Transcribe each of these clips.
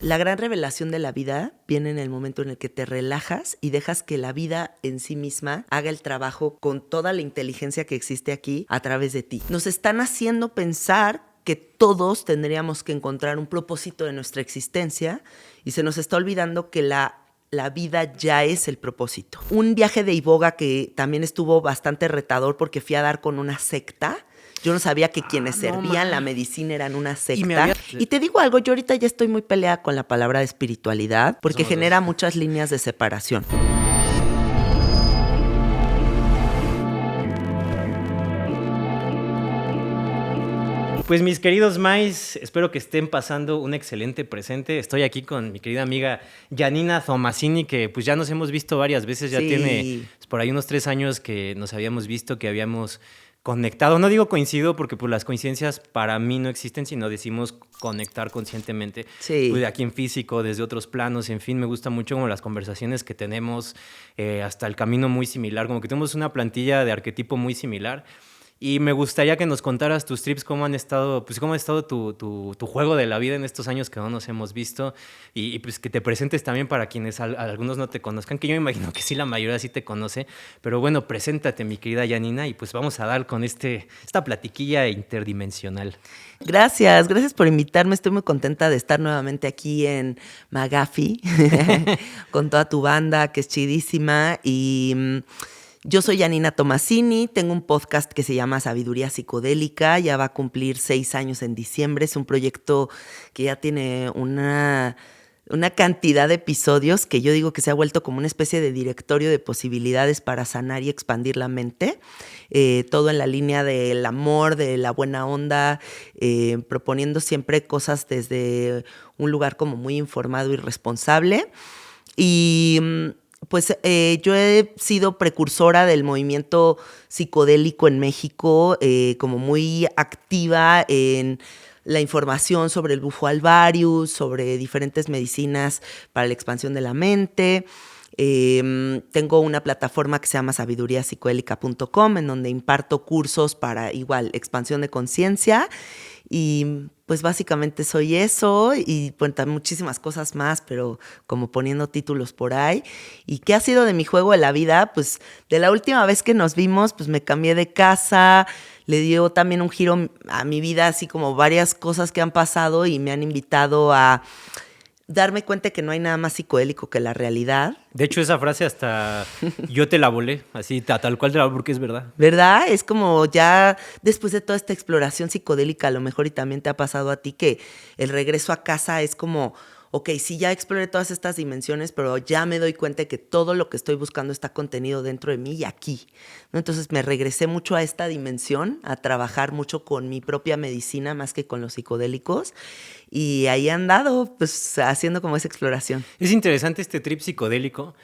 La gran revelación de la vida viene en el momento en el que te relajas y dejas que la vida en sí misma haga el trabajo con toda la inteligencia que existe aquí a través de ti. Nos están haciendo pensar que todos tendríamos que encontrar un propósito de nuestra existencia y se nos está olvidando que la vida ya es el propósito. Un viaje de iboga que también estuvo bastante retador porque fui a dar con una secta. Yo no sabía que quienes servían la medicina eran una secta. Y te digo algo, yo ahorita ya estoy muy peleada con la palabra de espiritualidad porque genera muchas líneas de separación. Pues mis queridos Mais, espero que estén pasando un excelente presente. Estoy aquí con mi querida amiga Janina Tomasini, que pues ya nos hemos visto varias veces. Ya tiene por ahí unos 3 años que nos habíamos visto, que habíamos conectado. No digo coincido porque pues las coincidencias para mí no existen, sino decimos conectar conscientemente. Pues aquí en físico, desde otros planos, en fin, me gusta mucho como las conversaciones que tenemos, hasta el camino muy similar, como que tenemos una plantilla de arquetipo muy similar. Y me gustaría que nos contaras tus trips, cómo han estado, pues cómo ha estado tu juego de la vida en estos años que no nos hemos visto y pues que te presentes también para quienes algunos no te conozcan, que yo me imagino que sí, la mayoría sí te conoce, pero bueno, preséntate, mi querida Janina, y pues vamos a dar con esta platiquilla interdimensional. Gracias por invitarme. Estoy muy contenta de estar nuevamente aquí en Magafi con toda tu banda, que es chidísima. Y yo soy Janina Tomasini, tengo un podcast que se llama Sabiduría Psicodélica, ya va a cumplir 6 años en diciembre. Es un proyecto que ya tiene una cantidad de episodios que yo digo que se ha vuelto como una especie de directorio de posibilidades para sanar y expandir la mente. Todo en la línea del amor, de la buena onda, proponiendo siempre cosas desde un lugar como muy informado y responsable. Y pues yo he sido precursora del movimiento psicodélico en México, como muy activa en la información sobre el bufo alvarius, sobre diferentes medicinas para la expansión de la mente. Tengo una plataforma que se llama sabiduriapsicodélica.com, en donde imparto cursos para igual expansión de conciencia. Y pues básicamente soy eso y pues muchísimas cosas más, pero como poniendo títulos por ahí. ¿Y qué ha sido de mi juego de la vida? Pues de la última vez que nos vimos, pues me cambié de casa, le dio también un giro a mi vida, así como varias cosas que han pasado y me han invitado a darme cuenta que no hay nada más psicodélico que la realidad. De hecho, esa frase hasta yo te la volé, así tal cual te la volé, porque es verdad. ¿Verdad? Es como ya después de toda esta exploración psicodélica, a lo mejor y también te ha pasado a ti que el regreso a casa es como, ok, sí, ya exploré todas estas dimensiones, pero ya me doy cuenta de que todo lo que estoy buscando está contenido dentro de mí y aquí, ¿no? Entonces me regresé mucho a esta dimensión, a trabajar mucho con mi propia medicina más que con los psicodélicos. Y ahí he andado, pues, haciendo como esa exploración. Es interesante este trip psicodélico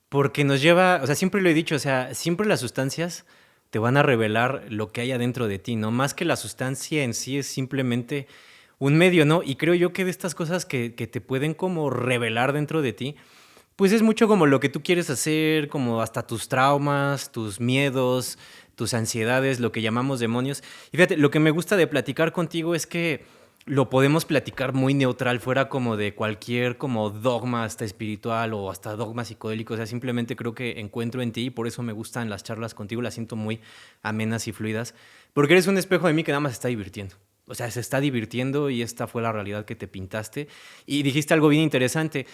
porque nos lleva, o sea, siempre lo he dicho, o sea, siempre las sustancias te van a revelar lo que hay adentro de ti, ¿no? Más que la sustancia en sí es simplemente un medio, ¿no? Y creo yo que de estas cosas que te pueden como revelar dentro de ti, pues es mucho como lo que tú quieres hacer, como hasta tus traumas, tus miedos, tus ansiedades, lo que llamamos demonios. Y fíjate, lo que me gusta de platicar contigo es que lo podemos platicar muy neutral, fuera como de cualquier como dogma hasta espiritual o hasta dogma psicodélico. O sea, simplemente creo que encuentro en ti y por eso me gustan las charlas contigo, las siento muy amenas y fluidas, porque eres un espejo de mí que nada más se está divirtiendo. O sea, se está divirtiendo y esta fue la realidad que te pintaste. Y dijiste algo bien interesante.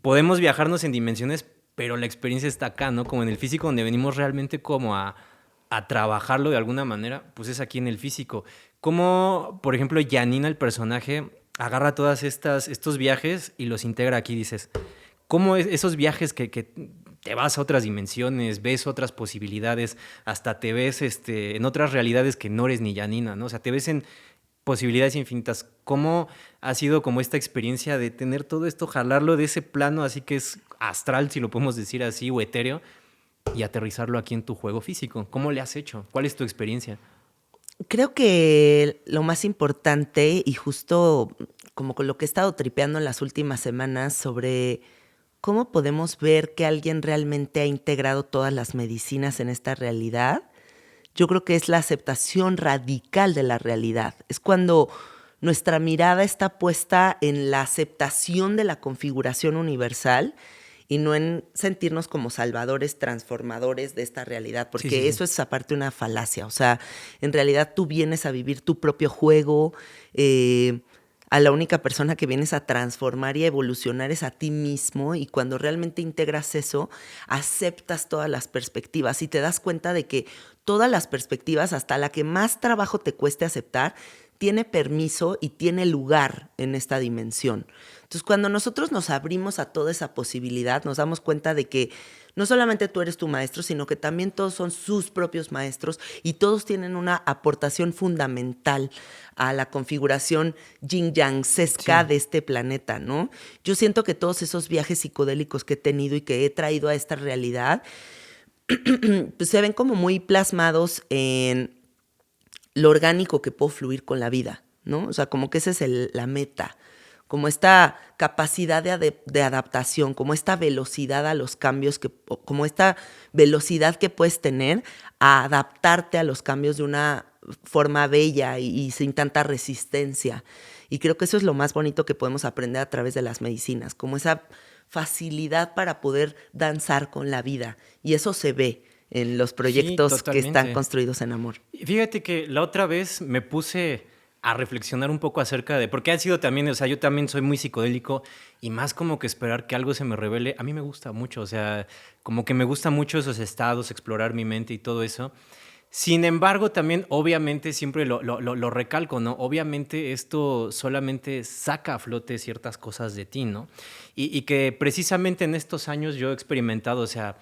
Podemos viajarnos en dimensiones, pero la experiencia está acá, ¿no? Como en el físico, donde venimos realmente como a trabajarlo de alguna manera, pues es aquí en el físico. Cómo, por ejemplo, Janina, el personaje, agarra todas estos viajes y los integra aquí, dices. ¿Cómo esos viajes que te vas a otras dimensiones, ves otras posibilidades, hasta te ves en otras realidades que no eres ni Janina, ¿no? O sea, te ves en posibilidades infinitas. ¿Cómo ha sido como esta experiencia de tener todo esto, jalarlo de ese plano así que es astral, si lo podemos decir así, o etéreo, y aterrizarlo aquí en tu juego físico? ¿Cómo le has hecho? ¿Cuál es tu experiencia? Creo que lo más importante, y justo como con lo que he estado tripeando en las últimas semanas sobre cómo podemos ver que alguien realmente ha integrado todas las medicinas en esta realidad, yo creo que es la aceptación radical de la realidad. Es cuando nuestra mirada está puesta en la aceptación de la configuración universal y no en sentirnos como salvadores, transformadores de esta realidad, porque Sí. eso es aparte una falacia. O sea, en realidad tú vienes a vivir tu propio juego, a la única persona que vienes a transformar y a evolucionar es a ti mismo, y cuando realmente integras eso, aceptas todas las perspectivas y te das cuenta de que todas las perspectivas, hasta la que más trabajo te cueste aceptar, tiene permiso y tiene lugar en esta dimensión. Entonces, cuando nosotros nos abrimos a toda esa posibilidad, nos damos cuenta de que no solamente tú eres tu maestro, sino que también todos son sus propios maestros y todos tienen una aportación fundamental a la configuración yin-yang-sesca de este planeta, ¿no? Yo siento que todos esos viajes psicodélicos que he tenido y que he traído a esta realidad, pues se ven como muy plasmados en lo orgánico que puedo fluir con la vida, ¿no? O sea, como que esa es la meta, como esta capacidad de adaptación, como esta velocidad a los cambios, como esta velocidad que puedes tener a adaptarte a los cambios de una forma bella y sin tanta resistencia. Y creo que eso es lo más bonito que podemos aprender a través de las medicinas, como esa facilidad para poder danzar con la vida. Y eso se ve en los Sí, proyectos que están totalmente. construidos en amor. Y fíjate que la otra vez me puse a reflexionar un poco acerca de, porque ha sido también, o sea, yo también soy muy psicodélico y más como que esperar que algo se me revele, a mí me gusta mucho, o sea, como que me gusta mucho esos estados, explorar mi mente y todo eso. Sin embargo, también obviamente siempre lo recalco, ¿no? Obviamente esto solamente saca a flote ciertas cosas de ti, ¿no? Y que precisamente en estos años yo he experimentado, o sea,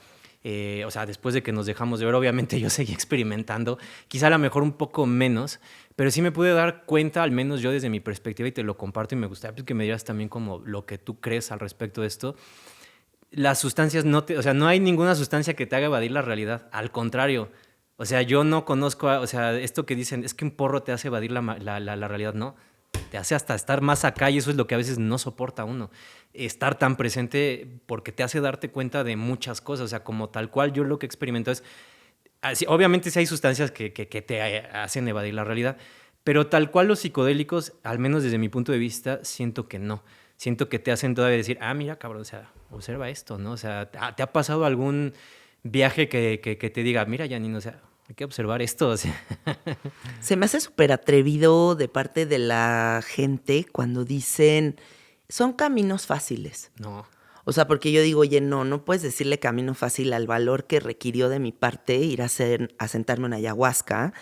después de que nos dejamos de ver, obviamente yo seguí experimentando, quizá a lo mejor un poco menos, pero sí me pude dar cuenta, al menos yo desde mi perspectiva, y te lo comparto y me gustaría pues, que me digas también como lo que tú crees al respecto de esto. Las sustancias o sea, no hay ninguna sustancia que te haga evadir la realidad, al contrario. O sea, yo no conozco, o sea, esto que dicen, es que un porro te hace evadir la realidad, no. Te hace hasta estar más acá y eso es lo que a veces no soporta uno. Estar tan presente porque te hace darte cuenta de muchas cosas. O sea, como tal cual yo lo que experimento es, obviamente sí hay sustancias que te hacen evadir la realidad, pero tal cual los psicodélicos, al menos desde mi punto de vista, siento que no. Siento que te hacen todavía decir, mira, cabrón, o sea, observa esto, ¿no? O sea, ¿te ha pasado algún viaje que te diga, mira, Janine, o sea, hay que observar esto? O sea, Se me hace súper atrevido de parte de la gente cuando dicen, son caminos fáciles. no. O sea, porque yo digo, oye, no puedes decirle camino fácil al valor que requirió de mi parte ir a sentarme en ayahuasca,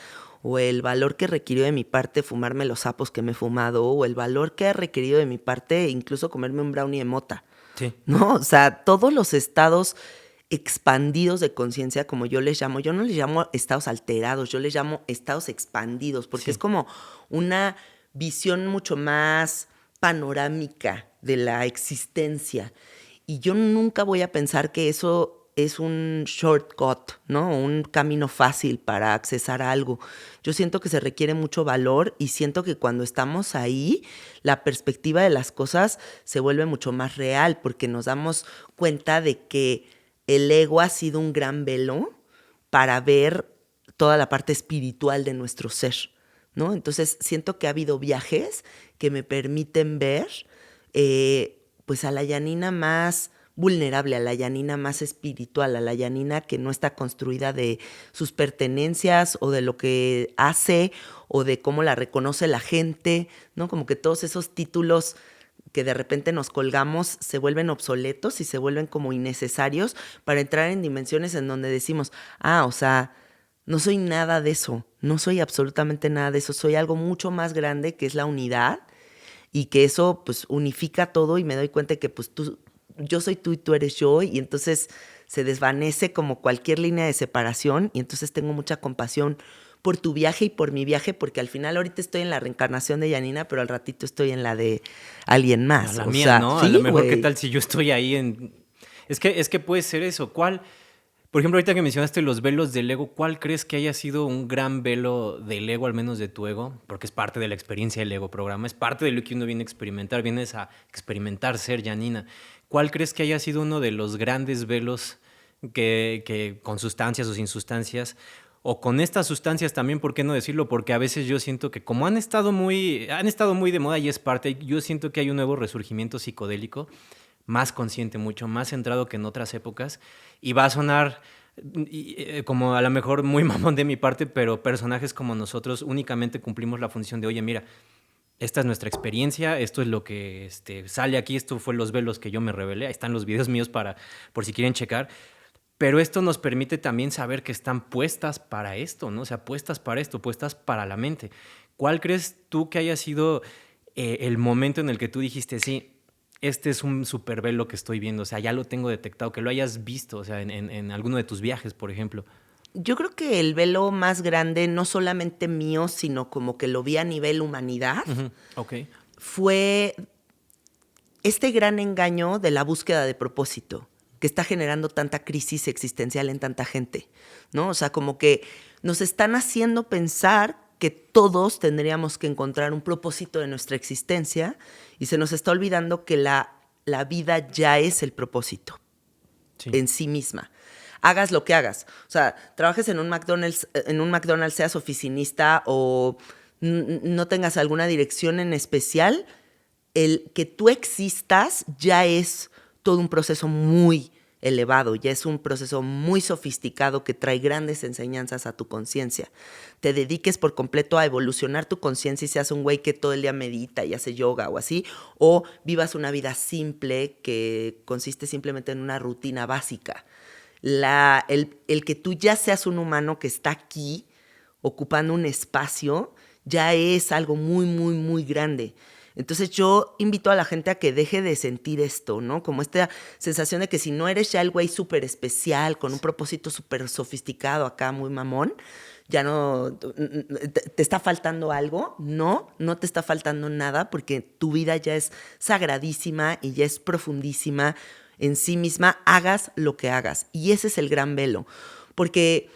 o el valor que requirió de mi parte fumarme los sapos que me he fumado, o el valor que ha requerido de mi parte incluso comerme un brownie de mota, Sí. ¿no? O sea, todos los estados expandidos de conciencia, como yo les llamo, yo no les llamo estados alterados, yo les llamo estados expandidos, porque Sí. es como una visión mucho más panorámica de la existencia. Y yo nunca voy a pensar que eso es un shortcut, ¿no? Un camino fácil para accesar a algo. Yo siento que se requiere mucho valor y siento que cuando estamos ahí, la perspectiva de las cosas se vuelve mucho más real porque nos damos cuenta de que el ego ha sido un gran velo para ver toda la parte espiritual de nuestro ser, ¿no? Entonces siento que ha habido viajes que me permiten ver pues a la Janina más vulnerable, a la Janina más espiritual, a la Janina que no está construida de sus pertenencias o de lo que hace o de cómo la reconoce la gente, ¿no? Como que todos esos títulos que de repente nos colgamos se vuelven obsoletos y se vuelven como innecesarios para entrar en dimensiones en donde decimos, o sea, no soy nada de eso, no soy absolutamente nada de eso, soy algo mucho más grande que es la unidad y que eso pues unifica todo y me doy cuenta que pues yo soy tú y tú eres yo y entonces se desvanece como cualquier línea de separación y entonces tengo mucha compasión por tu viaje y por mi viaje porque al final ahorita estoy en la reencarnación de Janina, pero al ratito estoy en la de alguien más. A la o mía, sea, ¿no? sí, A lo mejor, ¿qué güey. tal si yo estoy ahí en...? Es que puede ser eso. ¿Cuál? Por ejemplo, ahorita que mencionaste los velos del ego, ¿cuál crees que haya sido un gran velo del ego, al menos de tu ego? Porque es parte de la experiencia del ego programa, es parte de lo que uno viene a experimentar, vienes a experimentar ser Janina. ¿Cuál crees que haya sido uno de los grandes velos que con sustancias o sin sustancias, o con estas sustancias también, ¿por qué no decirlo? Porque a veces yo siento que como han estado muy de moda y es parte, yo siento que hay un nuevo resurgimiento psicodélico, más consciente, mucho más centrado que en otras épocas, y va a sonar como a lo mejor muy mamón de mi parte, pero personajes como nosotros únicamente cumplimos la función de, oye, mira, esta es nuestra experiencia, esto es lo que sale aquí, esto fue los velos que yo me revelé, ahí están los videos míos por si quieren checar, pero esto nos permite también saber que están puestas para esto, ¿no? O sea, puestas para esto, puestas para la mente. ¿Cuál crees tú que haya sido el momento en el que tú dijiste, sí, este es un supervelo que estoy viendo, o sea, ya lo tengo detectado, que lo hayas visto, o sea, en alguno de tus viajes, por ejemplo? Yo creo que el velo más grande, no solamente mío, sino como que lo vi a nivel humanidad, Ok. fue este gran engaño de la búsqueda de propósito que está generando tanta crisis existencial en tanta gente, ¿no? O sea, como que nos están haciendo pensar que todos tendríamos que encontrar un propósito de nuestra existencia y se nos está olvidando que la vida ya es el propósito Sí. en sí misma. Hagas lo que hagas. O sea, trabajes en un McDonald's, seas oficinista o no tengas alguna dirección en especial, el que tú existas ya es todo un proceso muy elevado, ya es un proceso muy sofisticado que trae grandes enseñanzas a tu conciencia. Te dediques por completo a evolucionar tu conciencia y seas un güey que todo el día medita y hace yoga o así, o vivas una vida simple que consiste simplemente en una rutina básica. El que tú ya seas un humano que está aquí ocupando un espacio ya es algo muy, muy, muy grande. Entonces yo invito a la gente a que deje de sentir esto, ¿no? Como esta sensación de que si no eres ya el güey súper especial, con un propósito súper sofisticado acá, muy mamón, ya no, te está faltando algo. No, no te está faltando nada porque tu vida ya es sagradísima y ya es profundísima en sí misma, hagas lo que hagas. Y ese es el gran velo, porque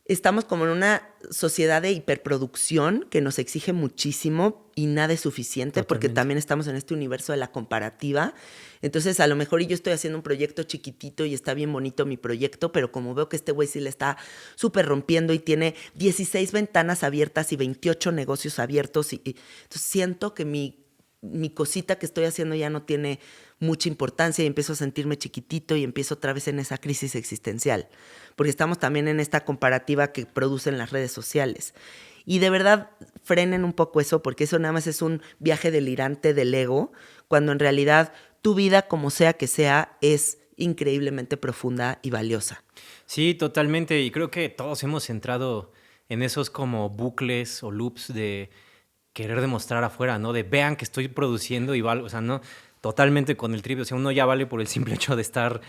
estamos como en una sociedad de hiperproducción que nos exige muchísimo y nada es suficiente. Totalmente. Porque también estamos en este universo de la comparativa. Entonces, a lo mejor yo estoy haciendo un proyecto chiquitito y está bien bonito mi proyecto, pero como veo que este güey sí le está súper rompiendo y tiene 16 ventanas abiertas y 28 negocios abiertos, entonces siento que mi cosita que estoy haciendo ya no tiene mucha importancia y empiezo a sentirme chiquitito y empiezo otra vez en esa crisis existencial, porque estamos también en esta comparativa que producen las redes sociales. Y de verdad frenen un poco eso, porque eso nada más es un viaje delirante del ego, cuando en realidad tu vida, como sea que sea, es increíblemente profunda y valiosa. Sí, totalmente. Y creo que todos hemos entrado en esos como bucles o loops de querer demostrar afuera, ¿no? De vean que estoy produciendo y valgo, o sea, no, totalmente con el trip, o sea, uno ya vale por el simple hecho de estar,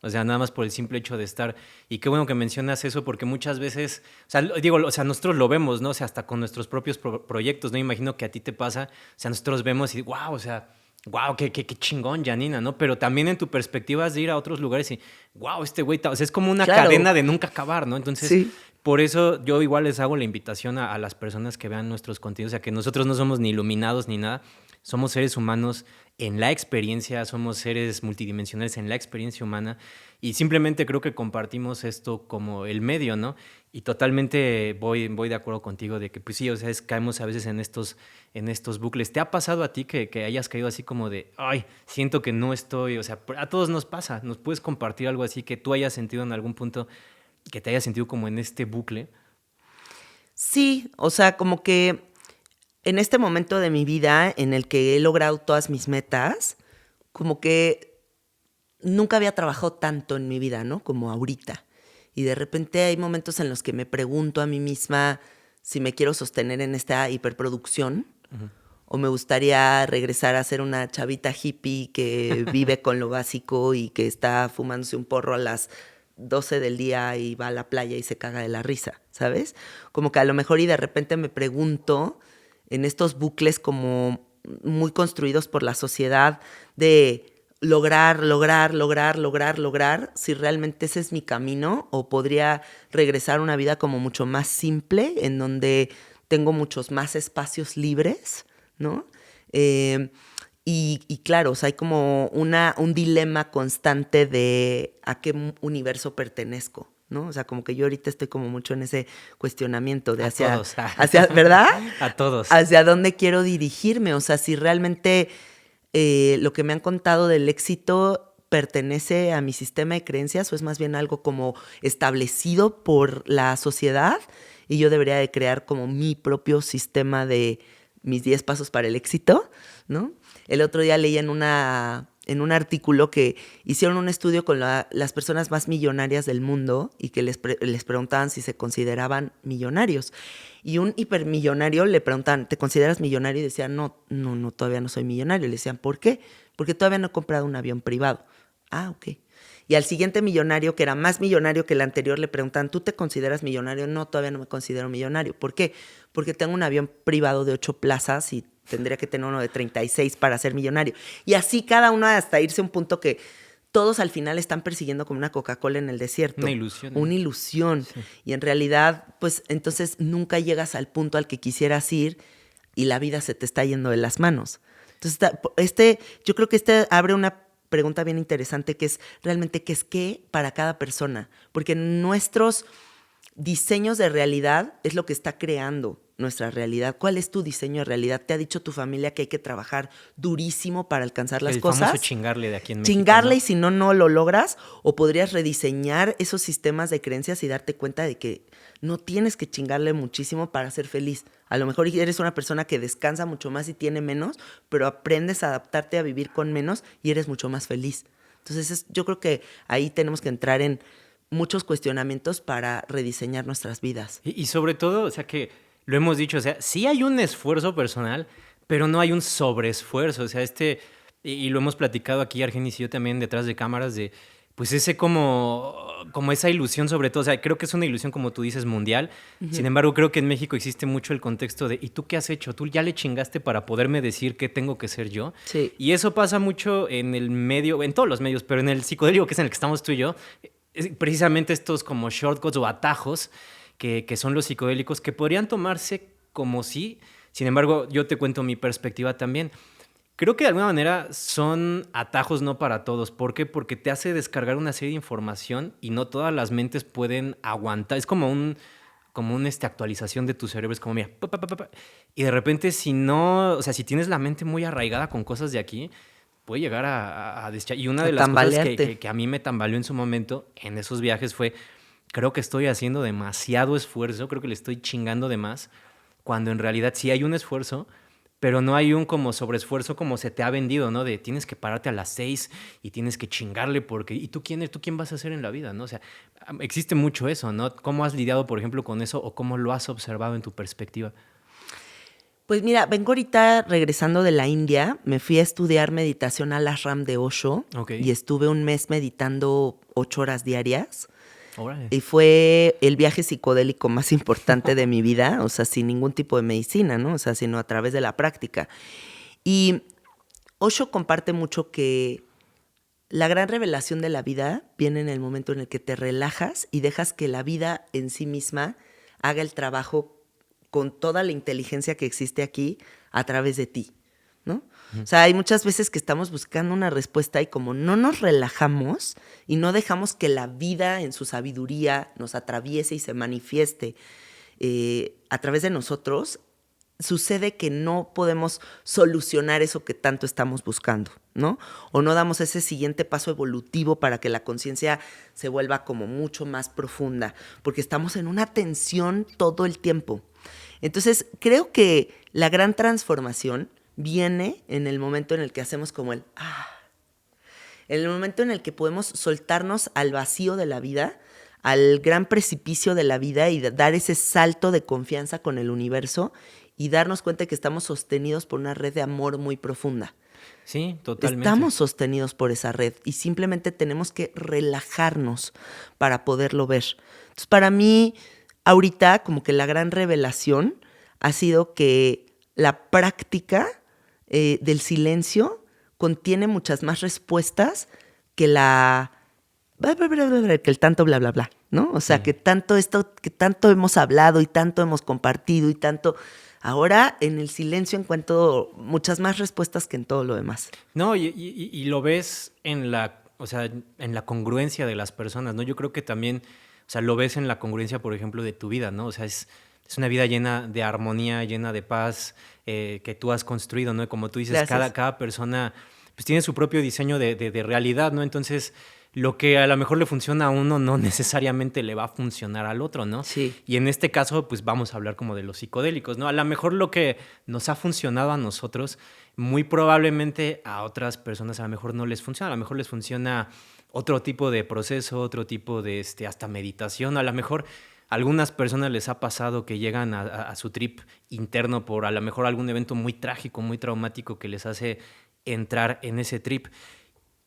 o sea, nada más por el simple hecho de estar. Y qué bueno que mencionas eso, porque muchas veces, o sea, digo, o sea, nosotros lo vemos, ¿no? O sea, hasta con nuestros propios proyectos, ¿no? Imagino que a ti te pasa, o sea, nosotros vemos y, wow, o sea, wow, qué chingón, Janina, ¿no? Pero también en tu perspectiva es de ir a otros lugares y, wow, este güey, o sea, es como una cadena de nunca acabar, ¿no? Entonces, sí. Por eso yo igual les hago la invitación a las personas que vean nuestros contenidos, o sea, que nosotros no somos ni iluminados ni nada, somos seres humanos en la experiencia, somos seres multidimensionales en la experiencia humana y simplemente creo que compartimos esto como el medio, ¿no? Y totalmente voy de acuerdo contigo de que, pues sí, o sea, caemos a veces en estos bucles. ¿Te ha pasado a ti que hayas caído así como de, ay, siento que no estoy, o sea, a todos nos pasa, ¿nos puedes compartir algo así que tú hayas sentido en algún punto, que te hayas sentido como en este bucle? Sí, o sea, como que en este momento de mi vida en el que he logrado todas mis metas, como que nunca había trabajado tanto en mi vida, ¿no? Como ahorita. Y de repente hay momentos en los que me pregunto a mí misma si me quiero sostener en esta hiperproducción o me gustaría regresar a ser una chavita hippie que vive con lo básico y que está fumándose un porro a las 12 del día y va a la playa y se caga de la risa, ¿sabes? Como que a lo mejor y de repente me pregunto en estos bucles como muy construidos por la sociedad de lograr, si realmente ese es mi camino o podría regresar a una vida como mucho más simple en donde tengo muchos más espacios libres, ¿no? Y claro, o sea, hay como un dilema constante de a qué universo pertenezco, ¿no? O sea, como que yo ahorita estoy como mucho en ese cuestionamiento de A hacia, todos. ¿verdad? A todos. Hacia dónde quiero dirigirme, o sea, si realmente lo que me han contado del éxito pertenece a mi sistema de creencias o es más bien algo como establecido por la sociedad y yo debería de crear como mi propio sistema de mis 10 pasos para el éxito, ¿no? El otro día leí en un artículo que hicieron un estudio con las personas más millonarias del mundo y que les preguntaban si se consideraban millonarios. Y un hipermillonario le preguntaban, ¿te consideras millonario? Y decía, no, todavía no soy millonario. Le decían, ¿por qué? Porque todavía no he comprado un avión privado. Ah, ok. Y al siguiente millonario, que era más millonario que el anterior, le preguntan, ¿tú te consideras millonario? No, todavía no me considero millonario. ¿Por qué? Porque tengo un avión privado de 8 plazas y tendría que tener uno de 36 para ser millonario. Y así cada uno hasta irse a un punto que todos al final están persiguiendo como una Coca-Cola en el desierto. Una ilusión. Una ilusión. Sí. Y en realidad, pues entonces nunca llegas al punto al que quisieras ir y la vida se te está yendo de las manos. Entonces, yo creo que abre una pregunta bien interesante que es realmente qué es qué para cada persona. Porque nuestros diseños de realidad es lo que está creando nuestra realidad. ¿Cuál es tu diseño de realidad? ¿Te ha dicho tu familia que hay que trabajar durísimo para alcanzar las cosas? El famoso chingarle de aquí en México. Chingarle, ¿no? Y si no lo logras, o podrías rediseñar esos sistemas de creencias y darte cuenta de que no tienes que chingarle muchísimo para ser feliz. A lo mejor eres una persona que descansa mucho más y tiene menos, pero aprendes a adaptarte a vivir con menos y eres mucho más feliz. Entonces, yo creo que ahí tenemos que entrar en muchos cuestionamientos para rediseñar nuestras vidas. Y sobre todo, o sea que lo hemos dicho, o sea, sí hay un esfuerzo personal, pero no hay un sobreesfuerzo. O sea, y lo hemos platicado aquí, Argenis y yo también detrás de cámaras, de pues ese como esa ilusión sobre todo. O sea, creo que es una ilusión, como tú dices, mundial. Uh-huh. Sin embargo, creo que en México existe mucho el contexto de ¿y tú qué has hecho? ¿Tú ya le chingaste para poderme decir qué tengo que ser yo? Sí. Y eso pasa mucho en el medio, en todos los medios, pero en el psicodélico, que es en el que estamos tú y yo, precisamente estos como shortcuts o atajos que son los psicodélicos, que podrían tomarse como sí. Sin embargo, yo te cuento mi perspectiva también. Creo que de alguna manera son atajos no para todos. ¿Por qué? Porque te hace descargar una serie de información y no todas las mentes pueden aguantar. Es como una actualización de tu cerebro. Es como, mira, y de repente si tienes la mente muy arraigada con cosas de aquí, puede llegar a deschar. Y una de las cosas que a mí me tambaleó en su momento en esos viajes fue, creo que estoy haciendo demasiado esfuerzo, creo que le estoy chingando de más, cuando en realidad sí hay un esfuerzo, pero no hay un como sobreesfuerzo como se te ha vendido, ¿no? De tienes que pararte a las 6 y tienes que chingarle porque... ¿Y tú quién vas a hacer en la vida, no? O sea, existe mucho eso, ¿no? ¿Cómo has lidiado, por ejemplo, con eso o cómo lo has observado en tu perspectiva? Pues mira, vengo ahorita regresando de la India, me fui a estudiar meditación al ashram de Osho. Okay. Y estuve un mes meditando 8 horas diarias. Right. Y fue el viaje psicodélico más importante de mi vida, o sea, sin ningún tipo de medicina, ¿no? O sea, sino a través de la práctica. Y Osho comparte mucho que la gran revelación de la vida viene en el momento en el que te relajas y dejas que la vida en sí misma haga el trabajo con toda la inteligencia que existe aquí a través de ti, ¿no? O sea, hay muchas veces que estamos buscando una respuesta y como no nos relajamos y no dejamos que la vida en su sabiduría nos atraviese y se manifieste a través de nosotros, sucede que no podemos solucionar eso que tanto estamos buscando, ¿no? O no damos ese siguiente paso evolutivo para que la conciencia se vuelva como mucho más profunda, porque estamos en una tensión todo el tiempo. Entonces, creo que la gran transformación viene en el momento en el que hacemos como en el momento en el que podemos soltarnos al vacío de la vida, al gran precipicio de la vida y dar ese salto de confianza con el universo y darnos cuenta de que estamos sostenidos por una red de amor muy profunda. Sí, totalmente. Estamos sostenidos por esa red y simplemente tenemos que relajarnos para poderlo ver. Entonces, para mí, ahorita como que la gran revelación ha sido que la práctica del silencio contiene muchas más respuestas que que el tanto bla, bla, bla, ¿no? O sea, sí. que tanto hemos hablado y tanto hemos compartido y tanto... Ahora, en el silencio encuentro muchas más respuestas que en todo lo demás. No, y lo ves en la congruencia de las personas, ¿no? Yo creo que también, O sea, lo ves en la congruencia, por ejemplo, de tu vida, ¿no? O sea, es una vida llena de armonía, llena de paz, que tú has construido, ¿no? Y como tú dices, cada persona pues tiene su propio diseño de realidad, ¿no? Entonces, lo que a lo mejor le funciona a uno no necesariamente le va a funcionar al otro, ¿no? Sí. Y en este caso, pues vamos a hablar como de los psicodélicos, ¿no? A lo mejor lo que nos ha funcionado a nosotros, muy probablemente a otras personas a lo mejor no les funciona. A lo mejor les funciona otro tipo de proceso, otro tipo de hasta meditación. A lo mejor a algunas personas les ha pasado que llegan a su trip interno por a lo mejor algún evento muy trágico, muy traumático que les hace entrar en ese trip.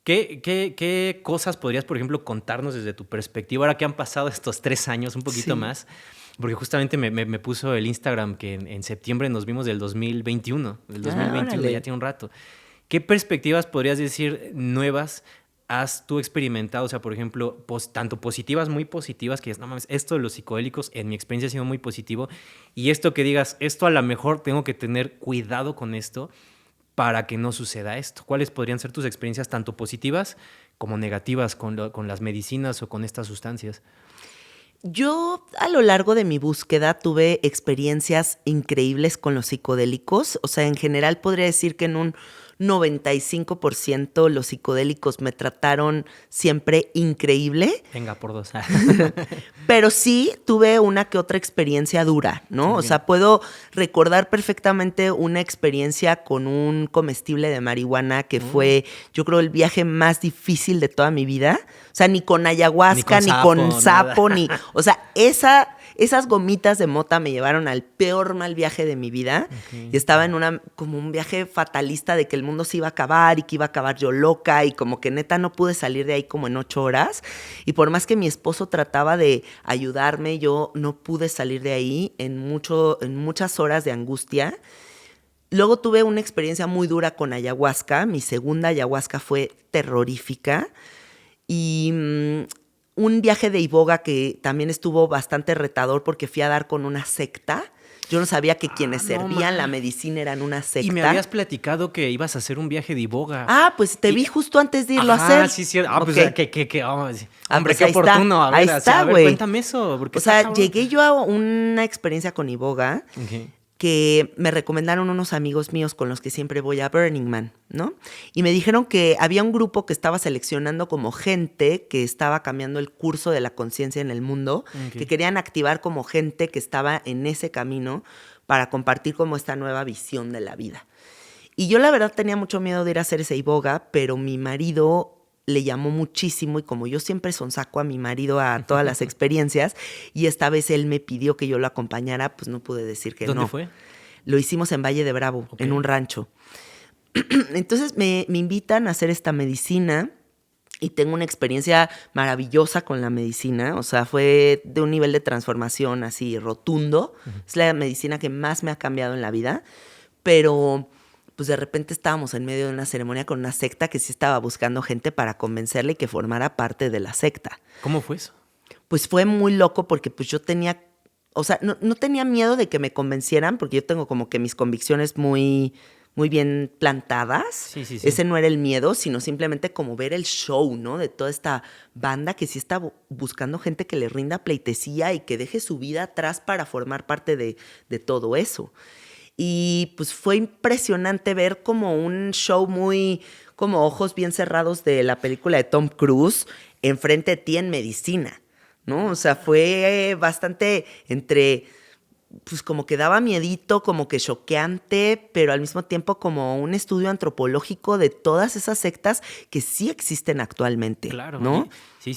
¿Qué cosas podrías, por ejemplo, contarnos desde tu perspectiva ahora que han pasado estos 3 años, un poquito más? Porque justamente me puso el Instagram que en septiembre nos vimos del 2021. Del 2021 ya tiene un rato. ¿Qué perspectivas podrías decir nuevas has tú experimentado? O sea, por ejemplo, tanto positivas, muy positivas, que no mames, esto de los psicodélicos en mi experiencia ha sido muy positivo. Y esto que digas, esto a lo mejor tengo que tener cuidado con esto para que no suceda esto. ¿Cuáles podrían ser tus experiencias tanto positivas como negativas con las medicinas o con estas sustancias? Yo a lo largo de mi búsqueda tuve experiencias increíbles con los psicodélicos. O sea, en general podría decir que en un 95% los psicodélicos me trataron siempre increíble. Venga, por 2. Pero sí tuve una que otra experiencia dura, ¿no? O sea, puedo recordar perfectamente una experiencia con un comestible de marihuana que fue, yo creo, el viaje más difícil de toda mi vida. O sea, ni con ayahuasca, ni con sapo, ni... O sea, esas gomitas de mota me llevaron al peor mal viaje de mi vida. Okay. Y estaba en como un viaje fatalista de que el mundo se iba a acabar y que iba a acabar yo loca y como que neta no pude salir de ahí como en 8 horas. Y por más que mi esposo trataba de ayudarme, yo no pude salir de ahí en muchas horas de angustia. Luego tuve una experiencia muy dura con ayahuasca. Mi segunda ayahuasca fue terrorífica. Y un viaje de iboga que también estuvo bastante retador porque fui a dar con una secta. Yo no sabía que quienes servían la medicina eran una secta. Y me habías platicado que ibas a hacer un viaje de iboga. Ah, pues te vi justo antes de irlo a hacer. Ah, sí, sí. Ah, pues okay. Hombre, qué oportuno. A ver, a ver, cuéntame eso. O sea, llegué yo a una experiencia con iboga. Okay. Que me recomendaron unos amigos míos con los que siempre voy a Burning Man, ¿no? Y me dijeron que había un grupo que estaba seleccionando como gente que estaba cambiando el curso de la conciencia en el mundo, que querían activar como gente que estaba en ese camino para compartir como esta nueva visión de la vida. Y yo la verdad tenía mucho miedo de ir a hacer ese iboga, pero mi marido le llamó muchísimo y como yo siempre sonsaco a mi marido a todas las experiencias y esta vez él me pidió que yo lo acompañara, pues no pude decir que no. ¿Dónde fue? Lo hicimos en Valle de Bravo, en un rancho. Entonces me invitan a hacer esta medicina y tengo una experiencia maravillosa con la medicina. O sea, fue de un nivel de transformación así rotundo. Es la medicina que más me ha cambiado en la vida, pero... pues de repente estábamos en medio de una ceremonia con una secta que sí estaba buscando gente para convencerle y que formara parte de la secta. ¿Cómo fue eso? Pues fue muy loco porque pues yo tenía, o sea, no tenía miedo de que me convencieran porque yo tengo como que mis convicciones muy bien plantadas. Sí. Ese no era el miedo, sino simplemente como ver el show, ¿no? De toda esta banda que sí está buscando gente que le rinda pleitesía y que deje su vida atrás para formar parte de todo eso. Y pues fue impresionante ver como un show muy, como ojos bien cerrados de la película de Tom Cruise enfrente de ti en medicina, ¿no? O sea, fue bastante pues como que daba miedito, como que choqueante, pero al mismo tiempo como un estudio antropológico de todas esas sectas que sí existen actualmente. Claro, ¿no? Sí.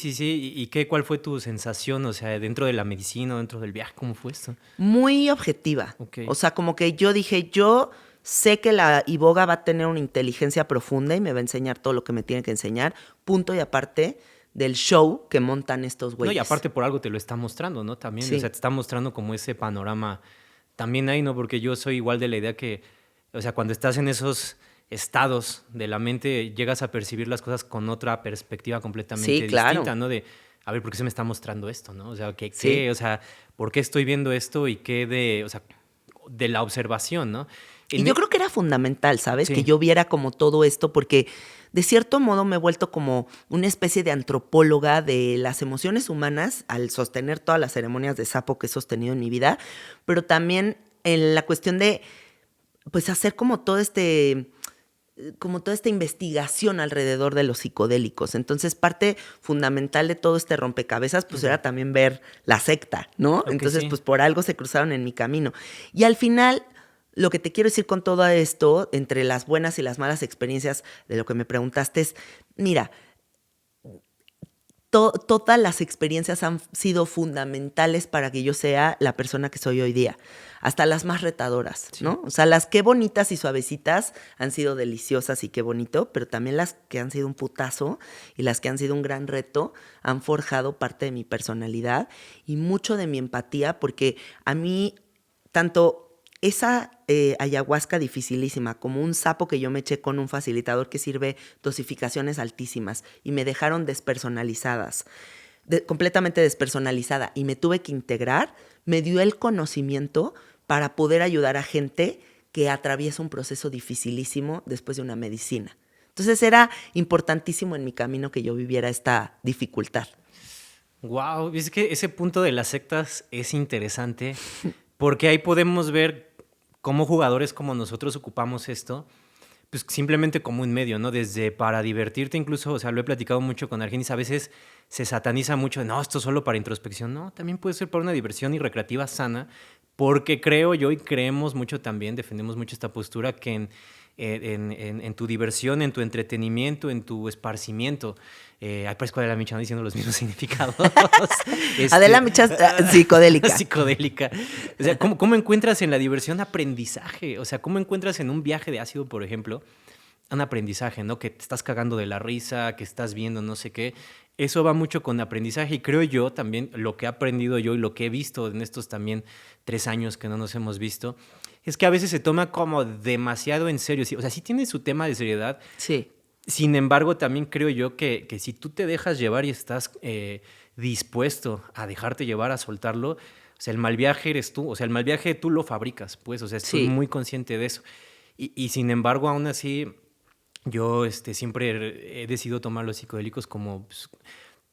¿Y cuál fue tu sensación? O sea, dentro de la medicina, dentro del viaje, ¿cómo fue esto? Muy objetiva. Okay. O sea, como que yo dije, yo sé que la iboga va a tener una inteligencia profunda y me va a enseñar todo lo que me tiene que enseñar, punto y aparte del show que montan estos güeyes. No, y aparte por algo te lo está mostrando, ¿no? También, sí. O sea, te está mostrando como ese panorama también ahí, ¿no? Porque yo soy igual de la idea que, o sea, cuando estás en esos estados de la mente, llegas a percibir las cosas con otra perspectiva completamente distinta, ¿no? De, a ver, ¿por qué se me está mostrando esto, no? O sea, o sea, ¿por qué estoy viendo esto y qué o sea, de la observación, ¿no? Y yo creo que era fundamental, ¿sabes? Sí. Que yo viera como todo esto, porque de cierto modo me he vuelto como una especie de antropóloga de las emociones humanas al sostener todas las ceremonias de sapo que he sostenido en mi vida, pero también en la cuestión de, pues, hacer como todo como toda esta investigación alrededor de los psicodélicos. Entonces, parte fundamental de todo este rompecabezas, pues, era también ver la secta, ¿no? Ok, Entonces, sí. pues, por algo se cruzaron en mi camino. Y al final, lo que te quiero decir con todo esto, entre las buenas y las malas experiencias de lo que me preguntaste es, mira, todas las experiencias han sido fundamentales para que yo sea la persona que soy hoy día, hasta las más retadoras, ¿no? O sea, las que bonitas y suavecitas han sido deliciosas y qué bonito, pero también las que han sido un putazo y las que han sido un gran reto han forjado parte de mi personalidad y mucho de mi empatía, porque a mí tanto esa ayahuasca dificilísima, como un sapo que yo me eché con un facilitador que sirve dosificaciones altísimas y me dejaron despersonalizadas, completamente despersonalizada, y me tuve que integrar, me dio el conocimiento para poder ayudar a gente que atraviesa un proceso dificilísimo después de una medicina. Entonces era importantísimo en mi camino que yo viviera esta dificultad. Wow, es que ese punto de las sectas es interesante porque ahí podemos ver cómo jugadores como nosotros ocupamos esto, pues simplemente como un medio, ¿no? Desde para divertirte incluso, o sea, lo he platicado mucho con Argenis, a veces se sataniza mucho, no, esto es solo para introspección, no, también puede ser para una diversión y recreativa sana, porque creo yo y creemos mucho también, defendemos mucho esta postura que en tu diversión, en tu entretenimiento, en tu esparcimiento, ay, parezco Adela Micha, ¿no? Diciendo los mismos significados. Adela Micha, psicodélica. Psicodélica. O sea, ¿cómo encuentras en la diversión aprendizaje? O sea, ¿cómo encuentras en un viaje de ácido, por ejemplo, un aprendizaje, ¿no? Que te estás cagando de la risa, que estás viendo no sé qué. Eso va mucho con aprendizaje y creo yo también lo que he aprendido yo y lo que he visto en estos también 3 años que no nos hemos visto, es que a veces se toma como demasiado en serio. O sea, sí tiene su tema de seriedad. Sí. Sin embargo, también creo yo que si tú te dejas llevar y estás dispuesto a dejarte llevar, a soltarlo, o sea, el mal viaje eres tú. O sea, el mal viaje tú lo fabricas, pues. O sea, estoy Sí. muy consciente de eso. Y sin embargo, aún así, yo siempre he decidido tomar los psicodélicos como... Pues,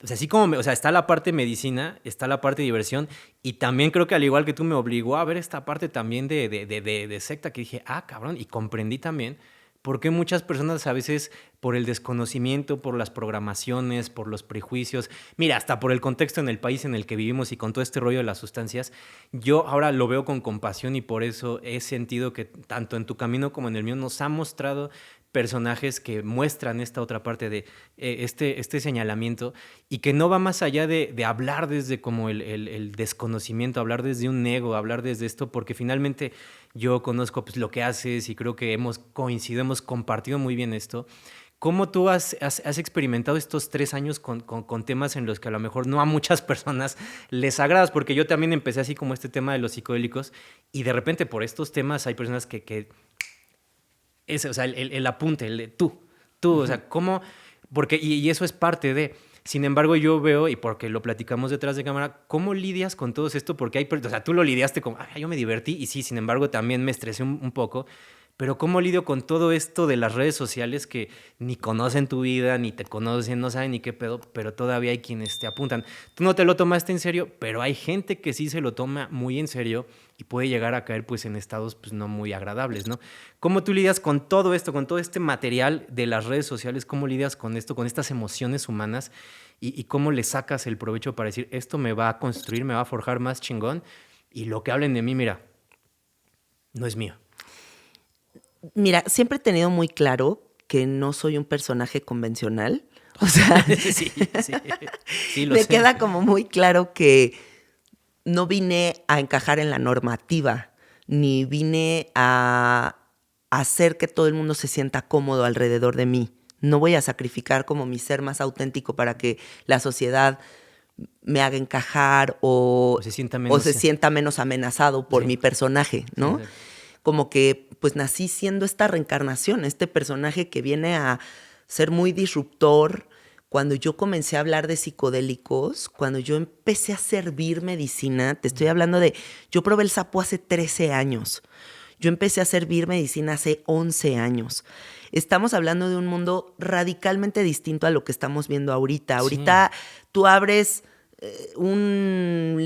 o sea, así como, o sea, está la parte medicina, está la parte de diversión, y también creo que al igual que tú me obligó a ver esta parte también de secta, que dije, ah, cabrón, y comprendí también por qué muchas personas a veces por el desconocimiento, por las programaciones, por los prejuicios, mira, hasta por el contexto en el país en el que vivimos y con todo este rollo de las sustancias, yo ahora lo veo con compasión y por eso he sentido que tanto en tu camino como en el mío nos ha mostrado personajes que muestran esta otra parte de este señalamiento y que no va más allá de hablar desde como el desconocimiento, hablar desde un ego, hablar desde esto, porque finalmente yo conozco pues, lo que haces y creo que hemos coincidido, hemos compartido muy bien esto. ¿Cómo tú has experimentado estos 3 años con temas en los que a lo mejor no a muchas personas les agradas? Porque yo también empecé así como este tema de los psicodélicos y de repente por estos temas hay personas que o sea, el apunte, el de tú, o sea, ¿cómo? Porque, y eso es parte de... Sin embargo, yo veo, y porque lo platicamos detrás de cámara, ¿cómo lidias con todo esto? Porque hay, o sea, tú lo lidiaste como, yo me divertí, y sí, sin embargo, también me estresé un poco, pero ¿cómo lidio con todo esto de las redes sociales que ni conocen tu vida, ni te conocen, no saben ni qué pedo, pero todavía hay quienes te apuntan? Tú no te lo tomaste en serio, pero hay gente que sí se lo toma muy en serio y puede llegar a caer pues en estados pues no muy agradables, ¿no? ¿Cómo tú lidias con todo esto, con todo este material de las redes sociales? ¿Cómo lidias con esto, con estas emociones humanas? Y cómo le sacas el provecho para decir, esto me va a construir, me va a forjar más chingón, y lo que hablen de mí, mira, no es mío. Mira, siempre he tenido muy claro que no soy un personaje convencional. O sea, sí, lo me sé. queda como muy claro que no vine a encajar en la normativa, ni vine a hacer que todo el mundo se sienta cómodo alrededor de mí. No voy a sacrificar como mi ser más auténtico para que la sociedad me haga encajar o se sienta menos amenazado por mi personaje, ¿no? Sí, como que pues nací siendo esta reencarnación, este personaje que viene a ser muy disruptor. Cuando yo comencé a hablar de psicodélicos, cuando yo empecé a servir medicina, te estoy hablando de, yo probé el sapo hace 13 años. Yo empecé a servir medicina hace 11 años. Estamos hablando de un mundo radicalmente distinto a lo que estamos viendo ahorita. Sí. Ahorita tú abres una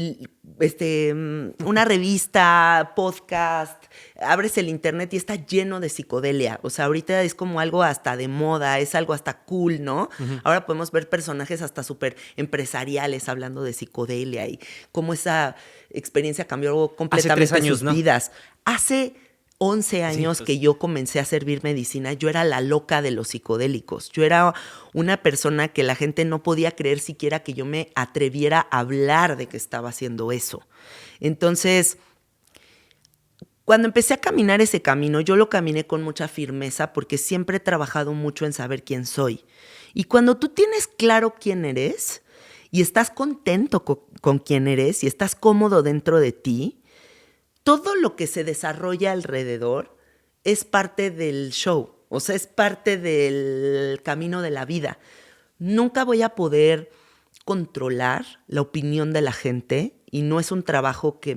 revista, podcast, abres el internet y está lleno de psicodelia. O sea, ahorita es como algo hasta de moda, es algo hasta cool, ¿no? Uh-huh. Ahora podemos ver personajes hasta súper empresariales hablando de psicodelia y cómo esa experiencia cambió completamente Hace 3 años, sus vidas. Hace 11 años pues, que yo comencé a servir medicina, yo era la loca de los psicodélicos. Yo era una persona que la gente no podía creer siquiera que yo me atreviera a hablar de que estaba haciendo eso. Entonces, cuando empecé a caminar ese camino, yo lo caminé con mucha firmeza porque siempre he trabajado mucho en saber quién soy. Y cuando tú tienes claro quién eres y estás contento con quién eres y estás cómodo dentro de ti, todo lo que se desarrolla alrededor es parte del show, o sea, es parte del camino de la vida. Nunca voy a poder controlar la opinión de la gente y no es un trabajo que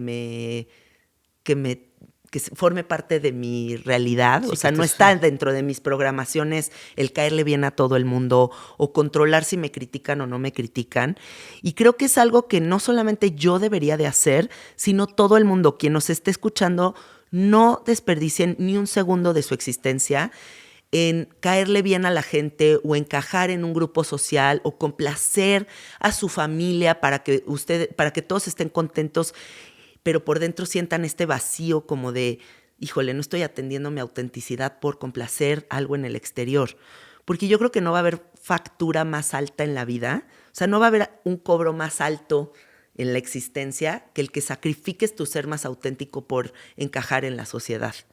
forme parte de mi realidad. Sí, o sea, no está dentro de mis programaciones el caerle bien a todo el mundo o controlar si me critican o no me critican. Y creo que es algo que no solamente yo debería de hacer, sino todo el mundo. Quien nos esté escuchando, no desperdicien ni un segundo de su existencia en caerle bien a la gente o encajar en un grupo social o complacer a su familia para que todos estén contentos, pero por dentro sientan este vacío como de, híjole, no estoy atendiendo mi autenticidad por complacer algo en el exterior. Porque yo creo que no va a haber factura más alta en la vida, o sea, no va a haber un cobro más alto en la existencia que el que sacrifiques tu ser más auténtico por encajar en la sociedad. Sí.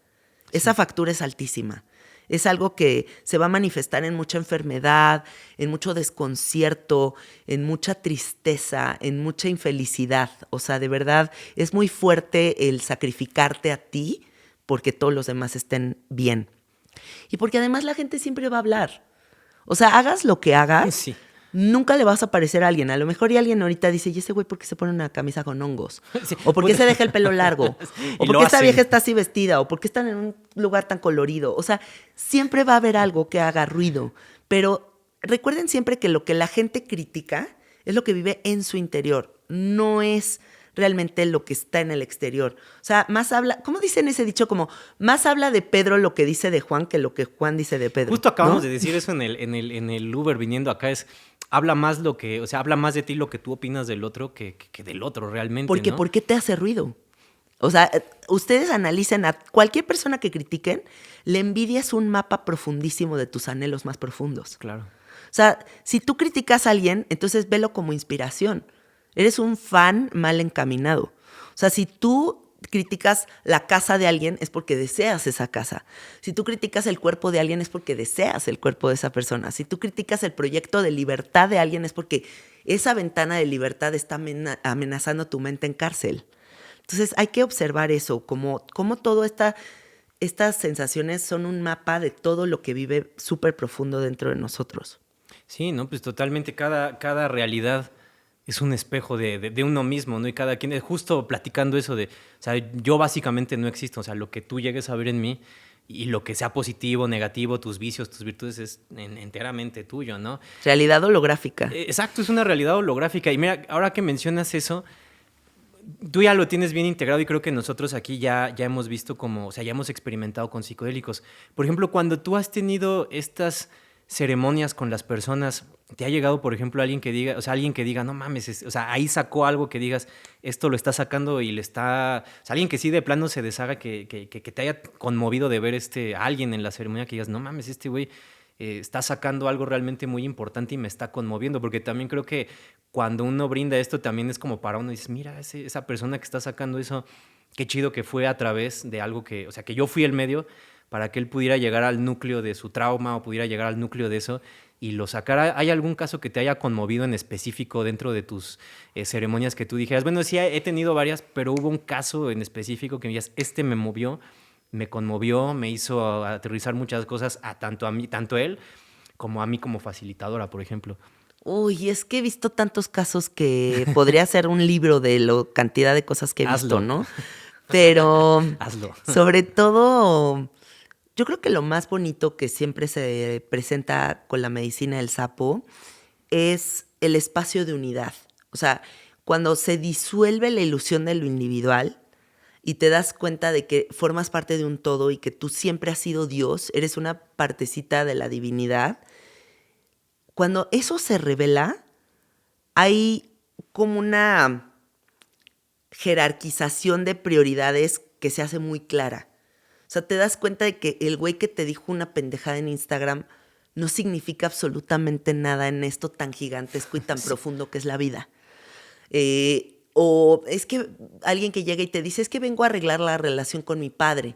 Esa factura es altísima. Es algo que se va a manifestar en mucha enfermedad, en mucho desconcierto, en mucha tristeza, en mucha infelicidad. O sea, de verdad, es muy fuerte el sacrificarte a ti porque todos los demás estén bien. Y porque además la gente siempre va a hablar. O sea, hagas lo que hagas, sí. Nunca le vas a parecer a alguien. A lo mejor y alguien ahorita dice, ¿y ese güey por qué se pone una camisa con hongos? Sí. O ¿por qué se deja el pelo largo? O ¿por qué esta vieja está así vestida? O ¿por qué están en un lugar tan colorido? O sea, siempre va a haber algo que haga ruido. Pero recuerden siempre que lo que la gente critica es lo que vive en su interior. No es realmente lo que está en el exterior. O sea, más habla, ¿cómo dicen ese dicho? Como, más habla de Pedro lo que dice de Juan que lo que Juan dice de Pedro. Justo acabamos de decir eso en el Uber viniendo acá, habla más habla más de ti lo que tú opinas del otro que del otro realmente, porque, ¿no? ¿por qué te hace ruido? O sea, ustedes analicen a cualquier persona que critiquen, la envidia es un mapa profundísimo de tus anhelos más profundos. Claro. O sea, si tú criticas a alguien, entonces velo como inspiración. Eres un fan mal encaminado. O sea, si tú criticas la casa de alguien es porque deseas esa casa. Si tú criticas el cuerpo de alguien es porque deseas el cuerpo de esa persona. Si tú criticas el proyecto de libertad de alguien es porque esa ventana de libertad está amenazando tu mente en cárcel. Entonces hay que observar eso, como todas estas sensaciones son un mapa de todo lo que vive súper profundo dentro de nosotros. Sí, no, pues totalmente cada realidad es un espejo de uno mismo, ¿no? Y cada quien, justo platicando eso de, o sea, yo básicamente no existo, o sea, lo que tú llegues a ver en mí y lo que sea positivo, negativo, tus vicios, tus virtudes es enteramente tuyo, ¿no? Realidad holográfica. Exacto, es una realidad holográfica. Y mira, ahora que mencionas eso, tú ya lo tienes bien integrado y creo que nosotros aquí ya hemos visto como, o sea, ya hemos experimentado con psicodélicos. Por ejemplo, cuando tú has tenido estas ceremonias con las personas, ¿te ha llegado, por ejemplo, alguien que diga, no mames, o sea, ahí sacó algo que digas, esto lo está sacando y le está, o sea, alguien que sí de plano se deshaga, que te haya conmovido de ver a alguien en la ceremonia que digas, no mames, este güey está sacando algo realmente muy importante y me está conmoviendo? Porque también creo que cuando uno brinda esto también es como para uno, dices, mira, esa persona que está sacando eso, qué chido que fue a través de algo que, o sea, que yo fui el medio para que él pudiera llegar al núcleo de su trauma o pudiera llegar al núcleo de eso y lo sacara. ¿Hay algún caso que te haya conmovido en específico dentro de tus ceremonias que tú dijeras, bueno, sí, he tenido varias, pero hubo un caso en específico que me digas, me movió, me conmovió, me hizo aterrizar muchas cosas, tanto a él como a mí como facilitadora, por ejemplo? Uy, es que he visto tantos casos que podría ser un libro de la cantidad de cosas que he visto, ¿no? Pero Hazlo. sobre todo, yo creo que lo más bonito que siempre se presenta con la medicina del sapo es el espacio de unidad. O sea, cuando se disuelve la ilusión de lo individual y te das cuenta de que formas parte de un todo y que tú siempre has sido Dios, eres una partecita de la divinidad. Cuando eso se revela, hay como una jerarquización de prioridades que se hace muy clara. O sea, te das cuenta de que el güey que te dijo una pendejada en Instagram no significa absolutamente nada en esto tan gigantesco y tan profundo que es la vida. O es que alguien que llega y te dice, es que vengo a arreglar la relación con mi padre.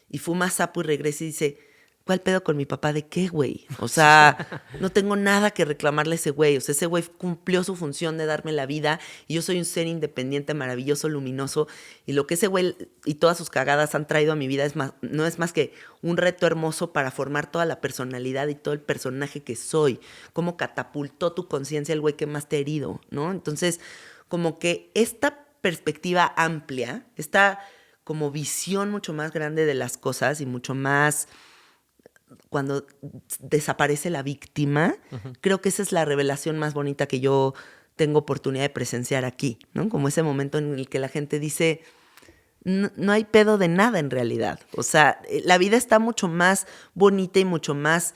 Y fuma sapo y regresa y dice, ¿cuál pedo con mi papá? ¿De qué, güey? O sea, no tengo nada que reclamarle a ese güey. O sea, ese güey cumplió su función de darme la vida y yo soy un ser independiente, maravilloso, luminoso. Y lo que ese güey y todas sus cagadas han traído a mi vida no es más que un reto hermoso para formar toda la personalidad y todo el personaje que soy. Cómo catapultó tu conciencia el güey que más te ha herido, ¿no? Entonces, como que esta perspectiva amplia, esta como visión mucho más grande de las cosas y mucho más cuando desaparece la víctima, creo que esa es la revelación más bonita que yo tengo oportunidad de presenciar aquí, ¿no? Como ese momento en el que la gente dice, no hay pedo de nada en realidad. O sea, la vida está mucho más bonita y mucho más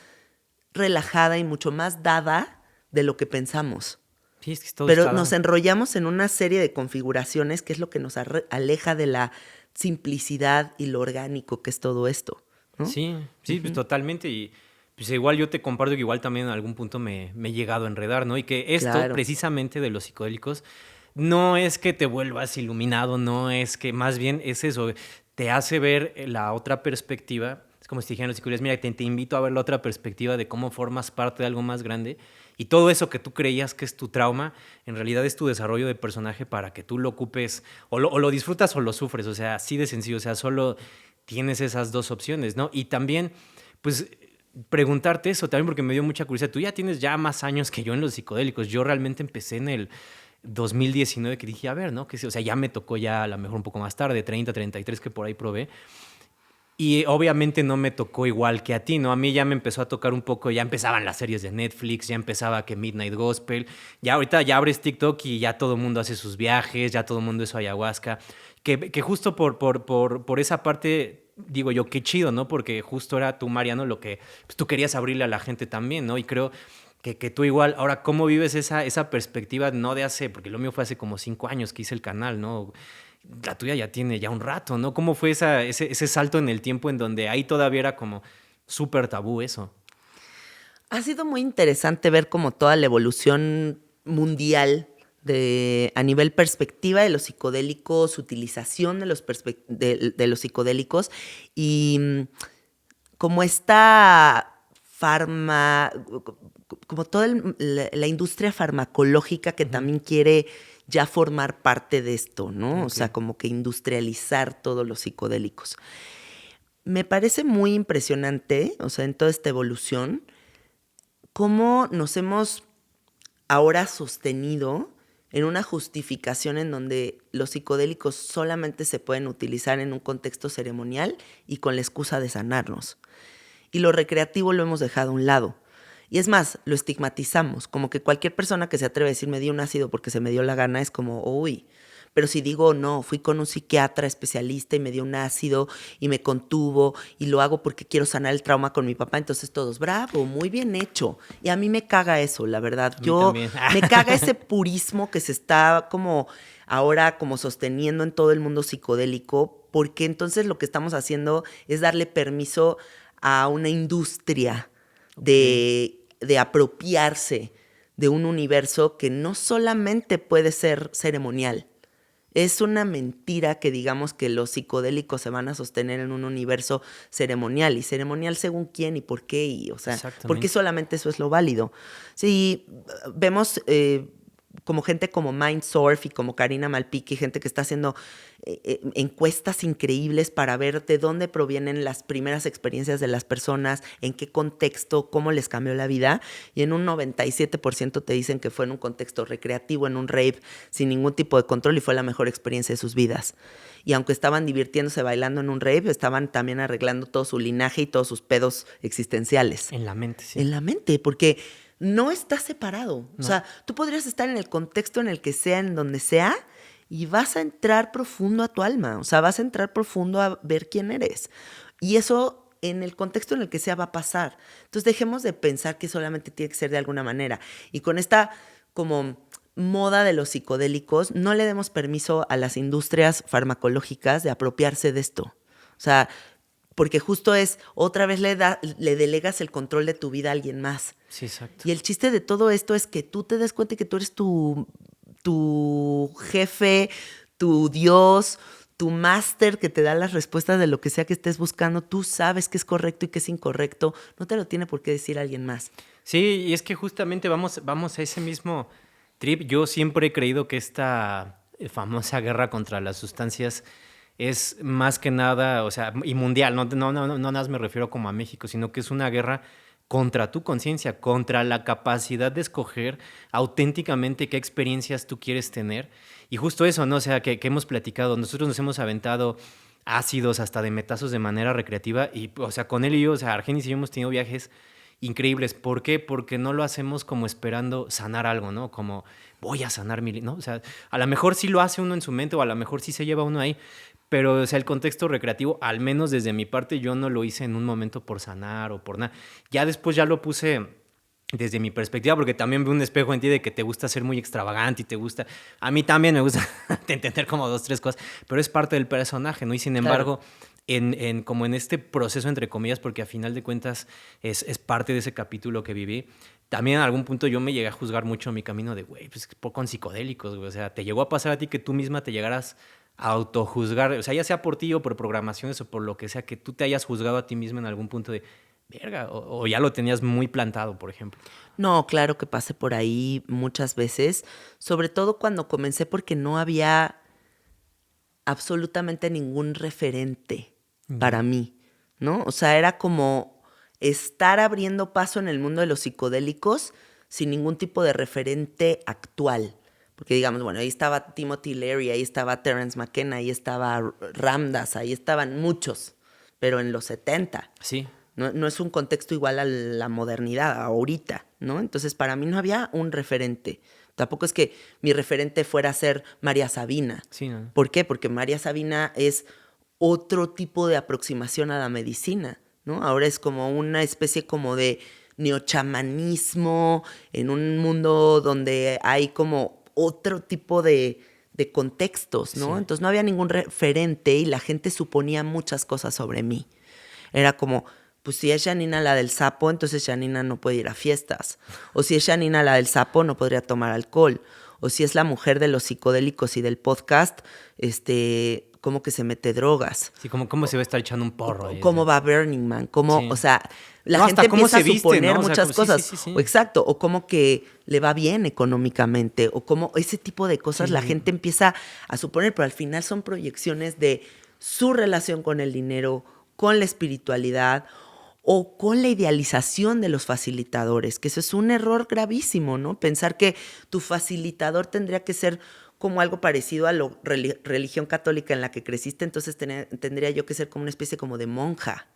relajada y mucho más dada de lo que pensamos. Sí, es que todo Pero está nos dado. enrollamos en una serie de configuraciones que es lo que nos aleja de la simplicidad y lo orgánico que es todo esto, ¿no? Sí, sí, pues totalmente. Y pues igual yo te comparto que igual también en algún punto me he llegado a enredar, ¿no? Y que esto, Claro. precisamente de los psicodélicos, no es que te vuelvas iluminado, no es que, más bien es eso, te hace ver la otra perspectiva. Es como si te dijeran los psicólogos, mira, te invito a ver la otra perspectiva de cómo formas parte de algo más grande. Y todo eso que tú creías que es tu trauma, en realidad es tu desarrollo de personaje para que tú lo ocupes, o lo disfrutas o lo sufres. O sea, así de sencillo. O sea, solo tienes esas dos opciones, ¿no? Y también, pues, preguntarte eso también porque me dio mucha curiosidad. Tú ya tienes ya más años que yo en los psicodélicos. Yo realmente empecé en el 2019 que dije, a ver, ¿no? Que, o sea, ya me tocó ya a lo mejor un poco más tarde, 30, 33 que por ahí probé. Y obviamente no me tocó igual que a ti, ¿no? A mí ya me empezó a tocar un poco, ya empezaban las series de Netflix, ya empezaba que Midnight Gospel, ya ahorita ya abres TikTok y ya todo el mundo hace sus viajes, ya todo el mundo es ayahuasca, que justo por esa parte, digo yo, qué chido, ¿no? Porque justo era tú, Mariano, lo que pues, tú querías abrirle a la gente también, ¿no? Y creo que tú igual, ahora, ¿cómo vives esa perspectiva no de hace, porque lo mío fue hace como 5 años que hice el canal, ¿no? La tuya ya tiene ya un rato, ¿no? ¿Cómo fue ese salto en el tiempo en donde ahí todavía era como súper tabú eso? Ha sido muy interesante ver como toda la evolución mundial a nivel perspectiva de los psicodélicos, utilización de los psicodélicos y como esta como toda la industria farmacológica que también quiere ya formar parte de esto, ¿no? Okay. O sea, como que industrializar todos los psicodélicos. Me parece muy impresionante, o sea, en toda esta evolución, cómo nos hemos ahora sostenido en una justificación en donde los psicodélicos solamente se pueden utilizar en un contexto ceremonial y con la excusa de sanarnos. Y lo recreativo lo hemos dejado a un lado. Y es más, lo estigmatizamos, como que cualquier persona que se atreve a decir me dio un ácido porque se me dio la gana es como, uy. Pero si digo, no, fui con un psiquiatra especialista y me dio un ácido y me contuvo y lo hago porque quiero sanar el trauma con mi papá, entonces todos, bravo, muy bien hecho. Y a mí me caga eso, la verdad. A mí también. Me caga ese purismo que se está como ahora como sosteniendo en todo el mundo psicodélico, porque entonces lo que estamos haciendo es darle permiso a una industria de apropiarse de un universo que no solamente puede ser ceremonial. Es una mentira que digamos que los psicodélicos se van a sostener en un universo ceremonial. ¿Y ceremonial según quién y por qué? Y, o sea, ¿por qué solamente eso es lo válido? Sí, vemos como gente como Mindsurf y como Karina Malpique, gente que está haciendo encuestas increíbles para ver de dónde provienen las primeras experiencias de las personas, en qué contexto, cómo les cambió la vida. Y en un 97% te dicen que fue en un contexto recreativo, en un rave, sin ningún tipo de control y fue la mejor experiencia de sus vidas. Y aunque estaban divirtiéndose bailando en un rave, estaban también arreglando todo su linaje y todos sus pedos existenciales. En la mente, sí. En la mente, porque no está separado. No. O sea, tú podrías estar en el contexto en el que sea, en donde sea, y vas a entrar profundo a tu alma. O sea, vas a entrar profundo a ver quién eres. Y eso, en el contexto en el que sea, va a pasar. Entonces, dejemos de pensar que solamente tiene que ser de alguna manera. Y con esta como moda de los psicodélicos, no le demos permiso a las industrias farmacológicas de apropiarse de esto. O sea, porque justo es, otra vez le delegas el control de tu vida a alguien más. Sí, exacto. Y el chiste de todo esto es que tú te des cuenta que tú eres tu jefe, tu Dios, tu máster que te da las respuestas de lo que sea que estés buscando. Tú sabes qué es correcto y qué es incorrecto. No te lo tiene por qué decir alguien más. Sí, y es que justamente vamos a ese mismo trip. Yo siempre he creído que esta famosa guerra contra las sustancias es más que nada, o sea, y mundial, no nada más me refiero como a México, sino que es una guerra contra tu conciencia, contra la capacidad de escoger auténticamente qué experiencias tú quieres tener. Y justo eso, ¿no? O sea, que hemos platicado, nosotros nos hemos aventado ácidos hasta de metazos de manera recreativa y, o sea, con él y yo, o sea, Argenis y yo hemos tenido viajes increíbles. ¿Por qué? Porque no lo hacemos como esperando sanar algo, ¿no? Como voy a sanar ¿no? O sea, a lo mejor sí lo hace uno en su mente o a lo mejor sí se lleva uno ahí, pero, o sea, el contexto recreativo, al menos desde mi parte, yo no lo hice en un momento por sanar o por nada. Ya después ya lo puse desde mi perspectiva, porque también veo un espejo en ti de que te gusta ser muy extravagante y te gusta... A mí también me gusta entender como 2, 3 cosas, pero es parte del personaje, ¿no? Y sin embargo... Claro. Como en este proceso, entre comillas, porque a final de cuentas es parte de ese capítulo que viví, también en algún punto yo me llegué a juzgar mucho mi camino de, güey, pues con psicodélicos, güey. O sea, te llegó a pasar a ti que tú misma te llegaras a autojuzgar, o sea, ya sea por ti o por programaciones o por lo que sea, que tú te hayas juzgado a ti misma en algún punto de, verga, o ya lo tenías muy plantado, por ejemplo. No, claro que pasé por ahí muchas veces, sobre todo cuando comencé porque no había absolutamente ningún referente para mí, ¿no? O sea, era como estar abriendo paso en el mundo de los psicodélicos sin ningún tipo de referente actual. Porque digamos, bueno, ahí estaba Timothy Leary, ahí estaba Terence McKenna, ahí estaba Ramdas, ahí estaban muchos, pero en los 70. Sí. No es un contexto igual a la modernidad, ahorita, ¿no? Entonces, para mí no había un referente. Tampoco es que mi referente fuera a ser María Sabina. Sí, ¿no? ¿Por qué? Porque María Sabina es otro tipo de aproximación a la medicina, ¿no? Ahora es como una especie como de neochamanismo en un mundo donde hay como otro tipo de contextos, ¿no? Sí. Entonces no había ningún referente y la gente suponía muchas cosas sobre mí. Era como, pues si es Janina la del sapo, entonces Janina no puede ir a fiestas. O si es Janina la del sapo, no podría tomar alcohol. O si es la mujer de los psicodélicos y del podcast, ¿cómo que se mete drogas? Sí, ¿cómo se va a estar echando un porro? Ahí, ¿Cómo va Burning Man? ¿Cómo, sí. O sea, la No, gente hasta cómo empieza se a viste, suponer ¿no? O sea, muchas como- cosas. sí. O exacto, o como que le va bien económicamente, o como ese tipo de cosas Sí. la gente empieza a suponer, pero al final son proyecciones de su relación con el dinero, con la espiritualidad o con la idealización de los facilitadores, que eso es un error gravísimo, ¿no? Pensar que tu facilitador tendría que ser como algo parecido a la religión católica en la que creciste, entonces tendría yo que ser como una especie como de monja,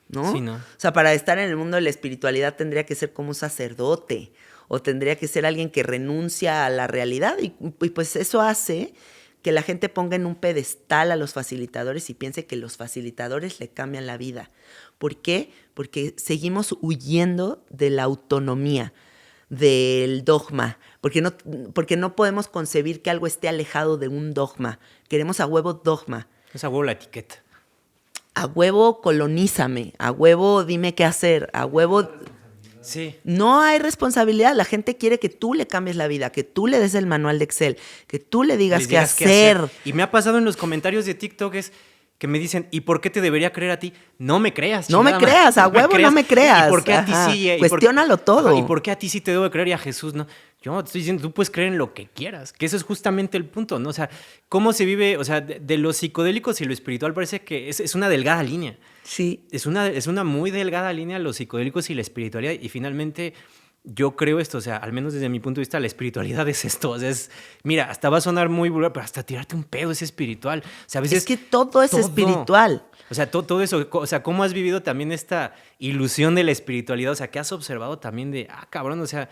¿no? Sí, ¿no? O sea, para estar en el mundo de la espiritualidad tendría que ser como un sacerdote o tendría que ser alguien que renuncia a la realidad y pues eso hace que la gente ponga en un pedestal a los facilitadores y piense que los facilitadores le cambian la vida. ¿Por qué? Porque seguimos huyendo de la autonomía, del dogma, porque no podemos concebir que algo esté alejado de un dogma. Queremos a huevo dogma. Es a huevo la etiqueta. A huevo colonízame, a huevo dime qué hacer, a huevo... Sí. No hay responsabilidad, la gente quiere que tú le cambies la vida, que tú le des el manual de Excel, que tú le digas Les qué digas hacer. Y me ha pasado en los comentarios de TikTok que me dicen, ¿y por qué te debería creer a ti? No me creas, No me chingada madre. creas, a huevo no me creas. ¿Y por qué a ti Ajá. sí? Cuestiónalo todo. ¿Y por qué a ti sí te debo de creer y a Jesús no? Yo no te estoy diciendo, tú puedes creer en lo que quieras, que eso es justamente el punto, ¿no? O sea, cómo se vive, o sea, de lo psicodélicos y lo espiritual parece que es una delgada línea. Sí. Es una muy delgada línea los psicodélicos y la espiritualidad. Y finalmente, yo creo esto, o sea, al menos desde mi punto de vista, la espiritualidad es esto. O sea, mira, hasta va a sonar muy vulgar, pero hasta tirarte un pedo es espiritual. O sea, a veces. Es que todo es espiritual. O sea, todo eso, o sea, cómo has vivido también esta ilusión de la espiritualidad, o sea, que has observado también de, cabrón, o sea,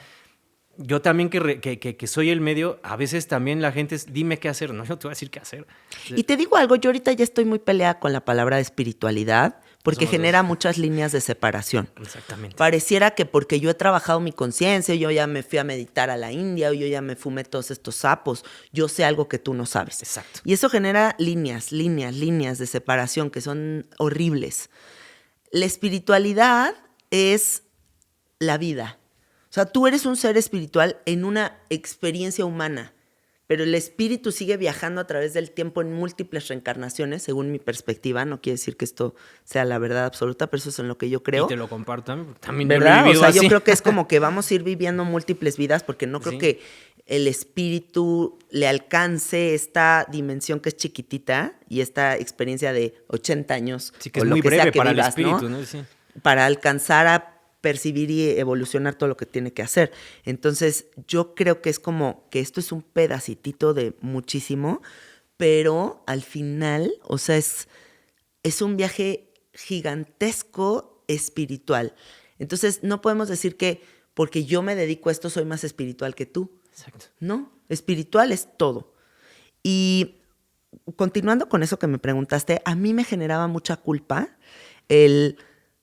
yo también que soy el medio, a veces también la gente es, dime qué hacer, no, yo te voy a decir qué hacer. Y te digo algo, yo ahorita ya estoy muy peleada con la palabra espiritualidad porque Somos genera dos. muchas líneas de separación. Exactamente. Pareciera que porque yo he trabajado mi conciencia, yo ya me fui a meditar a la India, o yo ya me fumé todos estos sapos, yo sé algo que tú no sabes. Exacto. Y eso genera líneas de separación que son horribles. La espiritualidad es la vida. O sea, tú eres un ser espiritual en una experiencia humana, pero el espíritu sigue viajando a través del tiempo en múltiples reencarnaciones, según mi perspectiva. No quiere decir que esto sea la verdad absoluta, pero eso es en lo que yo creo. Y te lo comparto también, porque también ¿Verdad? yo lo he O sea, vivido yo así. creo que es como que vamos a ir viviendo múltiples vidas porque no creo Sí. que el espíritu le alcance esta dimensión que es chiquitita y esta experiencia de 80 años Sí, que o es lo muy que sea breve que para el vivas, espíritu, ¿no? ¿no? Sí. Para alcanzar a percibir y evolucionar todo lo que tiene que hacer. Entonces, yo creo que es como que esto es un pedacitito de muchísimo, pero al final, o sea, es un viaje gigantesco espiritual. Entonces, no podemos decir que porque yo me dedico a esto soy más espiritual que tú. Exacto. No, espiritual es todo. Y continuando con eso que me preguntaste, a mí me generaba mucha culpa el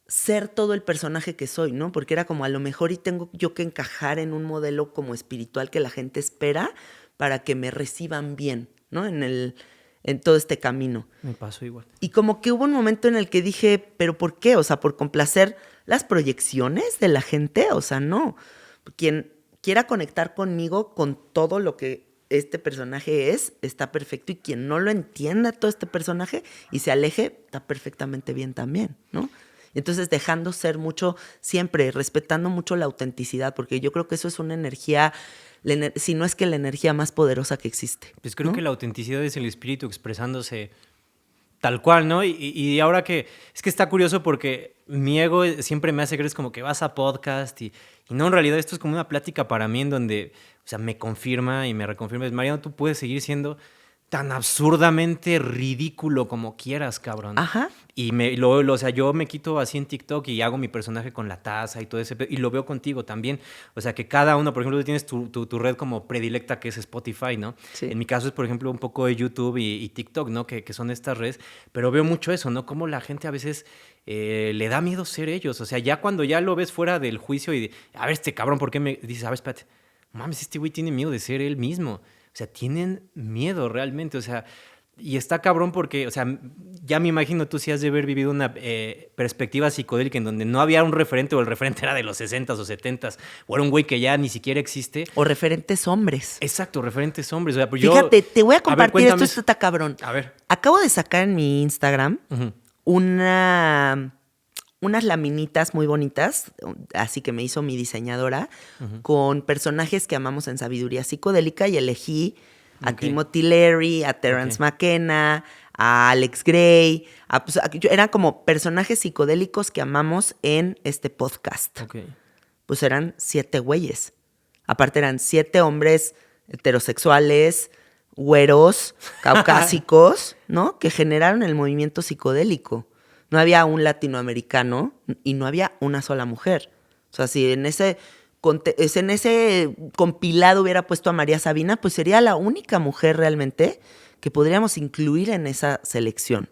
ser todo el personaje que soy, ¿no? Porque era como a lo mejor y tengo yo que encajar en un modelo como espiritual que la gente espera para que me reciban bien, ¿no? En todo este camino. Me pasó igual. Y como que hubo un momento en el que dije, ¿pero por qué? O sea, ¿por complacer las proyecciones de la gente? O sea, no. Quien quiera conectar conmigo con todo lo que este personaje es, está perfecto. Y quien no lo entienda todo este personaje y se aleje, está perfectamente bien también, ¿no? Entonces, dejando ser mucho, siempre respetando mucho la autenticidad, porque yo creo que eso es una energía, si no es que la energía más poderosa que existe. Pues creo ¿no? que la autenticidad es el espíritu expresándose tal cual, ¿no? Y ahora que, es que está curioso porque mi ego siempre me hace creer, es como que vas a podcast y no, en realidad esto es como una plática para mí en donde, o sea, me confirma y me reconfirma, es, Mariano, tú puedes seguir siendo tan absurdamente ridículo como quieras, cabrón. Ajá. Y o sea, yo me quito así en TikTok y hago mi personaje con la taza y todo ese y lo veo contigo también. O sea, que cada uno, por ejemplo, tú tienes tu red como predilecta que es Spotify, ¿no? Sí. En mi caso es, por ejemplo, un poco de YouTube y TikTok, ¿no? Que son estas redes. Pero veo mucho eso, ¿no? Como la gente a veces le da miedo ser ellos. O sea, ya cuando ya lo ves fuera del juicio y a ver, este cabrón, ¿por qué me dices? A ver, espérate. Mames, este güey tiene miedo de ser él mismo. O sea, tienen miedo realmente, o sea, y está cabrón porque, o sea, ya me imagino tú sí has de haber vivido una perspectiva psicodélica en donde no había un referente o el referente era de los 60s o 70s o era un güey que ya ni siquiera existe. O referentes hombres. Exacto, referentes hombres. O sea, pues Fíjate, te voy a compartir cuéntame esto está cabrón. A ver. Acabo de sacar en mi Instagram Ujú. unas laminitas muy bonitas, así que me hizo mi diseñadora, con personajes que amamos en sabiduría psicodélica y elegí a Ok. Timothy Leary, a Terence McKenna, a Alex Gray, eran como personajes psicodélicos que amamos en este podcast. Ok. Pues eran 7 güeyes. Aparte eran 7 hombres heterosexuales, güeros, caucásicos, ¿no? Que generaron el movimiento psicodélico. No había un latinoamericano y no había una sola mujer. O sea, si en ese compilado hubiera puesto a María Sabina, pues sería la única mujer realmente que podríamos incluir en esa selección.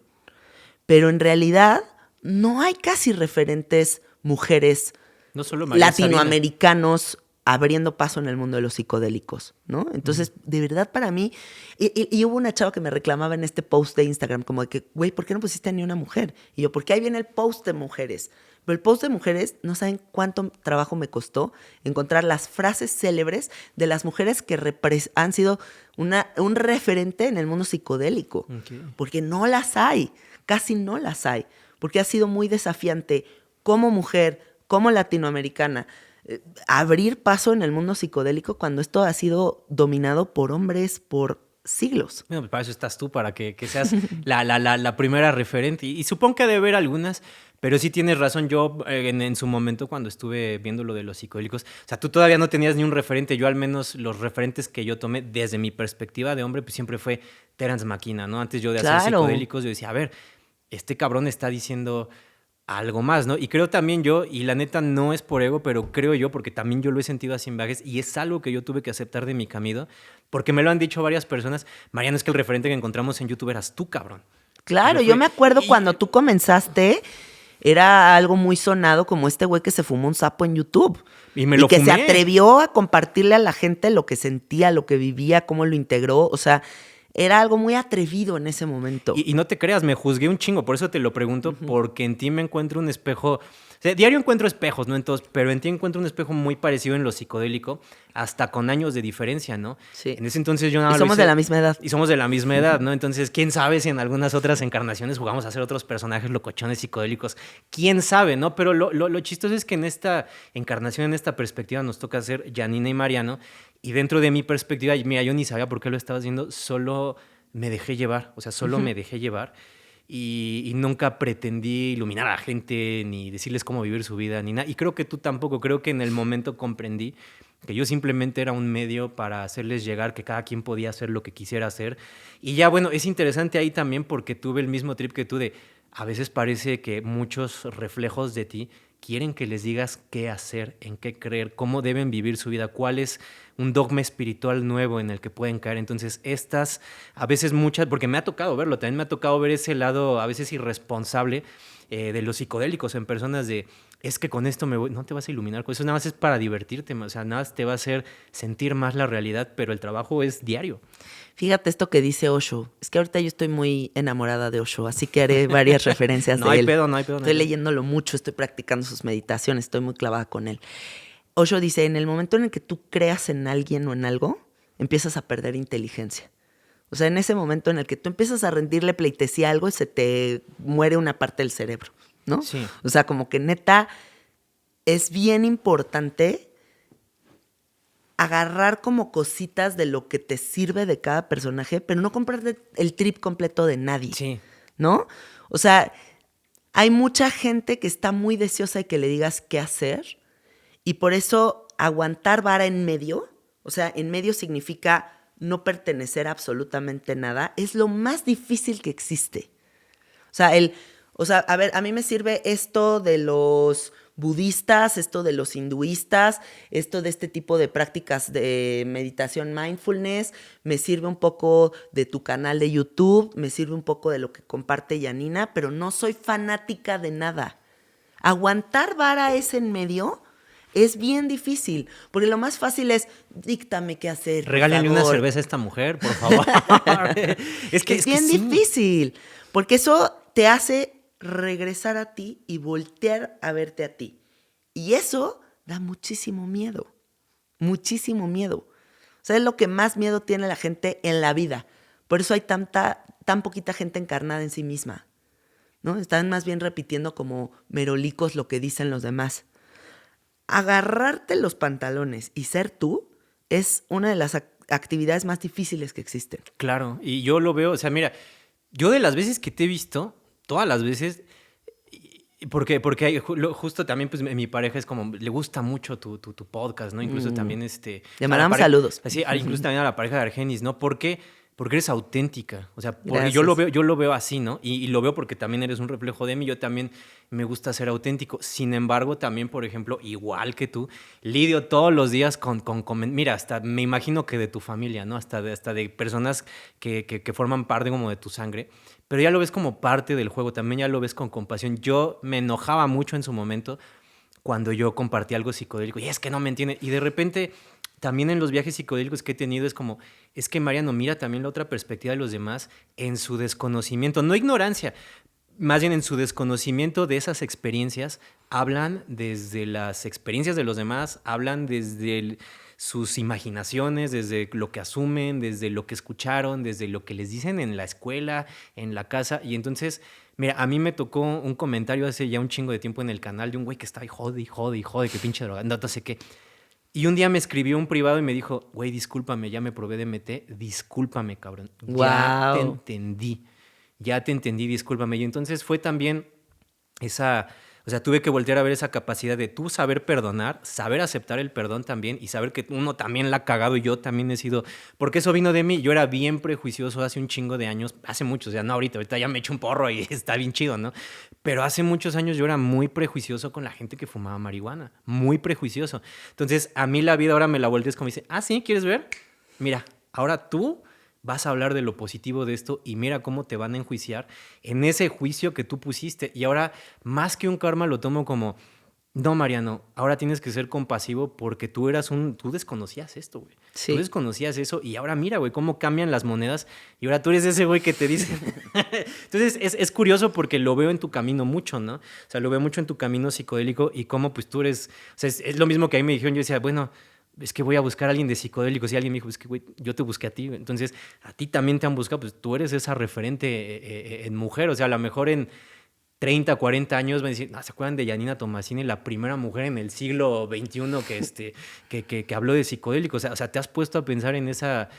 Pero en realidad no hay casi referentes mujeres No solo María Sabina. latinoamericanos abriendo paso en el mundo de los psicodélicos, ¿no? Entonces, de verdad para mí, y hubo una chava que me reclamaba en este post de Instagram, como de que, güey, ¿por qué no pusiste ni una mujer? Y yo, porque ahí viene el post de mujeres. Pero el post de mujeres, no saben cuánto trabajo me costó encontrar las frases célebres de las mujeres que han sido un referente en el mundo psicodélico. Okay. Porque no las hay, casi no las hay. Porque ha sido muy desafiante como mujer, como latinoamericana, abrir paso en el mundo psicodélico cuando esto ha sido dominado por hombres por siglos. Bueno, pues para eso estás tú, para que seas la primera referente. Y supongo que ha de haber algunas, pero sí tienes razón. Yo, en su momento, cuando estuve viendo lo de los psicodélicos, o sea, tú todavía no tenías ni un referente. Yo, al menos, los referentes que yo tomé desde mi perspectiva de hombre, pues siempre fue Terence McKenna, ¿no? Antes yo de hacer psicodélicos, yo decía, a ver, este cabrón está diciendo algo más, ¿no? Y creo también yo, y la neta no es por ego, pero creo yo, porque también yo lo he sentido así en viajes, y es algo que yo tuve que aceptar de mi camino, porque me lo han dicho varias personas. Mariano, es que el referente que encontramos en YouTube eras tú, cabrón. Claro, yo me acuerdo cuando tú comenzaste, era algo muy sonado como este güey que se fumó un sapo en YouTube. Y me lo que fumé. se atrevió a compartirle a la gente lo que sentía, lo que vivía, cómo lo integró. O sea, era algo muy atrevido en ese momento. Y no te creas, me juzgué un chingo, por eso te lo pregunto, porque en ti me encuentro un espejo. O sea, diario encuentro espejos, ¿no? Entonces, pero en ti encuentro un espejo muy parecido en lo psicodélico, hasta con años de diferencia, ¿no? Sí. En ese entonces yo nada Y somos de la misma edad. Y somos de la misma edad, ¿no? Entonces, quién sabe si en algunas otras encarnaciones jugamos a ser otros personajes locochones psicodélicos. Quién sabe, ¿no? Pero lo chistoso es que en esta encarnación, en esta perspectiva, nos toca ser Janina y Mariano. Y dentro de mi perspectiva, mira, yo ni sabía por qué lo estaba haciendo, solo me dejé llevar. O sea, solo me dejé llevar. Y nunca pretendí iluminar a la gente, ni decirles cómo vivir su vida, ni nada. Y creo que tú tampoco. Creo que en el momento comprendí que yo simplemente era un medio para hacerles llegar que cada quien podía hacer lo que quisiera hacer. Y ya, bueno, es interesante ahí también porque tuve el mismo trip que tú de... A veces parece que muchos reflejos de ti quieren que les digas qué hacer, en qué creer, cómo deben vivir su vida, cuál es un dogma espiritual nuevo en el que pueden caer. Entonces, a veces muchas, porque me ha tocado verlo, también me ha tocado ver ese lado a veces irresponsable de los psicodélicos en personas de, es que con esto no te vas a iluminar, con eso nada más es para divertirte, o sea, nada más te va a hacer sentir más la realidad, pero el trabajo es diario. Fíjate esto que dice Osho. Es que ahorita yo estoy muy enamorada de Osho, así que haré varias referencias de él. No hay pedo. Estoy leyéndolo mucho, estoy practicando sus meditaciones, estoy muy clavada con él. Osho dice, en el momento en el que tú creas en alguien o en algo, empiezas a perder inteligencia. O sea, en ese momento en el que tú empiezas a rendirle pleitesía a algo y se te muere una parte del cerebro, ¿no? Sí. O sea, como que neta es bien importante agarrar como cositas de lo que te sirve de cada personaje, pero no comprarte el trip completo de nadie, Sí. ¿no? O sea, hay mucha gente que está muy deseosa de que le digas qué hacer y por eso aguantar vara en medio, o sea, en medio significa no pertenecer a absolutamente nada, es lo más difícil que existe. O sea, a ver, a mí me sirve esto de los budistas, esto de los hinduistas, esto de este tipo de prácticas de meditación mindfulness, me sirve un poco de tu canal de YouTube, me sirve un poco de lo que comparte Janina, pero no soy fanática de nada. Aguantar vara ese en medio es bien difícil, porque lo más fácil es, díctame qué hacer. Regálenle una cerveza a esta mujer, por favor. es bien difícil, porque eso te hace regresar a ti y voltear a verte a ti. Y eso da muchísimo miedo, muchísimo miedo. O sea, es lo que más miedo tiene la gente en la vida. Por eso hay tan poquita gente encarnada en sí misma, ¿no? Están más bien repitiendo como merolicos lo que dicen los demás. Agarrarte los pantalones y ser tú es una de las actividades más difíciles que existen. Claro, y yo lo veo, o sea, mira, yo de las veces que te he visto, todas las veces, porque justo también pues mi pareja es como, le gusta mucho tu podcast, ¿no? Incluso también Le mandamos saludos. Sí, incluso también a la pareja de Argenis, ¿no? Porque eres auténtica, o sea, porque Gracias. yo lo veo así, ¿no? Y lo veo porque también eres un reflejo de mí, yo también me gusta ser auténtico. Sin embargo, también, por ejemplo, igual que tú, lidio todos los días con mira, hasta me imagino que de tu familia, ¿no? Hasta de personas que forman parte como de tu sangre, pero ya lo ves como parte del juego, también ya lo ves con compasión. Yo me enojaba mucho en su momento cuando yo compartí algo psicodélico, y es que no me entiende, y de repente... También en los viajes psicodélicos que he tenido es como, es que Mariano mira también la otra perspectiva de los demás en su desconocimiento, no ignorancia, más bien en su desconocimiento de esas experiencias, hablan desde las experiencias de los demás, hablan desde sus imaginaciones, desde lo que asumen, desde lo que escucharon, desde lo que les dicen en la escuela, en la casa. Y entonces, mira, a mí me tocó un comentario hace ya un chingo de tiempo en el canal de un güey que estaba ahí, jode, jode, jode, que pinche droga, no sé qué. Y un día me escribió un privado y me dijo, güey, discúlpame, ya me probé de MT, discúlpame, cabrón. Wow. Ya te entendí, discúlpame. Y entonces fue también esa, o sea, tuve que voltear a ver esa capacidad de tú saber perdonar, saber aceptar el perdón también y saber que uno también la ha cagado y yo también he sido, porque eso vino de mí, yo era bien prejuicioso hace un chingo de años, hace muchos, ya no ahorita ya me echo un porro y está bien chido, ¿no? Pero hace muchos años yo era muy prejuicioso con la gente que fumaba marihuana, muy prejuicioso. Entonces, a mí la vida ahora me la volteas como dice, ah, sí, ¿quieres ver? Mira, ahora tú vas a hablar de lo positivo de esto y mira cómo te van a enjuiciar en ese juicio que tú pusiste. Y ahora, más que un karma, lo tomo como, no, Mariano, ahora tienes que ser compasivo porque tú desconocías esto, güey. Tú Sí. desconocías eso y ahora mira, güey, cómo cambian las monedas y ahora tú eres ese güey que te dice. Entonces, es curioso porque lo veo en tu camino mucho, ¿no? O sea, lo veo mucho en tu camino psicodélico y cómo pues tú eres, o sea, es lo mismo que a mí me dijeron, yo decía, bueno, es que voy a buscar a alguien de psicodélicos y alguien me dijo, es que, güey, yo te busqué a ti. Entonces, a ti también te han buscado, pues tú eres esa referente en mujer. O sea, a lo mejor en 30, 40 años van a decir, no, ¿se acuerdan de Janina Tomasini, la primera mujer en el siglo XXI que habló de psicodélicos? O sea, ¿te has puesto a pensar en esa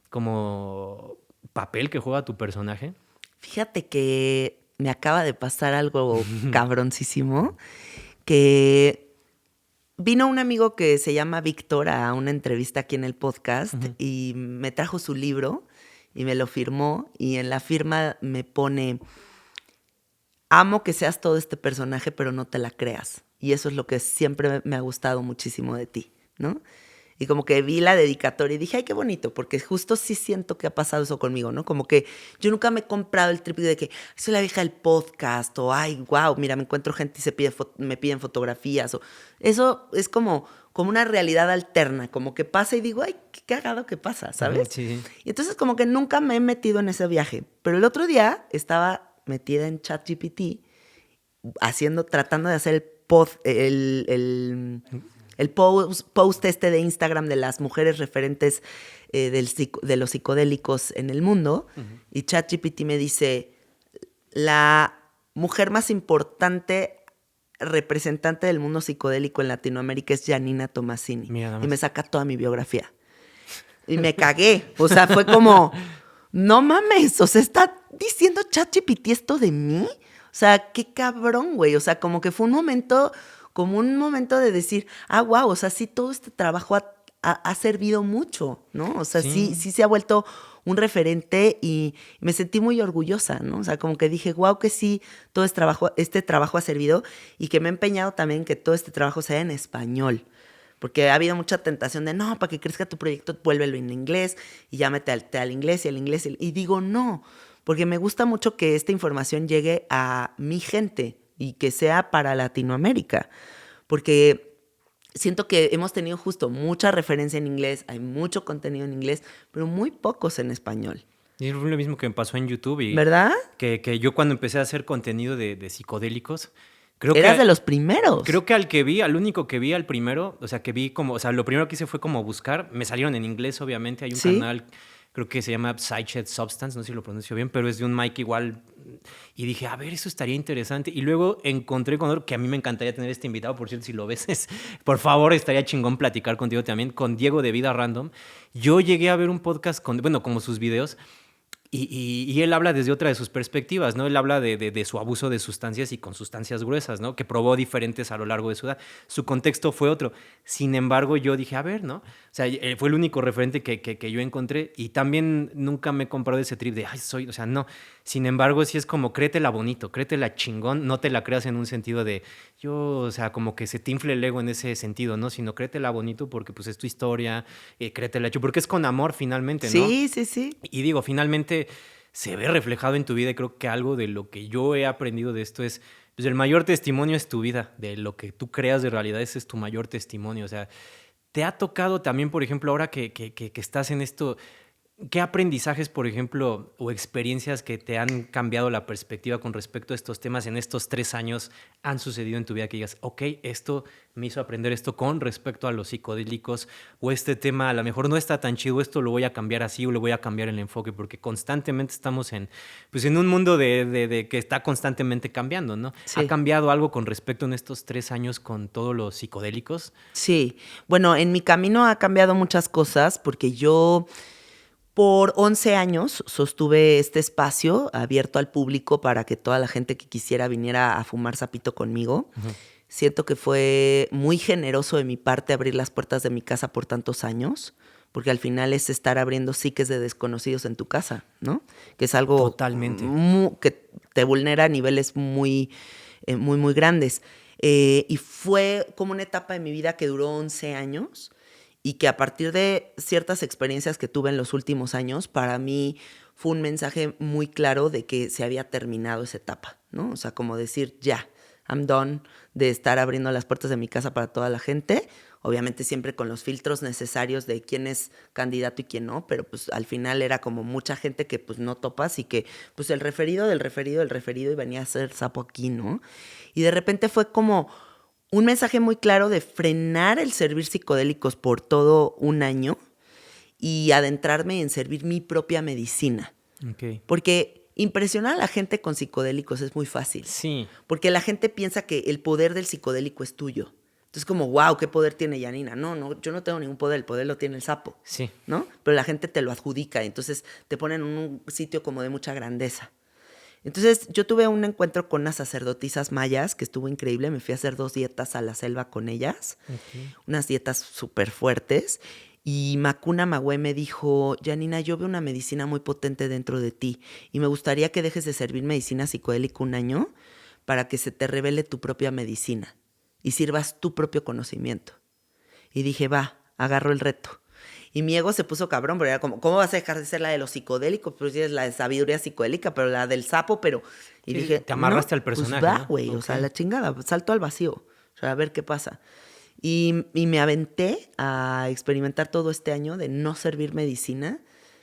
como papel que juega tu personaje? Fíjate que me acaba de pasar algo cabroncísimo, que vino un amigo que se llama Víctor a una entrevista aquí en el podcast y me trajo su libro y me lo firmó y en la firma me pone, amo que seas todo este personaje, pero no te la creas. Y eso es lo que siempre me ha gustado muchísimo de ti, ¿no? Y como que vi la dedicatoria y dije, ay, qué bonito, porque justo sí siento que ha pasado eso conmigo, ¿no? Como que yo nunca me he comprado el trip de que soy la vieja del podcast, o ay, wow, mira, me encuentro gente y me piden fotografías, o eso es como una realidad alterna, como que pasa y digo, ay, qué cagado que pasa, ¿sabes? Sí, sí. Y entonces como que nunca me he metido en ese viaje, pero el otro día estaba metida en ChatGPT tratando de hacer el post este de Instagram de las mujeres referentes de los psicodélicos en el mundo. Y ChatGPT me dice, la mujer más importante representante del mundo psicodélico en Latinoamérica es Janina Tomasini. Mira nada Y me más. saca toda mi biografía. Y me cagué. O sea, fue como, no mames, o sea, ¿está diciendo ChatGPT esto de mí? O sea, qué cabrón, güey. O sea, como que fue como un momento de decir, ah, wow, o sea, sí, todo este trabajo ha servido mucho, ¿no? O sea, sí, Sí. sí se ha vuelto un referente y me sentí muy orgullosa, ¿no? O sea, como que dije, wow, que sí, todo este trabajo ha servido y que me he empeñado también que todo este trabajo sea en español. Porque ha habido mucha tentación de, no, para que crezca tu proyecto, vuélvelo en inglés y llámate al inglés y al inglés. Y digo, no, porque me gusta mucho que esta información llegue a mi gente y que sea para Latinoamérica. Porque siento que hemos tenido justo mucha referencia en inglés, hay mucho contenido en inglés, pero muy pocos en español. Y es lo mismo que me pasó en YouTube y ¿Verdad? que yo cuando empecé a hacer contenido de psicodélicos, creo Eras de que los primeros. Creo que al único que vi, al primero, o sea, que vi como, o sea, lo primero que hice fue como buscar, me salieron en inglés, obviamente, hay un ¿Sí? canal, creo que se llama Psyched Substance, no sé si lo pronuncio bien, pero es de un Mike igual, y dije, a ver, eso estaría interesante, y luego encontré con otro, que a mí me encantaría tener este invitado, por cierto, si lo ves, por favor, estaría chingón platicar contigo también, con Diego de Vida Random. Yo llegué a ver un podcast con, bueno, como sus videos, y él habla desde otra de sus perspectivas, ¿no? Él habla de su abuso de sustancias y con sustancias gruesas, ¿no? Que probó diferentes a lo largo de su edad. Su contexto fue otro. Sin embargo, yo dije, a ver, ¿no? O sea, fue el único referente que yo encontré y también nunca me he comprado ese trip de, ay, soy, o sea, no. Sin embargo, sí es como, créetela bonito, créetela chingón, no te la creas en un sentido de, yo, o sea, como que se te infle el ego en ese sentido, ¿no? Sino créetela bonito porque pues es tu historia, créetela hecho, porque es con amor finalmente, ¿no? Sí, sí, sí. Y digo, finalmente se ve reflejado en tu vida y creo que algo de lo que yo he aprendido de esto es, pues el mayor testimonio es tu vida, de lo que tú creas de realidad, ese es tu mayor testimonio. O sea, te ha tocado también, por ejemplo, ahora que estás en esto, ¿qué aprendizajes, por ejemplo, o experiencias que te han cambiado la perspectiva con respecto a estos temas en estos 3 años han sucedido en tu vida que digas, ok, esto me hizo aprender esto con respecto a los psicodélicos, o este tema a lo mejor no está tan chido, esto lo voy a cambiar así o le voy a cambiar el enfoque, porque constantemente estamos pues en un mundo de que está constantemente cambiando, ¿no? Sí. ¿Ha cambiado algo con respecto en estos 3 años con todos los psicodélicos? Sí, bueno, en mi camino ha cambiado muchas cosas porque yo por 11 años sostuve este espacio abierto al público para que toda la gente que quisiera viniera a fumar sapito conmigo. Siento que fue muy generoso de mi parte abrir las puertas de mi casa por tantos años, porque al final es estar abriendo psiques de desconocidos en tu casa, ¿no? Que es algo Totalmente. que te vulnera a niveles muy, muy grandes. Y fue como una etapa de mi vida que duró 11 años y que a partir de ciertas experiencias que tuve en los últimos años, para mí fue un mensaje muy claro de que se había terminado esa etapa, ¿no? O sea, como decir, ya, I'm done de estar abriendo las puertas de mi casa para toda la gente, obviamente siempre con los filtros necesarios de quién es candidato y quién no, pero pues al final era como mucha gente que pues no topas y que pues el referido del referido del referido y venía a ser sapo aquí, ¿no? Y de repente fue como un mensaje muy claro de frenar el servir psicodélicos por todo un año y adentrarme en servir mi propia medicina. Okay. Porque impresionar a la gente con psicodélicos es muy fácil. Sí. Porque la gente piensa que el poder del psicodélico es tuyo. Entonces como, wow, ¿qué poder tiene Janina? No, yo no tengo ningún poder, el poder lo tiene el sapo. Sí. ¿No? Pero la gente te lo adjudica, entonces te ponen en un sitio como de mucha grandeza. Entonces yo tuve un encuentro con unas sacerdotisas mayas que estuvo increíble. Me fui a hacer 2 dietas a la selva con ellas. Okay. Unas dietas súper fuertes. Y Macuna Magüe me dijo, Janina, yo veo una medicina muy potente dentro de ti y me gustaría que dejes de servir medicina psicodélica un año para que se te revele tu propia medicina y sirvas tu propio conocimiento. Y dije, va, agarro el reto. Y mi ego se puso cabrón, pero era como, ¿cómo vas a dejar de ser la de los psicodélicos? Pues es la de sabiduría psicodélica, pero la del sapo, pero... Y sí, dije, te amarraste no, al personaje, pues va, ¿no? güey, Okay. O sea, la chingada, salto al vacío, o sea, a ver qué pasa. Y me aventé a experimentar todo este año de no servir medicina,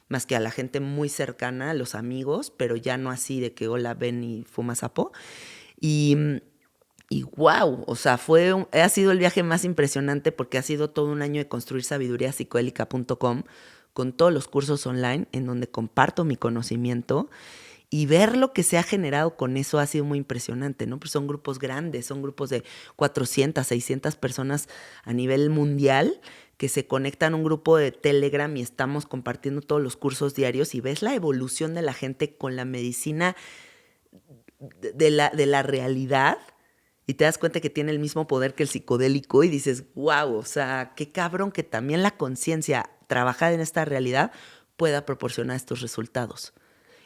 más que a la gente muy cercana, a los amigos, pero ya no así de que, hola, ven y fuma sapo. Y wow, o sea, ha sido el viaje más impresionante porque ha sido todo un año de construir sabiduriapsicodélica.com con todos los cursos online en donde comparto mi conocimiento y ver lo que se ha generado con eso ha sido muy impresionante, ¿no? Pues son grupos grandes, son grupos de 400, 600 personas a nivel mundial que se conectan a un grupo de Telegram y estamos compartiendo todos los cursos diarios y ves la evolución de la gente con la medicina de la realidad. Y te das cuenta que tiene el mismo poder que el psicodélico y dices, wow, o sea, qué cabrón que también la conciencia trabajada en esta realidad pueda proporcionar estos resultados.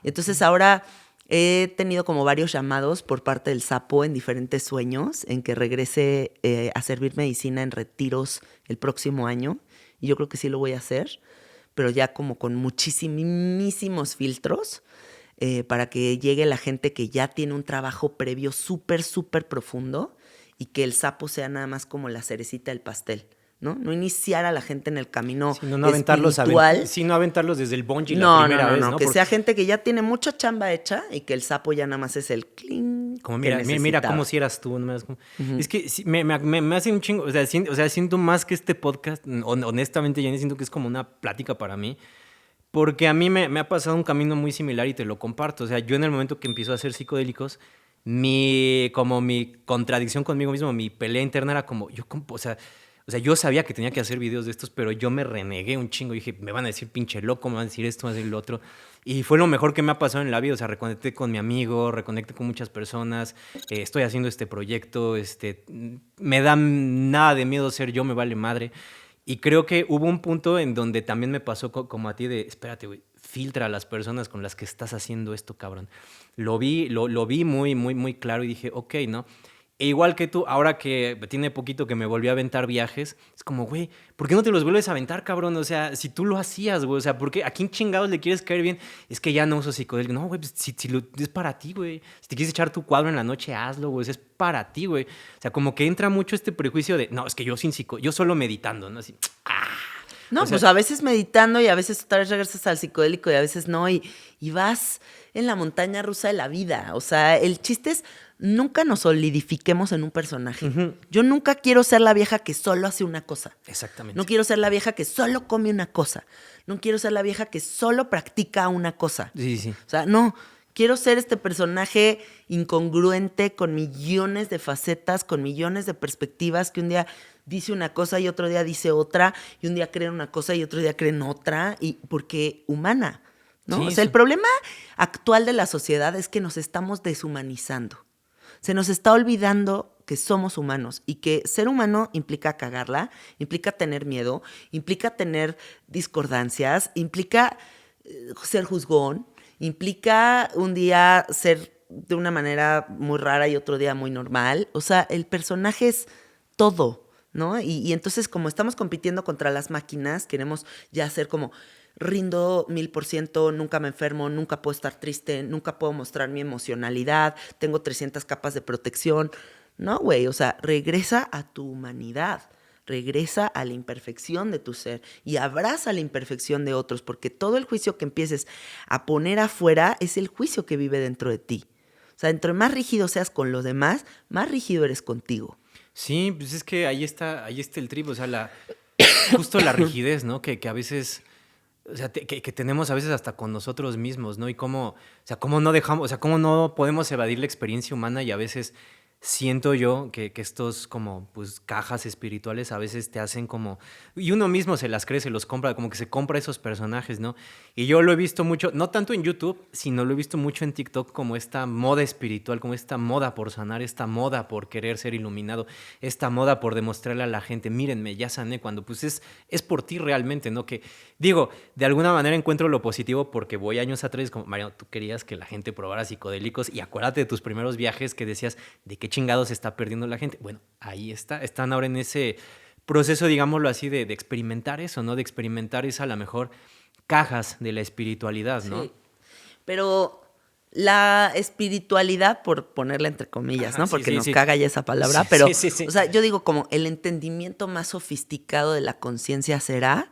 Entonces ahora he tenido como varios llamados por parte del sapo en diferentes sueños en que regrese a servir medicina en retiros el próximo año. Y yo creo que sí lo voy a hacer, pero ya como con muchísimos filtros. Para que llegue la gente que ya tiene un trabajo previo súper profundo y que el sapo sea nada más como la cerecita del pastel, ¿no? No iniciar a la gente en el camino espiritual. No aventarlos desde el bungee la primera vez, ¿no? Que sea gente que ya tiene mucha chamba hecha y que el sapo ya nada más es el cling. Como mira cómo si eras tú. ¿No? Es que sí, me hace un chingo, o sea, siento más que este podcast, honestamente ya siento que es como una plática para mí. Porque a mí me ha pasado un camino muy similar y te lo comparto. O sea, yo en el momento que empiezo a hacer psicodélicos, mi contradicción conmigo mismo, mi pelea interna era como, o sea, yo sabía que tenía que hacer videos de estos, pero yo me renegué un chingo. Dije, me van a decir pinche loco, me van a decir esto, me van a decir lo otro. Y fue lo mejor que me ha pasado en la vida. O sea, reconecté con mi amigo, reconecté con muchas personas. Estoy haciendo este proyecto. Me da nada de miedo ser yo, me vale madre. Y creo que hubo un punto en donde también me pasó como a ti de, espérate, güey, filtra a las personas con las que estás haciendo esto, cabrón. Lo vi muy claro y dije, ok, ¿no? E igual que tú, ahora que tiene poquito que me volví a aventar viajes, es como, güey, ¿por qué no te los vuelves a aventar, cabrón? O sea, si tú lo hacías, güey, o sea, ¿por qué? ¿A quién chingados le quieres caer bien? Es que ya no uso psicodélico. No, güey, pues, si es para ti, güey. Si te quieres echar tu cuadro en la noche, hazlo, güey. Es para ti, güey. O sea, como que entra mucho este prejuicio de, no, es que yo yo solo meditando, ¿no? Así, No, O sea, pues a veces meditando y a veces otra vez regresas al psicodélico y a veces no, y vas en la montaña rusa de la vida. O sea, el chiste es nunca nos solidifiquemos en un personaje. Yo nunca quiero ser la vieja que solo hace una cosa. exactamente. No quiero ser la vieja que solo come una cosa. No quiero ser la vieja que solo practica una cosa. Sí, sí. O sea, no. Quiero ser este personaje incongruente con millones de facetas, con millones de perspectivas, que un día dice una cosa y otro día dice otra, y un día cree en una cosa y otro día cree en otra, y porque humana, ¿no? Sí, O sea, el sí. problema actual de la sociedad es que nos estamos deshumanizando. Se nos está olvidando que somos humanos y que ser humano implica cagarla, implica tener miedo, implica tener discordancias, implica ser juzgón, implica un día ser de una manera muy rara y otro día muy normal. O sea, el personaje es todo, ¿no? Y entonces, como estamos compitiendo contra las máquinas, queremos ya ser como rindo 1000%, nunca me enfermo, nunca puedo estar triste, nunca puedo mostrar mi emocionalidad, tengo 300 capas de protección. No, güey, o sea, regresa a tu humanidad. Regresa a la imperfección de tu ser y abraza la imperfección de otros, porque todo el juicio que empieces a poner afuera es el juicio que vive dentro de ti. O sea, entre más rígido seas con los demás, más rígido eres contigo. Sí, pues es que ahí está el trip, o sea, justo la rigidez, ¿no? Que a veces, o sea, que tenemos a veces hasta con nosotros mismos, ¿no? Y cómo, o sea, cómo no dejamos, o sea, cómo no podemos evadir la experiencia humana y a veces siento yo que estos como, pues, cajas espirituales a veces te hacen como, y uno mismo se las cree, se los compra, como que se compra esos personajes, ¿no? Y yo lo he visto mucho, no tanto en YouTube, sino lo he visto mucho en TikTok como esta moda espiritual, como esta moda por sanar, esta moda por querer ser iluminado, esta moda por demostrarle a la gente, mírenme, ya sané, cuando pues es por ti realmente, ¿no? Que digo, de alguna manera encuentro lo positivo porque voy años atrás, como, Mariano, tú querías que la gente probara psicodélicos y acuérdate de tus primeros viajes que decías, ¿de qué chingados se está perdiendo la gente? Bueno, ahí está, están ahora en ese proceso, digámoslo así, de experimentar eso, ¿no? De experimentar esa, a lo mejor, cajas de la espiritualidad, ¿no? Sí. Pero la espiritualidad, por ponerla entre comillas, Ajá, ¿no? sí, Porque sí, nos sí. caga ya esa palabra, Sí, pero, sí, sí, sí. o sea, yo digo como el entendimiento más sofisticado de la conciencia será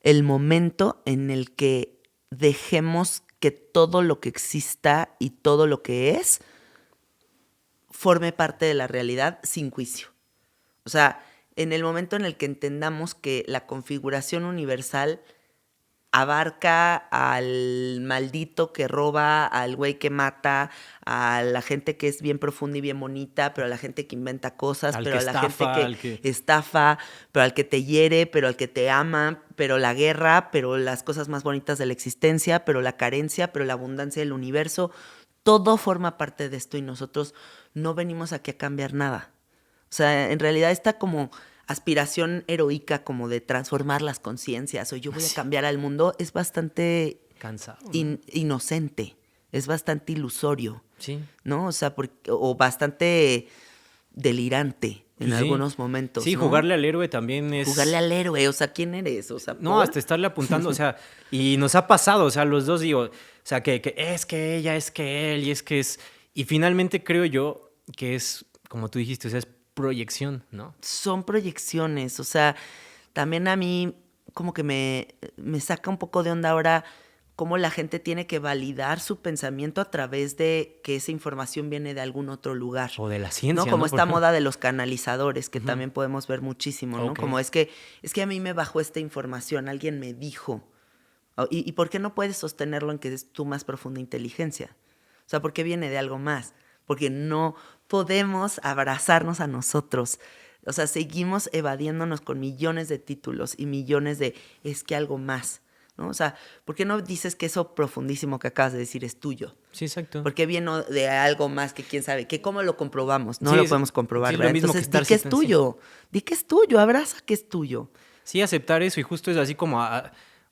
el momento en el que dejemos que todo lo que exista y todo lo que es forme parte de la realidad sin juicio. O sea, en el momento en el que entendamos que la configuración universal abarca al maldito que roba, al güey que mata, a la gente que es bien profunda y bien bonita, pero a la gente que inventa cosas, Al pero que a la gente estafa, que al que... estafa, pero al que te hiere, pero al que te ama, pero la guerra, pero las cosas más bonitas de la existencia, pero la carencia, pero la abundancia del universo. Todo forma parte de esto y nosotros no venimos aquí a cambiar nada. O sea, en realidad esta como aspiración heroica como de transformar las conciencias o yo voy a cambiar al mundo es bastante Cansado, ¿no? inocente, es bastante ilusorio, Sí. ¿no? O sea, o bastante delirante en Pues sí. algunos momentos, Sí, ¿no? jugarle al héroe también es... Jugarle al héroe, o sea, ¿quién eres? O sea, No, ¿por? hasta estarle apuntando, o sea, y nos ha pasado, o sea, los dos digo, o sea, que es que ella, es que él, y es que es... Y finalmente creo yo que es, como tú dijiste, o sea, es proyección, ¿no? Son proyecciones, o sea, también a mí como que me saca un poco de onda ahora cómo la gente tiene que validar su pensamiento a través de que esa información viene de algún otro lugar. O de la ¿No? ciencia, Como ¿no? esta moda de los canalizadores, que también podemos ver muchísimo, ¿no? Ok. Como es que a mí me bajó esta información, alguien me dijo. ¿Y por qué no puedes sostenerlo en que es tu más profunda inteligencia? O sea, ¿por qué viene de algo más? Porque no podemos abrazarnos a nosotros. O sea, seguimos evadiéndonos con millones de títulos y millones de es que algo más, ¿no? O sea, ¿por qué no dices que eso profundísimo que acabas de decir es tuyo? Sí, exacto. ¿Por qué viene de algo más que quién sabe? ¿Que cómo lo comprobamos? No Sí, lo podemos comprobar, sí, ¿verdad? lo mismo Entonces, que di que es estar tuyo. Di que es tuyo, abraza que es tuyo. Sí, aceptar eso y justo es así como,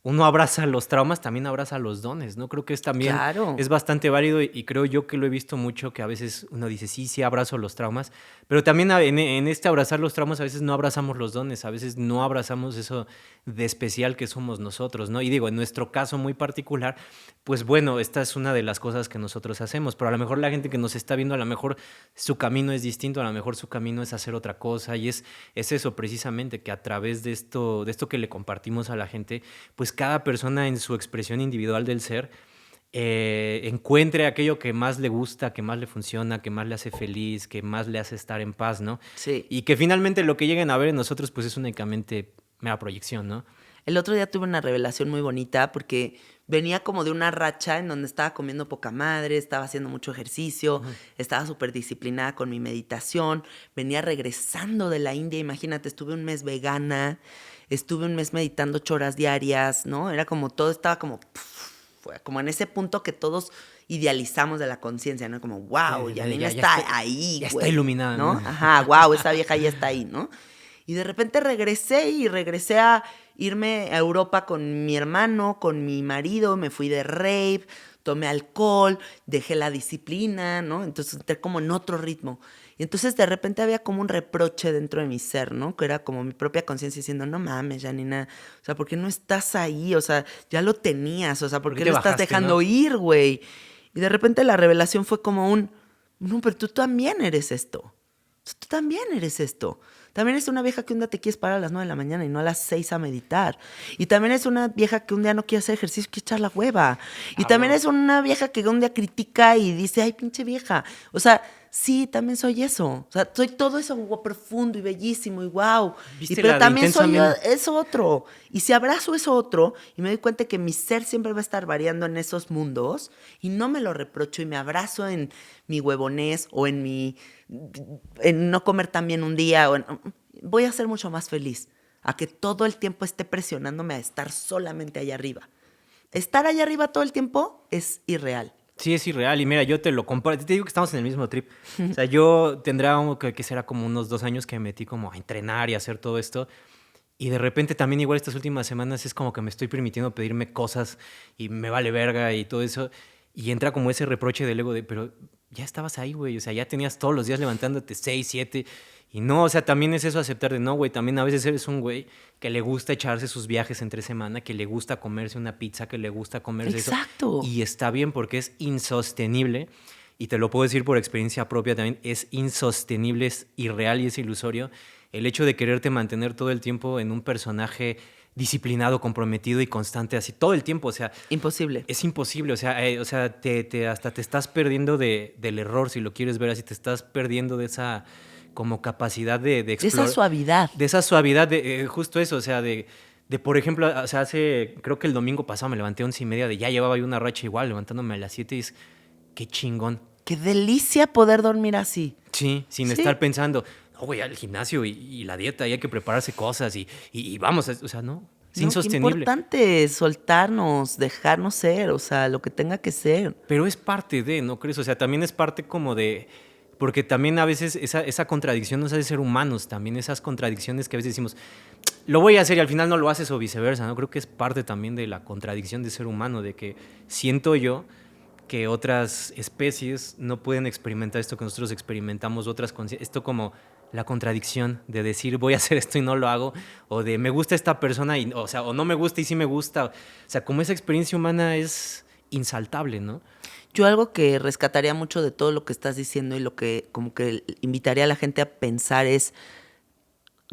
uno abraza los traumas, también abraza los dones, ¿no? Creo que es también, Claro. es bastante válido y creo yo que lo he visto mucho, que a veces uno dice, sí, sí, abrazo los traumas, pero también en este abrazar los traumas a veces no abrazamos los dones, a veces no abrazamos eso de especial que somos nosotros, ¿no? Y digo, en nuestro caso muy particular, pues bueno, esta es una de las cosas que nosotros hacemos, pero a lo mejor la gente que nos está viendo, a lo mejor su camino es distinto, a lo mejor su camino es hacer otra cosa y es eso precisamente, que a través de esto que le compartimos a la gente, pues cada persona en su expresión individual del ser encuentre aquello que más le gusta, que más le funciona, que más le hace feliz, que más le hace estar en paz, ¿no? Sí. Y que finalmente lo que lleguen a ver en nosotros pues es únicamente mera proyección, ¿no? El otro día tuve una revelación muy bonita porque venía como de una racha en donde estaba comiendo poca madre, estaba haciendo mucho ejercicio, estaba súper disciplinada con mi meditación, venía regresando de la India, imagínate, estuve un mes vegana, estuve un mes meditando 8 horas diarias, ¿no? Era como todo estaba como, fue como en ese punto que todos idealizamos de la conciencia, ¿no? Como, wow, Janina está ahí, ya güey, está iluminada, ¿no? ¿no? Ajá, wow, esa vieja ya está ahí, ¿no? Y de repente regresé a irme a Europa con mi hermano, con mi marido, me fui de rave, tomé alcohol, dejé la disciplina, ¿no? Entonces entré como en otro ritmo. Y entonces de repente había como un reproche dentro de mi ser, ¿no? Que era como mi propia conciencia diciendo, no mames, Janina, o sea, ¿por qué no estás ahí? O sea, ya lo tenías, o sea, ¿por qué te lo estás bajaste, dejando no? ir, güey? Y de repente la revelación fue como no, pero tú también eres esto. Tú también eres esto. También es una vieja que un día te quieres parar a las 9 de la mañana y no a las 6 a meditar. Y también es una vieja que un día no quiere hacer ejercicio, quiere echar la hueva. Y también es una vieja que un día critica y dice, ay, pinche vieja. O sea, sí, también soy eso. O sea, soy todo eso profundo y bellísimo y wow. ¿Viste Pero la de también soy yo intensamente? eso otro. Y si abrazo eso otro y me doy cuenta que mi ser siempre va a estar variando en esos mundos y no me lo reprocho y me abrazo en mi huevonés o en no comer tan bien un día, voy a ser mucho más feliz a que todo el tiempo esté presionándome a estar solamente allá arriba. Estar allá arriba todo el tiempo es irreal. Sí, es irreal. Y mira, yo te lo comparto. Te digo que estamos en el mismo trip. O sea, yo tendrá que será como unos 2 años que me metí como a entrenar y a hacer todo esto. Y de repente también igual estas últimas semanas es como que me estoy permitiendo pedirme cosas y me vale verga y todo eso. Y entra como ese reproche del ego de, pero ya estabas ahí, güey. O sea, ya tenías todos los días levantándote 6, 7. Y no, o sea, también es eso aceptar de no, güey. También a veces eres un güey que le gusta echarse sus viajes entre semana, que le gusta comerse una pizza, que le gusta comerse eso. Exacto. Y está bien porque es insostenible. Y te lo puedo decir por experiencia propia también. Es insostenible, es irreal y es ilusorio el hecho de quererte mantener todo el tiempo en un personaje disciplinado, comprometido y constante, así todo el tiempo, o sea, Imposible. es imposible, o sea, hasta te estás perdiendo del error, si lo quieres ver así, te estás perdiendo de esa como capacidad de De esa explorar, suavidad. de esa suavidad, de justo eso, o sea, de por ejemplo, o sea, creo que el domingo pasado me levanté a 11:30, ya llevaba yo una racha igual, levantándome a las 7 y es, qué chingón. Qué delicia poder dormir así. Sí, sin Sí. estar pensando, no, güey, al gimnasio y la dieta, y hay que prepararse cosas y vamos, o sea, no, es No, qué insostenible. importante soltarnos, dejarnos ser, o sea, lo que tenga que ser. Pero es parte de, ¿no crees? O sea, también es parte como de, porque también a veces esa contradicción nos hace ser humanos, también esas contradicciones que a veces decimos, lo voy a hacer y al final no lo haces o viceversa, ¿no? Creo que es parte también de la contradicción de ser humano, de que siento yo que otras especies no pueden experimentar esto que nosotros experimentamos, esto como la contradicción de decir voy a hacer esto y no lo hago, o de me gusta esta persona, o sea, o no me gusta y sí me gusta. O sea, como esa experiencia humana es insaltable, ¿no? Yo algo que rescataría mucho de todo lo que estás diciendo y lo que como que invitaría a la gente a pensar es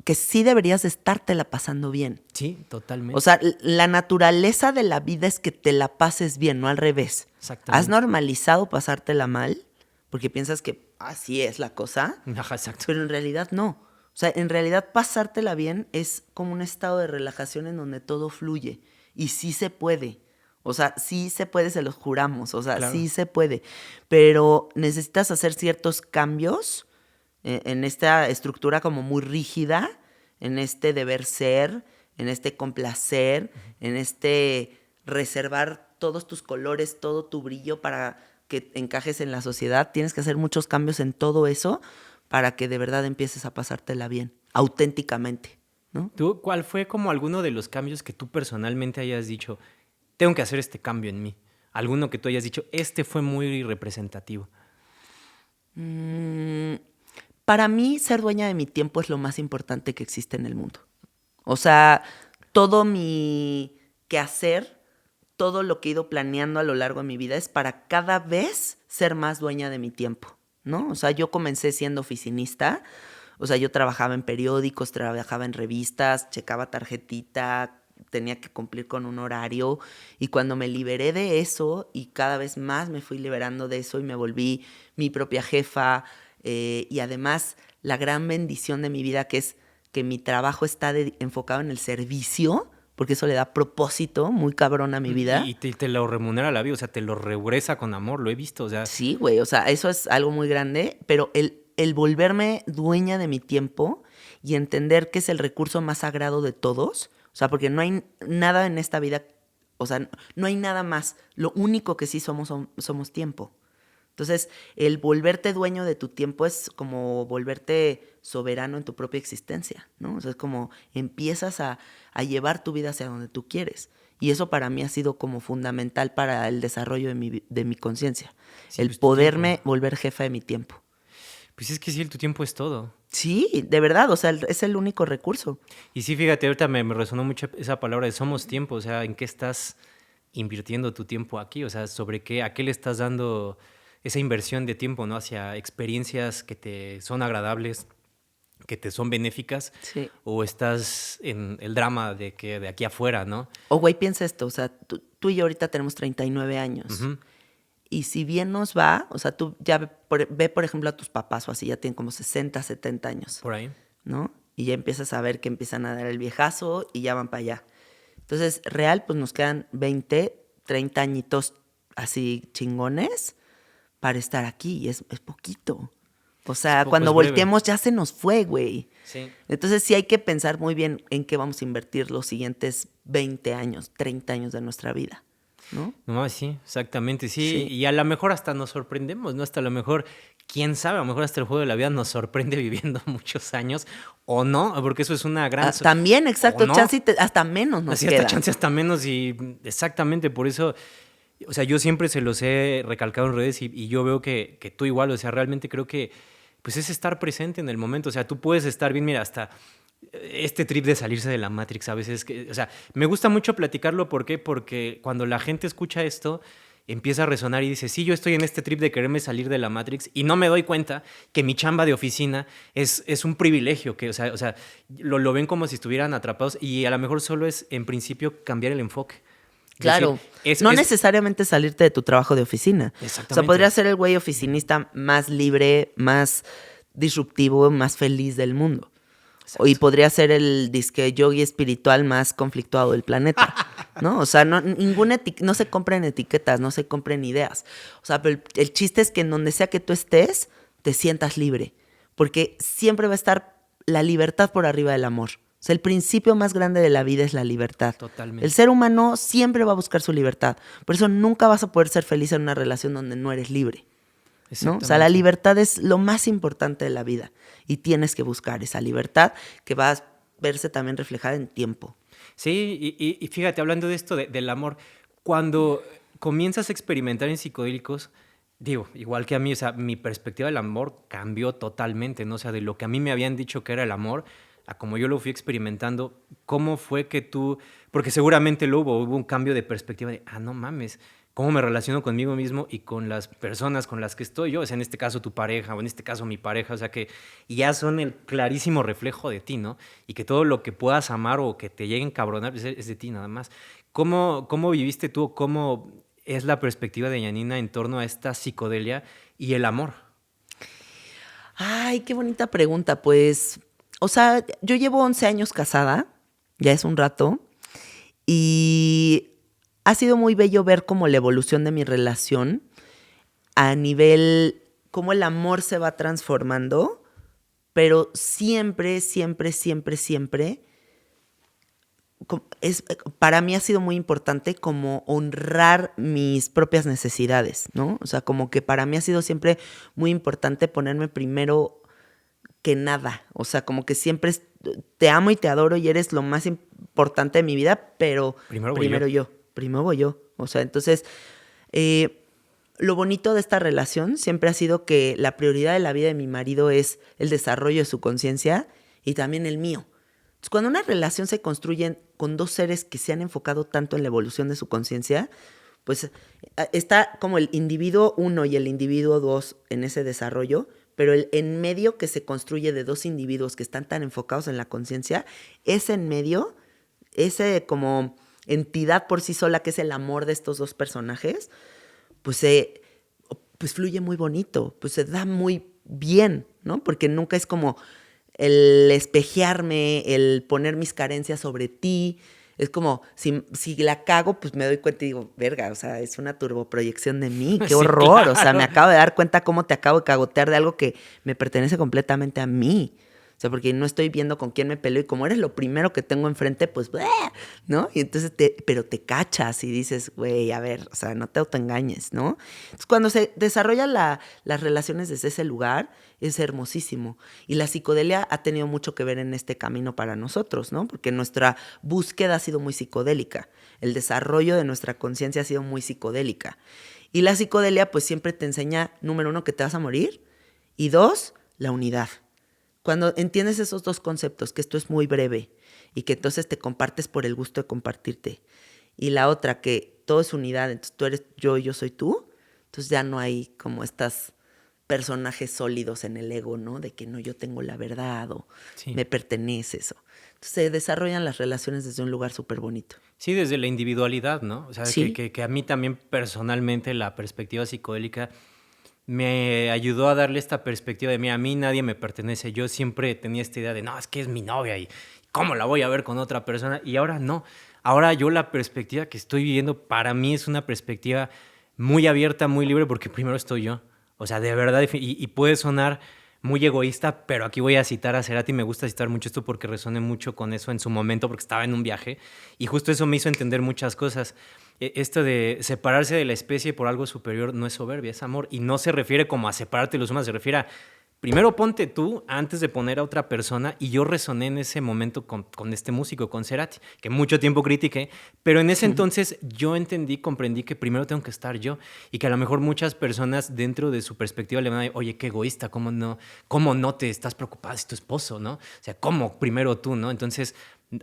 que sí deberías estártela pasando bien. Sí, totalmente. O sea, la naturaleza de la vida es que te la pases bien, no al revés. Exactamente. ¿Has normalizado pasártela mal? Porque piensas que así es la cosa, Ajá, exacto. pero en realidad no. O sea, en realidad pasártela bien es como un estado de relajación en donde todo fluye. Y sí se puede. O sea, sí se puede, se los juramos. O sea, Claro. sí se puede. Pero necesitas hacer ciertos cambios en esta estructura como muy rígida, en este deber ser, en este complacer, en este reservar todos tus colores, todo tu brillo para que encajes en la sociedad. Tienes que hacer muchos cambios en todo eso para que de verdad empieces a pasártela bien, auténticamente. ¿no? ¿Tú, cuál fue como alguno de los cambios que tú personalmente hayas dicho, tengo que hacer este cambio en mí? Alguno que tú hayas dicho, este fue muy representativo. Mm, para mí, ser dueña de mi tiempo es lo más importante que existe en el mundo. O sea, todo mi quehacer, todo lo que he ido planeando a lo largo de mi vida es para cada vez ser más dueña de mi tiempo, ¿no? O sea, yo comencé siendo oficinista, o sea, yo trabajaba en periódicos, trabajaba en revistas, checaba tarjetita, tenía que cumplir con un horario y cuando me liberé de eso y cada vez más me fui liberando de eso y me volví mi propia jefa y además la gran bendición de mi vida que es que mi trabajo está enfocado en el servicio, porque eso le da propósito muy cabrón a mi vida. Y te lo remunera la vida, o sea, te lo regresa con amor, lo he visto, o sea, Sí, güey, o sea, eso es algo muy grande, pero el volverme dueña de mi tiempo y entender que es el recurso más sagrado de todos, o sea, porque no hay nada en esta vida, o sea, no hay nada más, lo único que sí somos tiempo. Entonces, el volverte dueño de tu tiempo es como volverte soberano en tu propia existencia, ¿no? O sea, es como empiezas a llevar tu vida hacia donde tú quieres. Y eso para mí ha sido como fundamental para el desarrollo de mi conciencia. sí, El pues tu poderme tiempo. volver jefa de mi tiempo. Pues es que sí, tu tiempo es todo. Sí, de verdad, o sea, es el único recurso. Y sí, fíjate, ahorita me resonó mucho esa palabra de somos tiempo, o sea, ¿en qué estás invirtiendo tu tiempo aquí? O sea, ¿sobre qué, a qué le estás dando esa inversión de tiempo, ¿no? Hacia experiencias que te son agradables, que te son benéficas, Sí. o estás en el drama de que de aquí afuera, ¿no? O güey, piensa esto, o sea, tú y yo ahorita tenemos 39 años. Ujú. Y si bien nos va, o sea, tú ya ve, por ejemplo, a tus papás o así, ya tienen como 60, 70 años, Por ahí. ¿no? Y ya empiezas a ver que empiezan a dar el viejazo y ya van para allá. Entonces, real, pues nos quedan 20, 30 añitos así chingones para estar aquí y es poquito. O sea, Poco, cuando es breve. volteemos ya se nos fue, güey. Sí. Entonces sí hay que pensar muy bien en qué vamos a invertir los siguientes 20 años, 30 años de nuestra vida, ¿no? No, sí, exactamente, sí. Sí. Y a lo mejor hasta nos sorprendemos, ¿no? Hasta a lo mejor, quién sabe, a lo mejor hasta el juego de la vida nos sorprende viviendo muchos años, o no, porque eso es una gran... También, o exacto, no. chance hasta menos nos Así queda. hasta chance hasta menos y exactamente por eso, o sea, yo siempre se los he recalcado en redes y yo veo que tú igual, o sea, realmente creo que pues es estar presente en el momento, o sea, tú puedes estar bien, mira, hasta este trip de salirse de la Matrix a veces, que, o sea, me gusta mucho platicarlo, ¿por qué? Porque cuando la gente escucha esto, empieza a resonar y dice, sí, yo estoy en este trip de quererme salir de la Matrix y no me doy cuenta que mi chamba de oficina es un privilegio, que, o sea lo ven como si estuvieran atrapados y a lo mejor solo es, en principio, cambiar el enfoque. Claro, Decir, no necesariamente salirte de tu trabajo de oficina. Exactamente. O sea, podría ser el güey oficinista más libre, más disruptivo, más feliz del mundo. Exacto. Y podría ser el disque yogi espiritual más conflictuado del planeta, ¿no? O sea, no se compren etiquetas, no se compren ideas. O sea, pero el chiste es que en donde sea que tú estés, te sientas libre. Porque siempre va a estar la libertad por arriba del amor. O sea, el principio más grande de la vida es la libertad. Totalmente. El ser humano siempre va a buscar su libertad. Por eso nunca vas a poder ser feliz en una relación donde no eres libre, ¿no? O sea, la libertad es lo más importante de la vida y tienes que buscar esa libertad que va a verse también reflejada en tiempo. Sí, y fíjate, hablando de esto del amor, cuando comienzas a experimentar en psicodélicos, digo, igual que a mí, o sea, mi perspectiva del amor cambió totalmente, ¿no? O sea, de lo que a mí me habían dicho que era el amor, a como yo lo fui experimentando, ¿cómo fue que tú, porque seguramente hubo un cambio de perspectiva de, no mames, cómo me relaciono conmigo mismo y con las personas con las que estoy yo, o sea, en este caso tu pareja o en este caso mi pareja, o sea, que ya son el clarísimo reflejo de ti, ¿no? Y que todo lo que puedas amar o que te llegue a encabronar es de ti nada más. ¿Cómo viviste tú, cómo es la perspectiva de Janina en torno a esta psicodelia y el amor? Ay, qué bonita pregunta. Pues, o sea, yo llevo 11 años casada, ya es un rato, y ha sido muy bello ver cómo la evolución de mi relación a nivel, cómo el amor se va transformando, pero siempre, siempre, siempre, siempre, para mí ha sido muy importante como honrar mis propias necesidades, ¿no? O sea, como que para mí ha sido siempre muy importante ponerme primero que nada. O sea, como que siempre te amo y te adoro y eres lo más importante de mi vida, pero primero yo. Primero voy yo. O sea, entonces, lo bonito de esta relación siempre ha sido que la prioridad de la vida de mi marido es el desarrollo de su conciencia y también el mío. Entonces, cuando una relación se construye con dos seres que se han enfocado tanto en la evolución de su conciencia, pues está como el individuo 1 y el individuo 2 en ese desarrollo, pero el en medio que se construye de dos individuos que están tan enfocados en la conciencia, ese en medio, ese como entidad por sí sola que es el amor de estos dos personajes, pues, pues fluye muy bonito, pues se da muy bien, ¿no? Porque nunca es como el espejearme, el poner mis carencias sobre ti. Es como, si la cago, pues me doy cuenta y digo, verga, o sea, es una turboproyección de mí, qué horror. Claro. O sea, me acabo de dar cuenta cómo te acabo de cagotear de algo que me pertenece completamente a mí. O sea, porque no estoy viendo con quién me peleo y como eres lo primero que tengo enfrente, pues, ¿no? Y entonces, pero te cachas y dices, güey, a ver, o sea, no te autoengañes, ¿no? Entonces, cuando se desarrollan las relaciones desde ese lugar, es hermosísimo. Y la psicodelia ha tenido mucho que ver en este camino para nosotros, ¿no? Porque nuestra búsqueda ha sido muy psicodélica. El desarrollo de nuestra conciencia ha sido muy psicodélica. Y la psicodelia, pues, siempre te enseña, número 1, que te vas a morir, y 2, la unidad. Cuando entiendes esos dos conceptos, que esto es muy breve y que entonces te compartes por el gusto de compartirte, y la otra, que todo es unidad, entonces tú eres yo y yo soy tú, entonces ya no hay como estos personajes sólidos en el ego, ¿no? De que no, yo tengo la verdad o me perteneces. Entonces se desarrollan las relaciones desde un lugar súper bonito. Sí, desde la individualidad, ¿no? O sea, sí. que a mí también personalmente la perspectiva psicodélica me ayudó a darle esta perspectiva de, mira, a mí nadie me pertenece. Yo siempre tenía esta idea de, no, es que es mi novia y ¿cómo la voy a ver con otra persona? Y ahora no. Ahora yo la perspectiva que estoy viviendo para mí es una perspectiva muy abierta, muy libre, porque primero estoy yo. O sea, de verdad, y puede sonar muy egoísta, pero aquí voy a citar a Cerati. Me gusta citar mucho esto porque resoné mucho con eso en su momento, porque estaba en un viaje y justo eso me hizo entender muchas cosas. Esto de separarse de la especie por algo superior no es soberbia, es amor. Y no se refiere como a separarte de los humanos, se refiere a primero ponte tú antes de poner a otra persona. Y yo resoné en ese momento con este músico, con Cerati, que mucho tiempo critiqué, pero en ese entonces yo comprendí que primero tengo que estar yo y que a lo mejor muchas personas dentro de su perspectiva le van a decir, oye, qué egoísta, ¿cómo no te estás preocupada si tu esposo, ¿no? O sea, ¿cómo primero tú, no? Entonces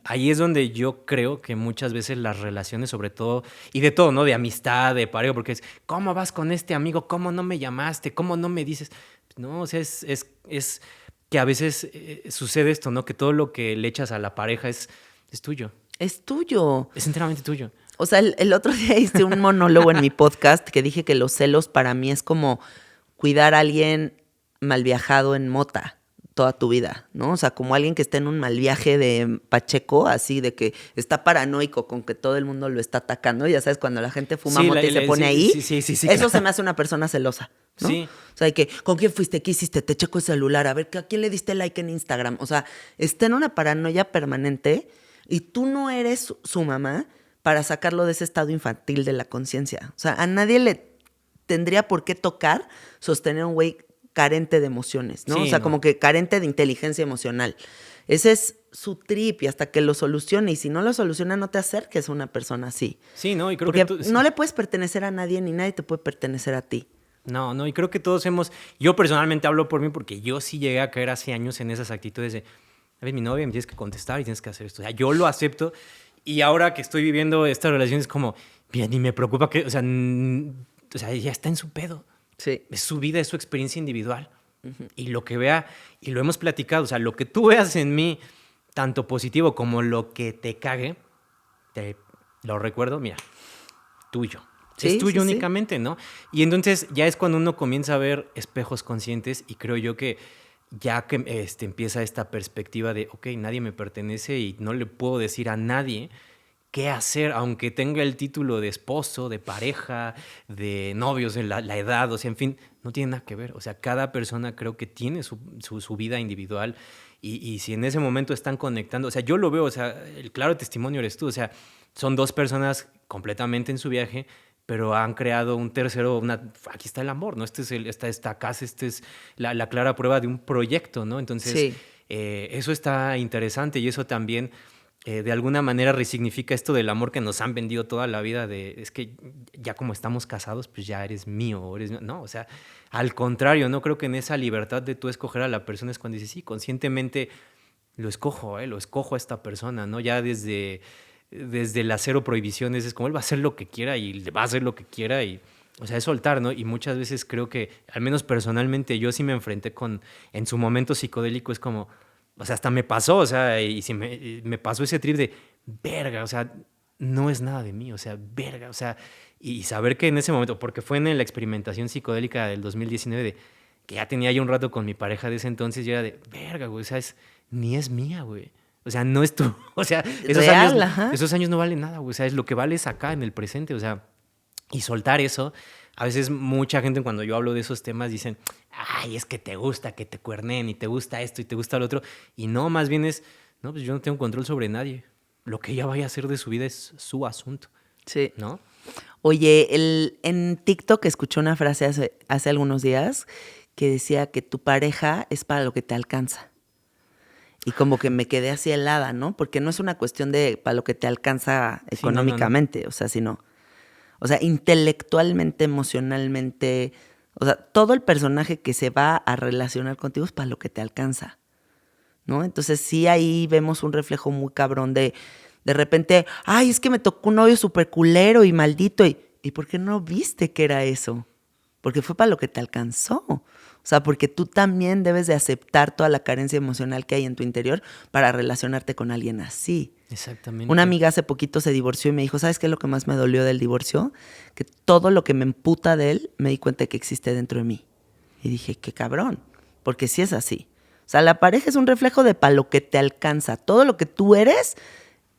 ahí es donde yo creo que muchas veces las relaciones, sobre todo, y de todo, ¿no? De amistad, de pareja, porque es, ¿cómo vas con este amigo? ¿Cómo no me llamaste? ¿Cómo no me dices? No, o sea, es que a veces sucede esto, ¿no? Que todo lo que le echas a la pareja es tuyo. Es tuyo. Es enteramente tuyo. O sea, el otro día hice un monólogo en mi podcast que dije que los celos para mí es como cuidar a alguien mal viajado en mota toda tu vida, ¿no? O sea, como alguien que está en un mal viaje de Pacheco, así de que está paranoico con que todo el mundo lo está atacando. Ya sabes, cuando la gente fuma mota y se pone ahí, eso claro. Se me hace una persona celosa, ¿no? Sí. O sea, de que, ¿con quién fuiste? ¿Qué hiciste? Te checo el celular, a ver, ¿a quién le diste like en Instagram? O sea, está en una paranoia permanente y tú no eres su mamá para sacarlo de ese estado infantil de la conciencia. O sea, a nadie le tendría por qué tocar sostener un güey carente de emociones, ¿no? Sí, o sea, como que carente de inteligencia emocional. Ese es su trip y hasta que lo solucione. Y si no lo soluciona, no te acerques a una persona así. Sí, ¿no? Y creo porque que no le puedes pertenecer a nadie ni nadie te puede pertenecer a ti. No, y creo que todos yo personalmente hablo por mí porque yo sí llegué a caer hace años en esas actitudes de, a ver, mi novia, me tienes que contestar y tienes que hacer esto. O sea, yo lo acepto y ahora que estoy viviendo esta relación es como, mira, ni me preocupa que, o sea, ya está en su pedo. Sí. Es su vida, es su experiencia individual. Uh-huh. Y lo que vea, y lo hemos platicado, o sea, lo que tú veas en mí, tanto positivo como lo que te cague, lo recuerdo, mira, tuyo. Sí, es tuyo únicamente, ¿no? Y entonces ya es cuando uno comienza a ver espejos conscientes y creo yo que ya que empieza esta perspectiva de, ok, nadie me pertenece y no le puedo decir a nadie qué hacer, aunque tenga el título de esposo, de pareja, de novios, de la edad, o sea, en fin, no tiene nada que ver. O sea, cada persona creo que tiene su vida individual y si en ese momento están conectando, o sea, yo lo veo, o sea, el claro testimonio eres tú, o sea, son dos personas completamente en su viaje, pero han creado un tercero, aquí está el amor, ¿no? Esta casa, es la clara prueba de un proyecto, ¿no? Entonces, Sí. eso está interesante y eso también de alguna manera resignifica esto del amor que nos han vendido toda la vida es que ya como estamos casados, pues ya eres mío, no, o sea, al contrario, no creo que en esa libertad de tú escoger a la persona es cuando dices, sí, conscientemente lo escojo a esta persona, ¿no? Ya desde las cero prohibiciones es como él va a hacer lo que quiera y le va a hacer lo que quiera y, o sea, es soltar, ¿no? Y muchas veces creo que, al menos personalmente, yo sí me enfrenté en su momento psicodélico, es como, o sea, hasta me pasó, o sea, y si me pasó ese trip de, verga, o sea, no es nada de mí, o sea, verga, o sea, y saber que en ese momento, porque fue en la experimentación psicodélica del 2019, que ya tenía yo un rato con mi pareja de ese entonces, yo era de, verga, güey, o sea, ni es mía, güey. O sea, no es tú, o sea, Real, esos años no valen nada, güey, o sea, es lo que vale es acá, en el presente, o sea, y soltar eso. A veces mucha gente cuando yo hablo de esos temas dicen, ay, es que te gusta que te cuernen y te gusta esto y te gusta lo otro. Y no, más bien es, no, pues yo no tengo control sobre nadie. Lo que ella vaya a hacer de su vida es su asunto. Sí. ¿No? Oye, en TikTok escuché una frase hace algunos días que decía que tu pareja es para lo que te alcanza. Y como que me quedé así helada, ¿no? Porque no es una cuestión de para lo que te alcanza Sí, no, no, no. económicamente, o sea, sino... O sea, intelectualmente, emocionalmente, o sea, todo el personaje que se va a relacionar contigo es para lo que te alcanza, ¿no? Entonces sí ahí vemos un reflejo muy cabrón de repente, ay, es que me tocó un novio súper culero y maldito, ¿y por qué no viste que era eso? Porque fue para lo que te alcanzó. O sea, porque tú también debes de aceptar toda la carencia emocional que hay en tu interior para relacionarte con alguien así. Exactamente. Una amiga hace poquito se divorció y me dijo, ¿sabes qué es lo que más me dolió del divorcio? Que todo lo que me emputa de él, me di cuenta de que existe dentro de mí. Y dije, qué cabrón, porque sí es así. O sea, la pareja es un reflejo de para lo que te alcanza. Todo lo que tú eres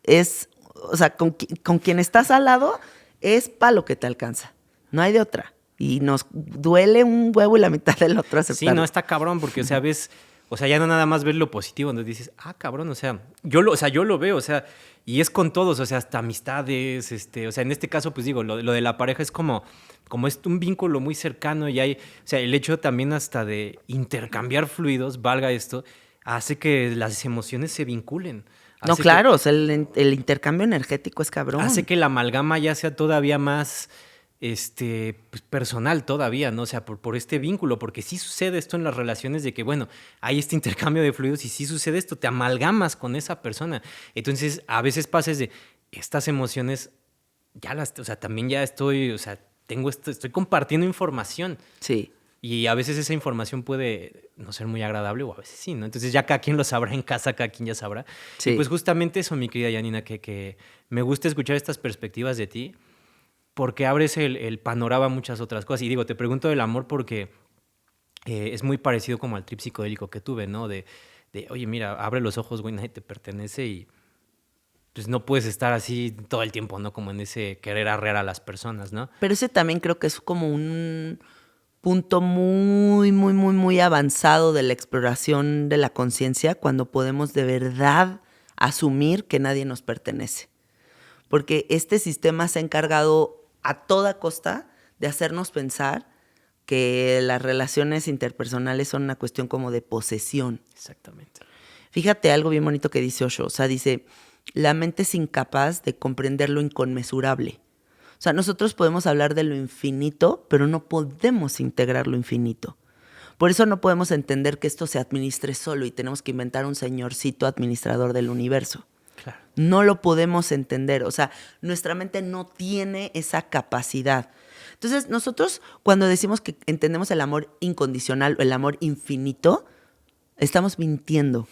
es, o sea, con quien estás al lado es para lo que te alcanza. No hay de otra. Y nos duele un huevo y la mitad del otro aceptarlo. Sí, no, está cabrón, porque, o sea, ya no nada más ves lo positivo, donde dices, cabrón, o sea, yo lo veo, o sea, y es con todos, o sea, hasta amistades, o sea, en este caso, pues digo, lo de la pareja es como es un vínculo muy cercano y hay, o sea, el hecho también hasta de intercambiar fluidos, valga esto, hace que las emociones se vinculen. No, claro, o sea, el intercambio energético es cabrón. Hace que la amalgama ya sea todavía más pues personal todavía, ¿no? O sea, por este vínculo, porque sí sucede esto en las relaciones de que, bueno, hay este intercambio de fluidos y sí sucede esto, te amalgamas con esa persona. Entonces, a veces pasas de estas emociones, o sea, también ya estoy, o sea, estoy compartiendo información. Sí. Y a veces esa información puede no ser muy agradable o a veces sí, ¿no? Entonces ya cada quien lo sabrá en casa, cada quien ya sabrá. Sí. Y pues justamente eso, mi querida Janina, que me gusta escuchar estas perspectivas de ti, porque abres el panorama a muchas otras cosas. Y digo, te pregunto del amor porque es muy parecido como al trip psicodélico que tuve, ¿no? De oye, mira, abre los ojos, güey, nadie te pertenece y pues no puedes estar así todo el tiempo, ¿no? Como en ese querer arrear a las personas, ¿no? Pero ese también creo que es como un punto muy, muy, muy, muy avanzado de la exploración de la conciencia cuando podemos de verdad asumir que nadie nos pertenece. Porque este sistema se ha encargado a toda costa de hacernos pensar que las relaciones interpersonales son una cuestión como de posesión. Exactamente. Fíjate algo bien bonito que dice Osho, o sea, dice, la mente es incapaz de comprender lo inconmensurable. O sea, nosotros podemos hablar de lo infinito, pero no podemos integrar lo infinito. Por eso no podemos entender que esto se administre solo y tenemos que inventar un señorcito administrador del universo. Claro. No lo podemos entender, o sea, nuestra mente no tiene esa capacidad. Entonces, nosotros cuando decimos que entendemos el amor incondicional o el amor infinito, estamos mintiendo,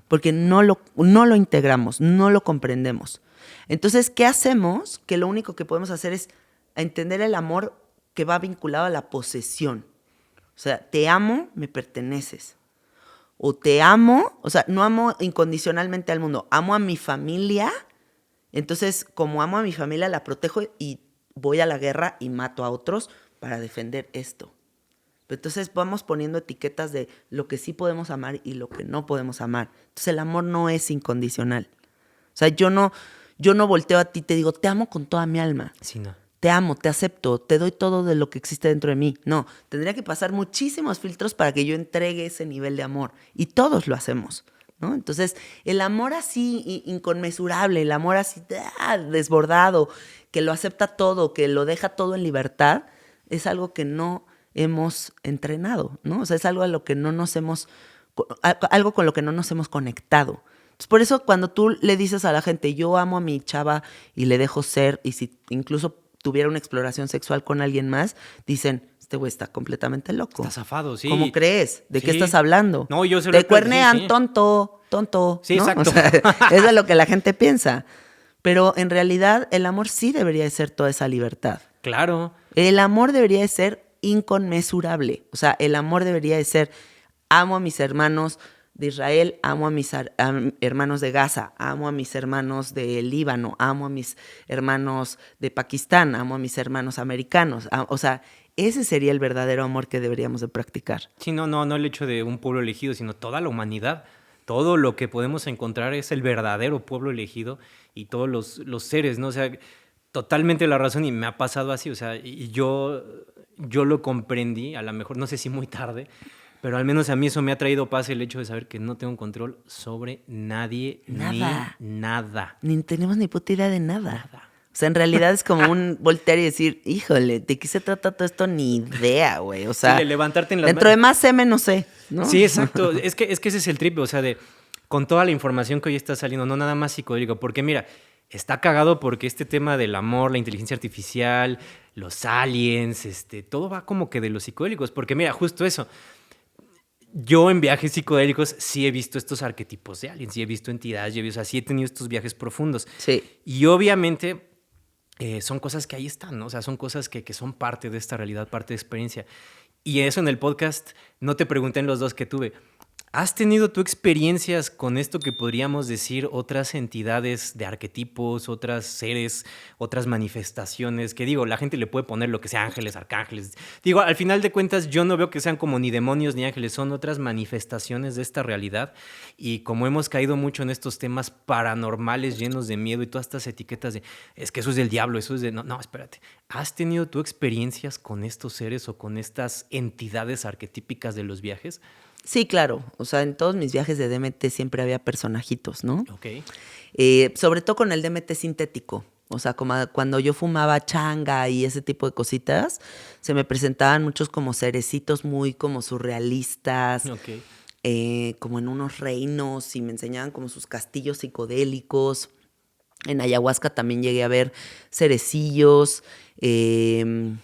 porque no lo integramos, no lo comprendemos. Entonces, ¿qué hacemos? Que lo único que podemos hacer es entender el amor que va vinculado a la posesión. O sea, te amo, me perteneces. O te amo, o sea, no amo incondicionalmente al mundo, amo a mi familia, entonces como amo a mi familia la protejo y voy a la guerra y mato a otros para defender esto. Pero entonces vamos poniendo etiquetas de lo que sí podemos amar y lo que no podemos amar. Entonces el amor no es incondicional. O sea, yo no volteo a ti y te digo, te amo con toda mi alma. Sí, no. te amo, te acepto, te doy todo de lo que existe dentro de mí. No, tendría que pasar muchísimos filtros para que yo entregue ese nivel de amor. Y todos lo hacemos, ¿no? Entonces, el amor así inconmensurable, el amor así desbordado, que lo acepta todo, que lo deja todo en libertad, es algo que no hemos entrenado, ¿no? O sea, es algo a lo que no nos hemos, algo con lo que no nos hemos conectado. Entonces, por eso cuando tú le dices a la gente, yo amo a mi chava y le dejo ser, y si incluso tuviera una exploración sexual con alguien más, dicen, este güey está completamente loco. Está zafado, sí. ¿Cómo crees? ¿De Sí. qué estás hablando? No, yo se lo Te cuernean, sí. tonto. Sí, ¿no? exacto. O sea, eso es lo que la gente piensa. Pero en realidad el amor sí debería de ser toda esa libertad. Claro. El amor debería de ser inconmensurable. O sea, el amor debería de ser, amo a mis hermanos de Israel, amo a mis hermanos de Gaza, amo a mis hermanos de Líbano, amo a mis hermanos de Pakistán, amo a mis hermanos americanos. O sea, ese sería el verdadero amor que deberíamos de practicar. Sí, no el hecho de un pueblo elegido, sino toda la humanidad. Todo lo que podemos encontrar es el verdadero pueblo elegido y todos los seres, ¿no? O sea, totalmente la razón y me ha pasado así, o sea, y yo lo comprendí, a lo mejor, no sé si muy tarde, pero al menos a mí eso me ha traído paz el hecho de saber que no tengo control sobre nadie, Nada. ni nada. Ni tenemos ni puta idea de nada. O sea, en realidad es como un voltear y decir, híjole, ¿de qué se trata todo esto? Ni idea, güey. O sea, Sí, de levantarte en las dentro de más M no sé, ¿no? Sí, exacto. Es que ese es el trip, o sea, de con toda la información que hoy está saliendo, no nada más psicodélico, porque mira, está cagado porque este tema del amor, la inteligencia artificial, los aliens, todo va como que de los psicodélicos, porque mira, justo eso. Yo en viajes psicodélicos sí he visto estos arquetipos de aliens, sí he visto entidades, o sea, sí he tenido estos viajes profundos. Sí. Y obviamente son cosas que ahí están, ¿no? O sea, son cosas que son parte de esta realidad, parte de experiencia. Y eso en el podcast no te pregunté en los dos que tuve. ¿Has tenido tú experiencias con esto que podríamos decir otras entidades de arquetipos, otras seres, otras manifestaciones? Que digo, la gente le puede poner lo que sea ángeles, arcángeles. Digo, al final de cuentas yo no veo que sean como ni demonios ni ángeles, son otras manifestaciones de esta realidad. Y como hemos caído mucho en estos temas paranormales llenos de miedo y todas estas etiquetas de, es que eso es del diablo, eso es de... No, espérate. ¿Has tenido tú experiencias con estos seres o con estas entidades arquetípicas de los viajes? Sí, claro. O sea, en todos mis viajes de DMT siempre había personajitos, ¿no? Ok. Sobre todo con el DMT sintético. O sea, como cuando yo fumaba changa y ese tipo de cositas, se me presentaban muchos como cerecitos muy como surrealistas, Ok. como en unos reinos y me enseñaban como sus castillos psicodélicos. En ayahuasca también llegué a ver cerecillos. Sí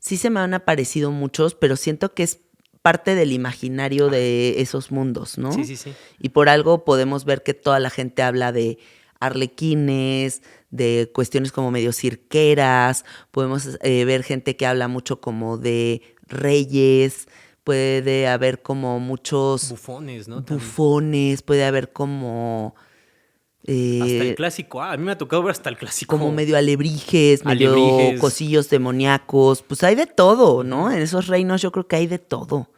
se me han aparecido muchos, pero siento que es parte del imaginario de esos mundos, ¿no? Sí, sí, sí. Y por algo podemos ver que toda la gente habla de arlequines, de cuestiones como medio cirqueras, podemos ver gente que habla mucho como de reyes, puede haber como muchos Bufones, ¿no? bufones, puede haber como... hasta el clásico. A mí me ha tocado ver hasta el clásico. Como medio alebrijes, medio cosillos demoníacos. Pues hay de todo, ¿no? En esos reinos yo creo que hay de todo.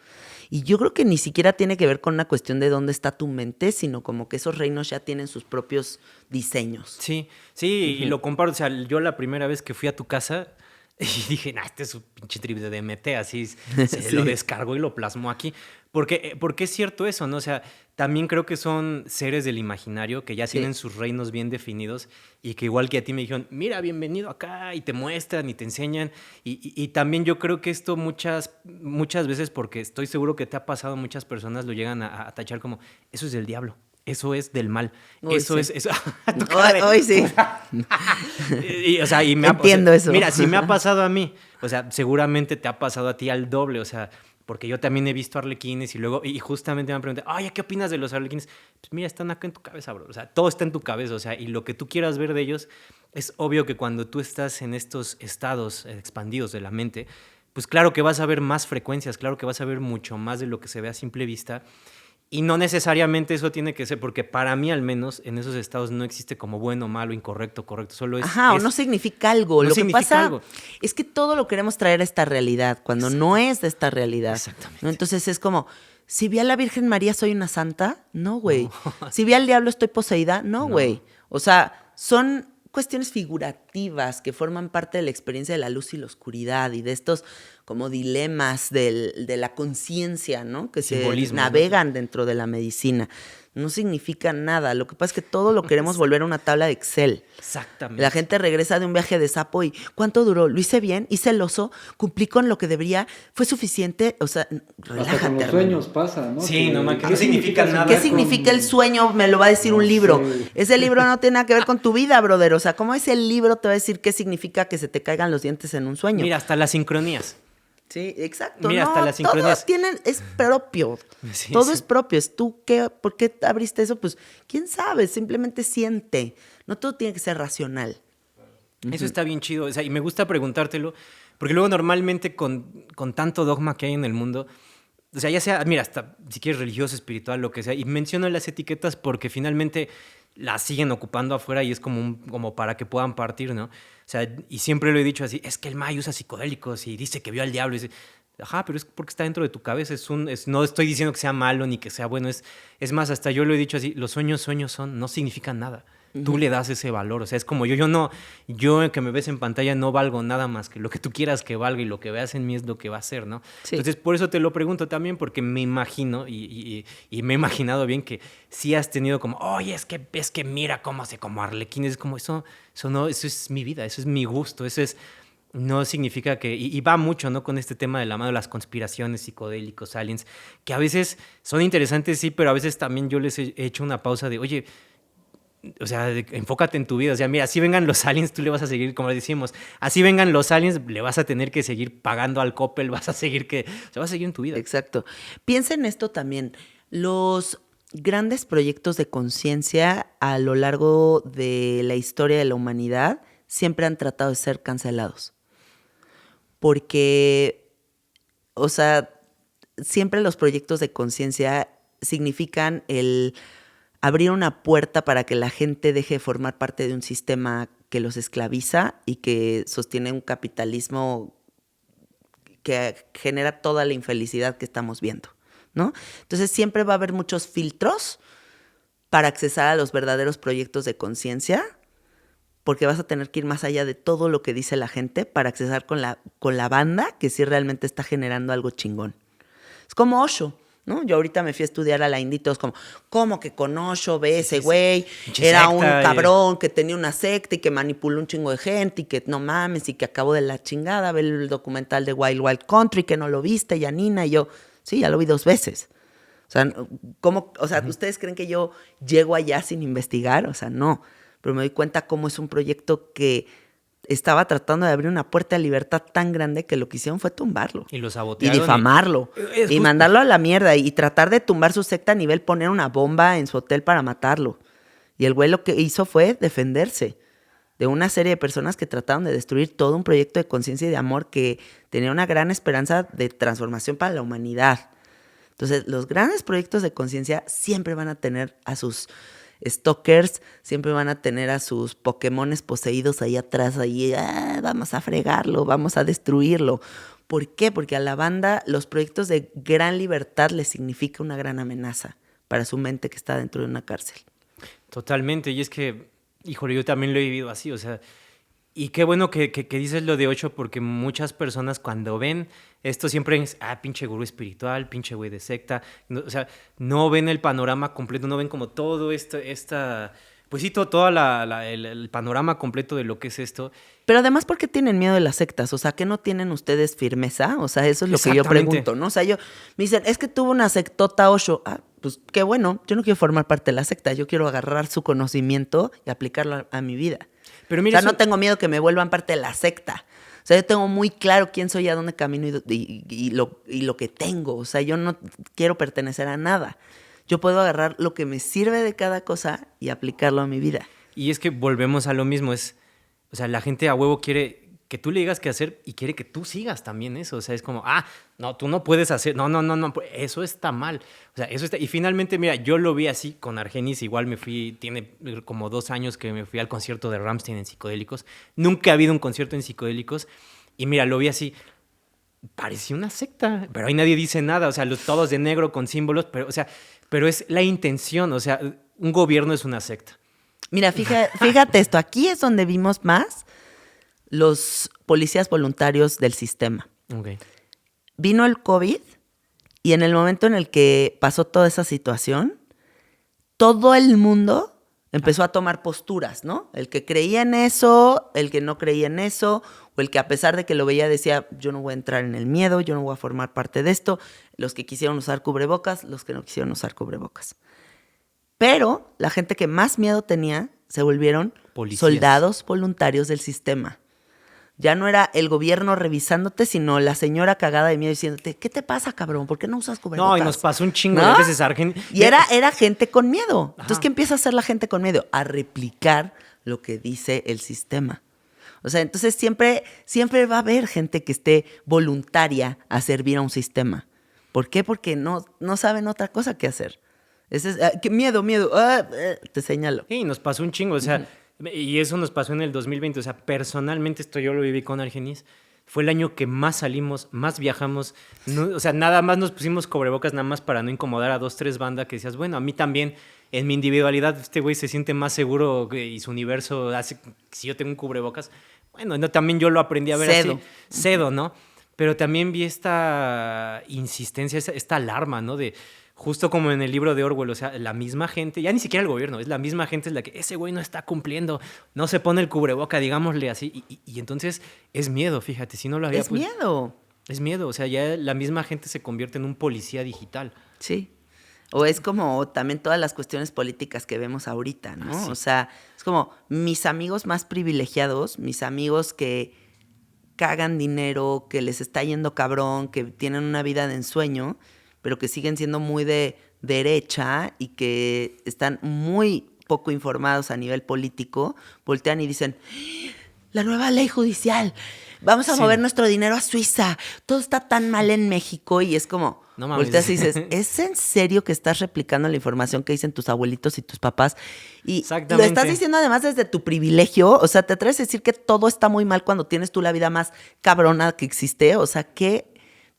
Y yo creo que ni siquiera tiene que ver con una cuestión de dónde está tu mente, sino como que esos reinos ya tienen sus propios diseños. Sí, y lo comparo. O sea, yo la primera vez que fui a tu casa y dije, este es un pinche trip de DMT, así se lo descargó y lo plasmó aquí. Porque es cierto eso, ¿no? O sea, también creo que son seres del imaginario que ya tienen sus reinos bien definidos y que igual que a ti me dijeron, mira, bienvenido acá, y te muestran y te enseñan. Y también yo creo que esto muchas veces, porque estoy seguro que te ha pasado, muchas personas lo llegan a tachar como, eso es del diablo. Eso es del mal. Hoy eso sí. es... Eso, Hoy sí. o sea, y me entiendo eso. Mira, si me ha pasado a mí, o sea, seguramente te ha pasado a ti al doble, o sea, porque yo también he visto arlequines y luego, y justamente me han preguntado, ay, ¿qué opinas de los arlequines? Pues mira, están acá en tu cabeza, bro. O sea, todo está en tu cabeza, o sea, y lo que tú quieras ver de ellos, es obvio que cuando tú estás en estos estados expandidos de la mente, pues claro que vas a ver más frecuencias, claro que vas a ver mucho más de lo que se ve a simple vista. Y no necesariamente eso tiene que ser, porque para mí al menos en esos estados no existe como bueno, malo, incorrecto, correcto. Solo es... Ajá, o no significa algo. No lo que pasa algo. es que todo lo queremos traer a esta realidad, cuando no es de esta realidad. Exactamente. ¿No? Entonces es como, si vi a la Virgen María soy una santa, no, güey. Si vi al diablo estoy poseída, no, güey. O sea, son cuestiones figurativas. narrativas que forman parte de la experiencia de la luz y la oscuridad y de estos como dilemas de la conciencia, ¿no? Que se Simbolismos, navegan ¿no? dentro de la medicina. No significa nada. Lo que pasa es que todo lo queremos volver a una tabla de Excel. Exactamente. La gente regresa de un viaje de sapo y ¿cuánto duró? ¿Lo hice bien? ¿Hice el oso? ¿Cumplí con lo que debería? ¿Fue suficiente? O sea, relájate. Hasta con los sueños pasa, ¿no? Sí, no, man, que no significa nada. ¿Qué significa el sueño? Me lo va a decir un libro. sé. Ese libro no tiene nada que ver con tu vida, brother. O sea, ¿cómo ese libro te va a decir qué significa que se te caigan los dientes en un sueño? Mira, hasta las sincronías. Sí, exacto. Mira, hasta las sincronías. Es propio. Sí, Todo sí. es propio. Es tú, ¿por qué abriste eso? Pues, quién sabe, simplemente siente. No todo tiene que ser racional. Eso está bien chido. O sea, y me gusta preguntártelo, porque luego normalmente con tanto dogma que hay en el mundo, o sea, ya sea, mira, hasta si quieres religioso, espiritual, lo que sea, y menciono las etiquetas porque finalmente las siguen ocupando afuera y es como para que puedan partir, ¿no? O sea, y siempre lo he dicho así, es que el May usa psicodélicos y dice que vio al diablo y dice, ajá, pero es porque está dentro de tu cabeza, no estoy diciendo que sea malo ni que sea bueno, es más, hasta yo lo he dicho así, los sueños son, no significan nada. Tú le das ese valor, o sea, es como yo que me ves en pantalla no valgo nada más que lo que tú quieras que valga y lo que veas en mí es lo que va a ser, ¿no? Sí. Entonces, por eso te lo pregunto también, porque me imagino y me he imaginado bien que sí has tenido como, oye, es que mira cómo hace como Arlequín, es como eso no, eso es mi vida, eso es mi gusto, no significa que, y va mucho, ¿no? Con este tema de la mano de las conspiraciones, psicodélicos, aliens, que a veces son interesantes, sí, pero a veces también yo les he hecho una pausa de, oye, o sea, enfócate en tu vida. O sea, mira, así vengan los aliens, tú le vas a seguir, como decimos, así vengan los aliens, le vas a tener que seguir pagando al Coppel, vas a seguir vas a seguir en tu vida. Exacto. Piensa en esto también. Los grandes proyectos de conciencia a lo largo de la historia de la humanidad siempre han tratado de ser cancelados. Porque, o sea, siempre los proyectos de conciencia significan el abrir una puerta para que la gente deje de formar parte de un sistema que los esclaviza y que sostiene un capitalismo que genera toda la infelicidad que estamos viendo, ¿no? Entonces siempre va a haber muchos filtros para accesar a los verdaderos proyectos de conciencia, porque vas a tener que ir más allá de todo lo que dice la gente para accesar con la banda que sí realmente está generando algo chingón. Es como Osho, ¿no? Yo ahorita me fui a estudiar a la India y todos como, ¿cómo que con Osho, ve ese güey? Era un cabrón que tenía una secta y que manipuló un chingo de gente y que no mames y que acabó de la chingada. Ve el documental de Wild Wild Country que no lo viste, Janina, y yo, sí, ya lo vi 2 veces. O sea, ¿cómo? O sea, ¿ustedes creen que yo llego allá sin investigar? O sea, no. Pero me doy cuenta cómo es un proyecto que estaba tratando de abrir una puerta de libertad tan grande que lo que hicieron fue tumbarlo. Y lo Y sabotearon. difamarlo. Y mandarlo a la mierda. Y tratar de tumbar su secta a nivel poner una bomba en su hotel para matarlo. Y el güey lo que hizo fue defenderse de una serie de personas que trataron de destruir todo un proyecto de conciencia y de amor que tenía una gran esperanza de transformación para la humanidad. Entonces, los grandes proyectos de conciencia siempre van a tener a sus stalkers, siempre van a tener a sus Pokémones poseídos ahí atrás, ahí, vamos a fregarlo, vamos a destruirlo. ¿Por qué? Porque a la banda los proyectos de gran libertad les significa una gran amenaza para su mente que está dentro de una cárcel. Totalmente, y es que, híjole, yo también lo he vivido así, o sea, y qué bueno que dices lo de Osho, porque muchas personas cuando ven esto siempre es, pinche gurú espiritual, pinche güey de secta, no, o sea, no ven el panorama completo, no ven como todo pues sí, todo el panorama completo de lo que es esto. Pero además, ¿por qué tienen miedo de las sectas? O sea, ¿qué no tienen ustedes firmeza? O sea, eso es lo que yo pregunto, ¿no? O sea, me dicen, es que tuvo una sectota Osho. Pues qué bueno, yo no quiero formar parte de la secta, yo quiero agarrar su conocimiento y aplicarlo a mi vida. Pero mira, o sea, no tengo miedo que me vuelvan parte de la secta. O sea, yo tengo muy claro quién soy, a dónde camino y lo que tengo. O sea, yo no quiero pertenecer a nada. Yo puedo agarrar lo que me sirve de cada cosa y aplicarlo a mi vida. Y es que volvemos a lo mismo, o sea, la gente a huevo quiere que tú le digas qué hacer y quiere que tú sigas también eso. O sea, es como, no, tú no puedes hacer, no, eso está mal. O sea, eso está, y finalmente, mira, yo lo vi así con Argenis, igual tiene como 2 años que me fui al concierto de Rammstein en psicodélicos. Nunca ha habido un concierto en psicodélicos y mira, lo vi así, parecía una secta, pero ahí nadie dice nada, o sea, todos de negro con símbolos, pero es la intención, o sea, un gobierno es una secta. Mira, fíjate esto, aquí es donde vimos más los policías voluntarios del sistema. Ok. Vino el COVID y en el momento en el que pasó toda esa situación, todo el mundo empezó a tomar posturas, ¿no? El que creía en eso, el que no creía en eso, o el que a pesar de que lo veía decía, yo no voy a entrar en el miedo, yo no voy a formar parte de esto, los que quisieron usar cubrebocas, los que no quisieron usar cubrebocas. Pero la gente que más miedo tenía se volvieron Policías. soldados voluntarios del sistema. Ya no era el gobierno revisándote, sino la señora cagada de miedo diciéndote, ¿qué te pasa, cabrón? ¿Por qué no usas cubrebocas? No, y nos pasó un chingo ¿No? de veces, Argen. Y era gente con miedo. Entonces, Ajá. ¿qué empieza a hacer la gente con miedo? A replicar lo que dice el sistema. O sea, entonces siempre va a haber gente que esté voluntaria a servir a un sistema. ¿Por qué? Porque no saben otra cosa que hacer. Ese es, ¿qué miedo? Te señalo. Sí, nos pasó un chingo, o sea, y eso nos pasó en el 2020, o sea, personalmente esto yo lo viví con Argenis. Fue el año que más salimos, más viajamos, no, o sea, nada más nos pusimos cubrebocas nada más para no incomodar a 2, 3 bandas que decías, bueno, a mí también, en mi individualidad, este güey se siente más seguro y su universo hace, si yo tengo un cubrebocas, bueno, no, también yo lo aprendí a ver Cedo. así, cedo, ¿no? Pero también vi esta insistencia, esta alarma, ¿no? De justo como en el libro de Orwell, o sea, la misma gente, ya ni siquiera el gobierno, es la misma gente es la que ese güey no está cumpliendo, no se pone el cubreboca, digámosle así, y entonces es miedo, fíjate, si no lo había... Es miedo. Es miedo, o sea, ya la misma gente se convierte en un policía digital. Sí. O es como también todas las cuestiones políticas que vemos ahorita, ¿no? Ah, sí. O sea, es como mis amigos más privilegiados, mis amigos que cagan dinero, que les está yendo cabrón, que tienen una vida de ensueño, pero que siguen siendo muy de derecha y que están muy poco informados a nivel político, voltean y dicen, la nueva ley judicial, vamos a Sí. mover nuestro dinero a Suiza, todo está tan mal en México y es como, No mames. volteas y dices, ¿es en serio que estás replicando la información que dicen tus abuelitos y tus papás? Y lo Exactamente. estás diciendo además desde tu privilegio, o sea, te atreves a decir que todo está muy mal cuando tienes tú la vida más cabrona que existe, o sea, ¿qué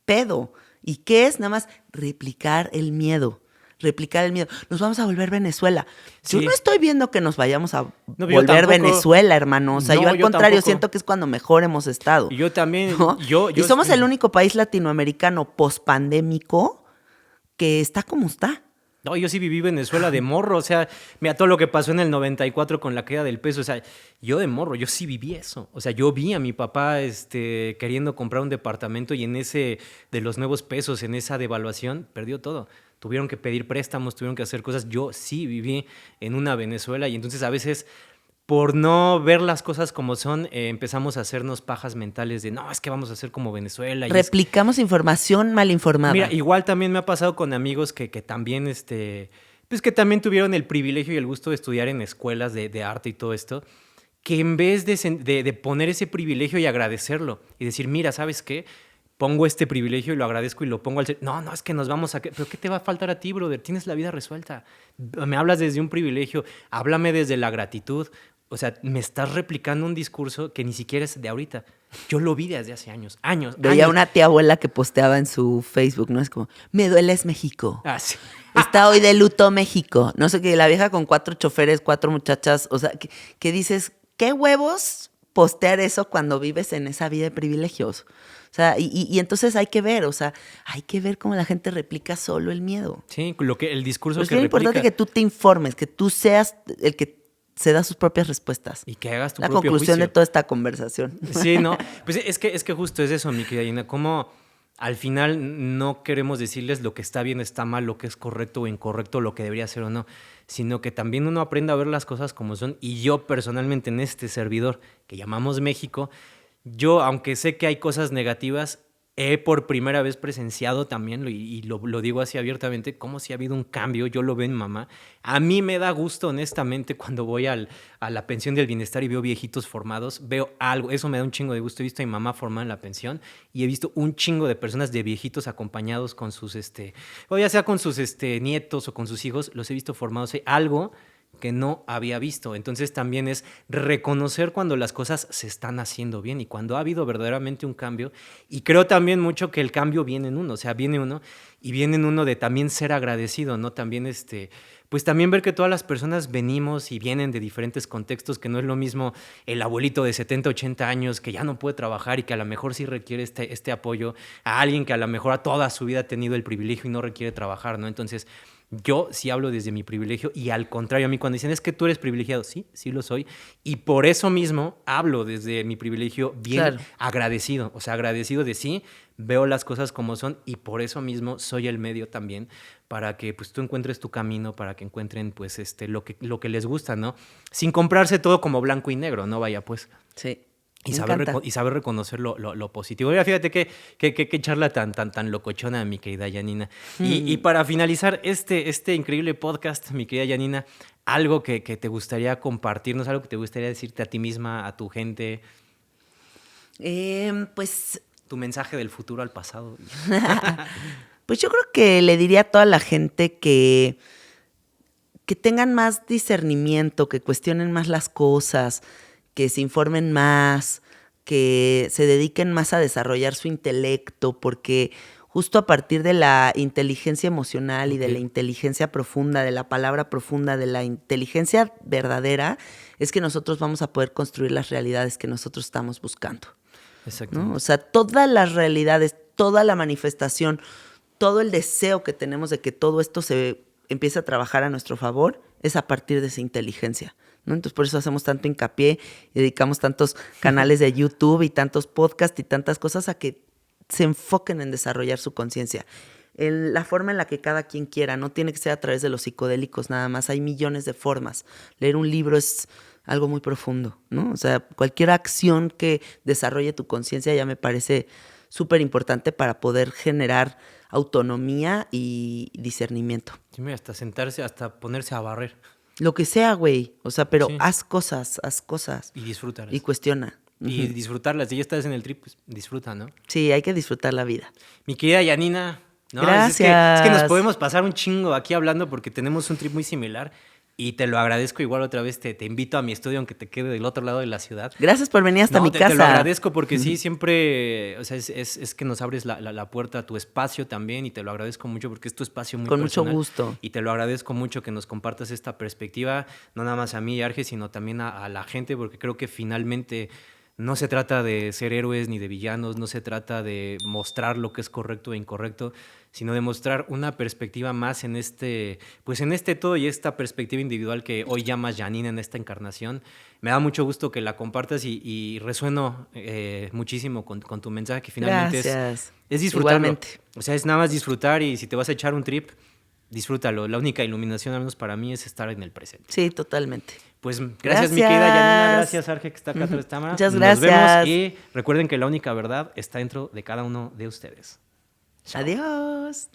pedo? ¿Y qué es? Nada más replicar el miedo. Replicar el miedo. Nos vamos a volver Venezuela. Yo Sí. no estoy viendo que nos vayamos a No, yo volver tampoco. Venezuela, hermano. O sea, No, yo al yo contrario tampoco. siento que es cuando mejor hemos estado. Y yo también, ¿no? yo y somos el único país latinoamericano pospandémico que está como está. No, yo sí viví Venezuela de morro, o sea, mira todo lo que pasó en el 94 con la caída del peso, o sea, yo de morro, yo sí viví eso, o sea, yo vi a mi papá queriendo comprar un departamento y en ese, de los nuevos pesos, en esa devaluación, perdió todo. Tuvieron que pedir préstamos, tuvieron que hacer cosas, yo sí viví en una Venezuela y entonces a veces... Por no ver las cosas como son, empezamos a hacernos pajas mentales de no, es que vamos a hacer como Venezuela. Y Replicamos información mal informada. Mira, igual también me ha pasado con amigos que también, pues que también tuvieron el privilegio y el gusto de estudiar en escuelas de arte y todo esto, que en vez de poner ese privilegio y agradecerlo y decir, mira, ¿sabes qué? Pongo este privilegio y lo agradezco y lo pongo al... No, es que nos vamos a... ¿Pero qué te va a faltar a ti, brother? Tienes la vida resuelta. Me hablas desde un privilegio, háblame desde la gratitud. O sea, me estás replicando un discurso que ni siquiera es de ahorita. Yo lo vi desde hace años. Veía una tía abuela que posteaba en su Facebook, ¿no? Es como, me dueles México. Ah, sí. Está hoy de luto México. No sé qué, la vieja con 4 choferes, 4 muchachas. O sea, que dices, ¿qué huevos postear eso cuando vives en esa vida de privilegios? O sea, y entonces hay que ver, o sea, hay que ver cómo la gente replica solo el miedo. Sí, el discurso Pues que es muy replica. importante que tú te informes, que tú seas el que se da sus propias respuestas. Y que hagas tu La propio conclusión juicio. de toda esta conversación. Sí, no. Pues es que justo es eso, mi querida Gina. Como al final no queremos decirles lo que está bien, está mal, lo que es correcto o incorrecto, lo que debería ser o no, sino que también uno aprenda a ver las cosas como son. Y yo personalmente en este servidor que llamamos México, yo, aunque sé que hay cosas negativas, he por primera vez presenciado también, y lo digo así abiertamente, como si ha habido un cambio, yo lo veo en mamá. A mí me da gusto, honestamente, cuando voy a la pensión del bienestar y veo viejitos formados, veo algo, eso me da un chingo de gusto. He visto a mi mamá formada en la pensión y he visto un chingo de personas de viejitos acompañados con sus, o ya sea con sus nietos o con sus hijos, los he visto formados. Algo que no había visto. Entonces también es reconocer cuando las cosas se están haciendo bien y cuando ha habido verdaderamente un cambio. Y creo también mucho que el cambio viene en uno, o sea, viene en uno de también ser agradecido, ¿no? También pues también ver que todas las personas venimos y vienen de diferentes contextos, que no es lo mismo el abuelito de 70, 80 años que ya no puede trabajar y que a lo mejor sí requiere este apoyo, a alguien que a lo mejor a toda su vida ha tenido el privilegio y no requiere trabajar, ¿no? Entonces, yo sí hablo desde mi privilegio y al contrario, a mí cuando dicen es que tú eres privilegiado, sí, sí lo soy. Y por eso mismo hablo desde mi privilegio bien agradecido. O sea, agradecido de sí, veo las cosas como son y por eso mismo soy el medio también para que pues tú encuentres tu camino, para que encuentren pues lo que les gusta, ¿no? Sin comprarse todo como blanco y negro, ¿no? Vaya pues. Sí. Y saber reconocer lo positivo. Mira, fíjate qué charla tan locochona, mi querida Janina. Y para finalizar este increíble podcast, mi querida Janina, algo que te gustaría compartirnos, algo que te gustaría decirte a ti misma, a tu gente. Pues... Tu mensaje del futuro al pasado. Pues yo creo que le diría a toda la gente que tengan más discernimiento, que cuestionen más las cosas, que se informen más, que se dediquen más a desarrollar su intelecto, porque justo a partir de la inteligencia emocional y de la inteligencia profunda, de la palabra profunda, de la inteligencia verdadera, es que nosotros vamos a poder construir las realidades que nosotros estamos buscando. Exactamente. ¿No? O sea, todas las realidades, toda la manifestación, todo el deseo que tenemos de que todo esto se empiece a trabajar a nuestro favor es a partir de esa inteligencia, ¿no? Entonces, por eso hacemos tanto hincapié y dedicamos tantos canales de YouTube y tantos podcasts y tantas cosas a que se enfoquen en desarrollar su conciencia. En la forma en la que cada quien quiera, no tiene que ser a través de los psicodélicos nada más, hay millones de formas. Leer un libro es algo muy profundo, ¿no? O sea, cualquier acción que desarrolle tu conciencia ya me parece súper importante para poder generar autonomía y discernimiento. Sí, mira, hasta sentarse, hasta ponerse a barrer. Lo que sea, güey. O sea, pero Sí. haz cosas. Y disfrutarlas. Y cuestiona. Y disfrutarlas. Si ya estás en el trip, pues disfruta, ¿no? Sí, hay que disfrutar la vida. Mi querida Janina, ¿no? Gracias. Es que nos podemos pasar un chingo aquí hablando porque tenemos un trip muy similar y te lo agradezco igual otra vez. Te invito a mi estudio aunque te quede del otro lado de la ciudad. Gracias por venir hasta mi casa. Te lo agradezco porque sí, siempre, o sea, es que nos abres la puerta a tu espacio también y te lo agradezco mucho porque es tu espacio muy Con personal. mucho gusto. Y te lo agradezco mucho que nos compartas esta perspectiva, no nada más a mí y a Arge, sino también a la gente, porque creo que finalmente no se trata de ser héroes ni de villanos, no se trata de mostrar lo que es correcto e incorrecto, sino de mostrar una perspectiva más en pues en todo y esta perspectiva individual que hoy llamas Janina en esta encarnación. Me da mucho gusto que la compartas y resueno muchísimo con tu mensaje, que finalmente es disfrutarlo. Igualmente. O sea, es nada más disfrutar y si te vas a echar un trip, disfrútalo. La única iluminación, al menos para mí, es estar en el presente. Sí, totalmente. Pues gracias, mi querida Janina. Gracias, Arge, que está acá atrás de cámara. Muchas gracias. Nos vemos y recuerden que la única verdad está dentro de cada uno de ustedes. Chao. Adiós.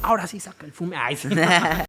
Ahora sí saca el fume. Ay, sí.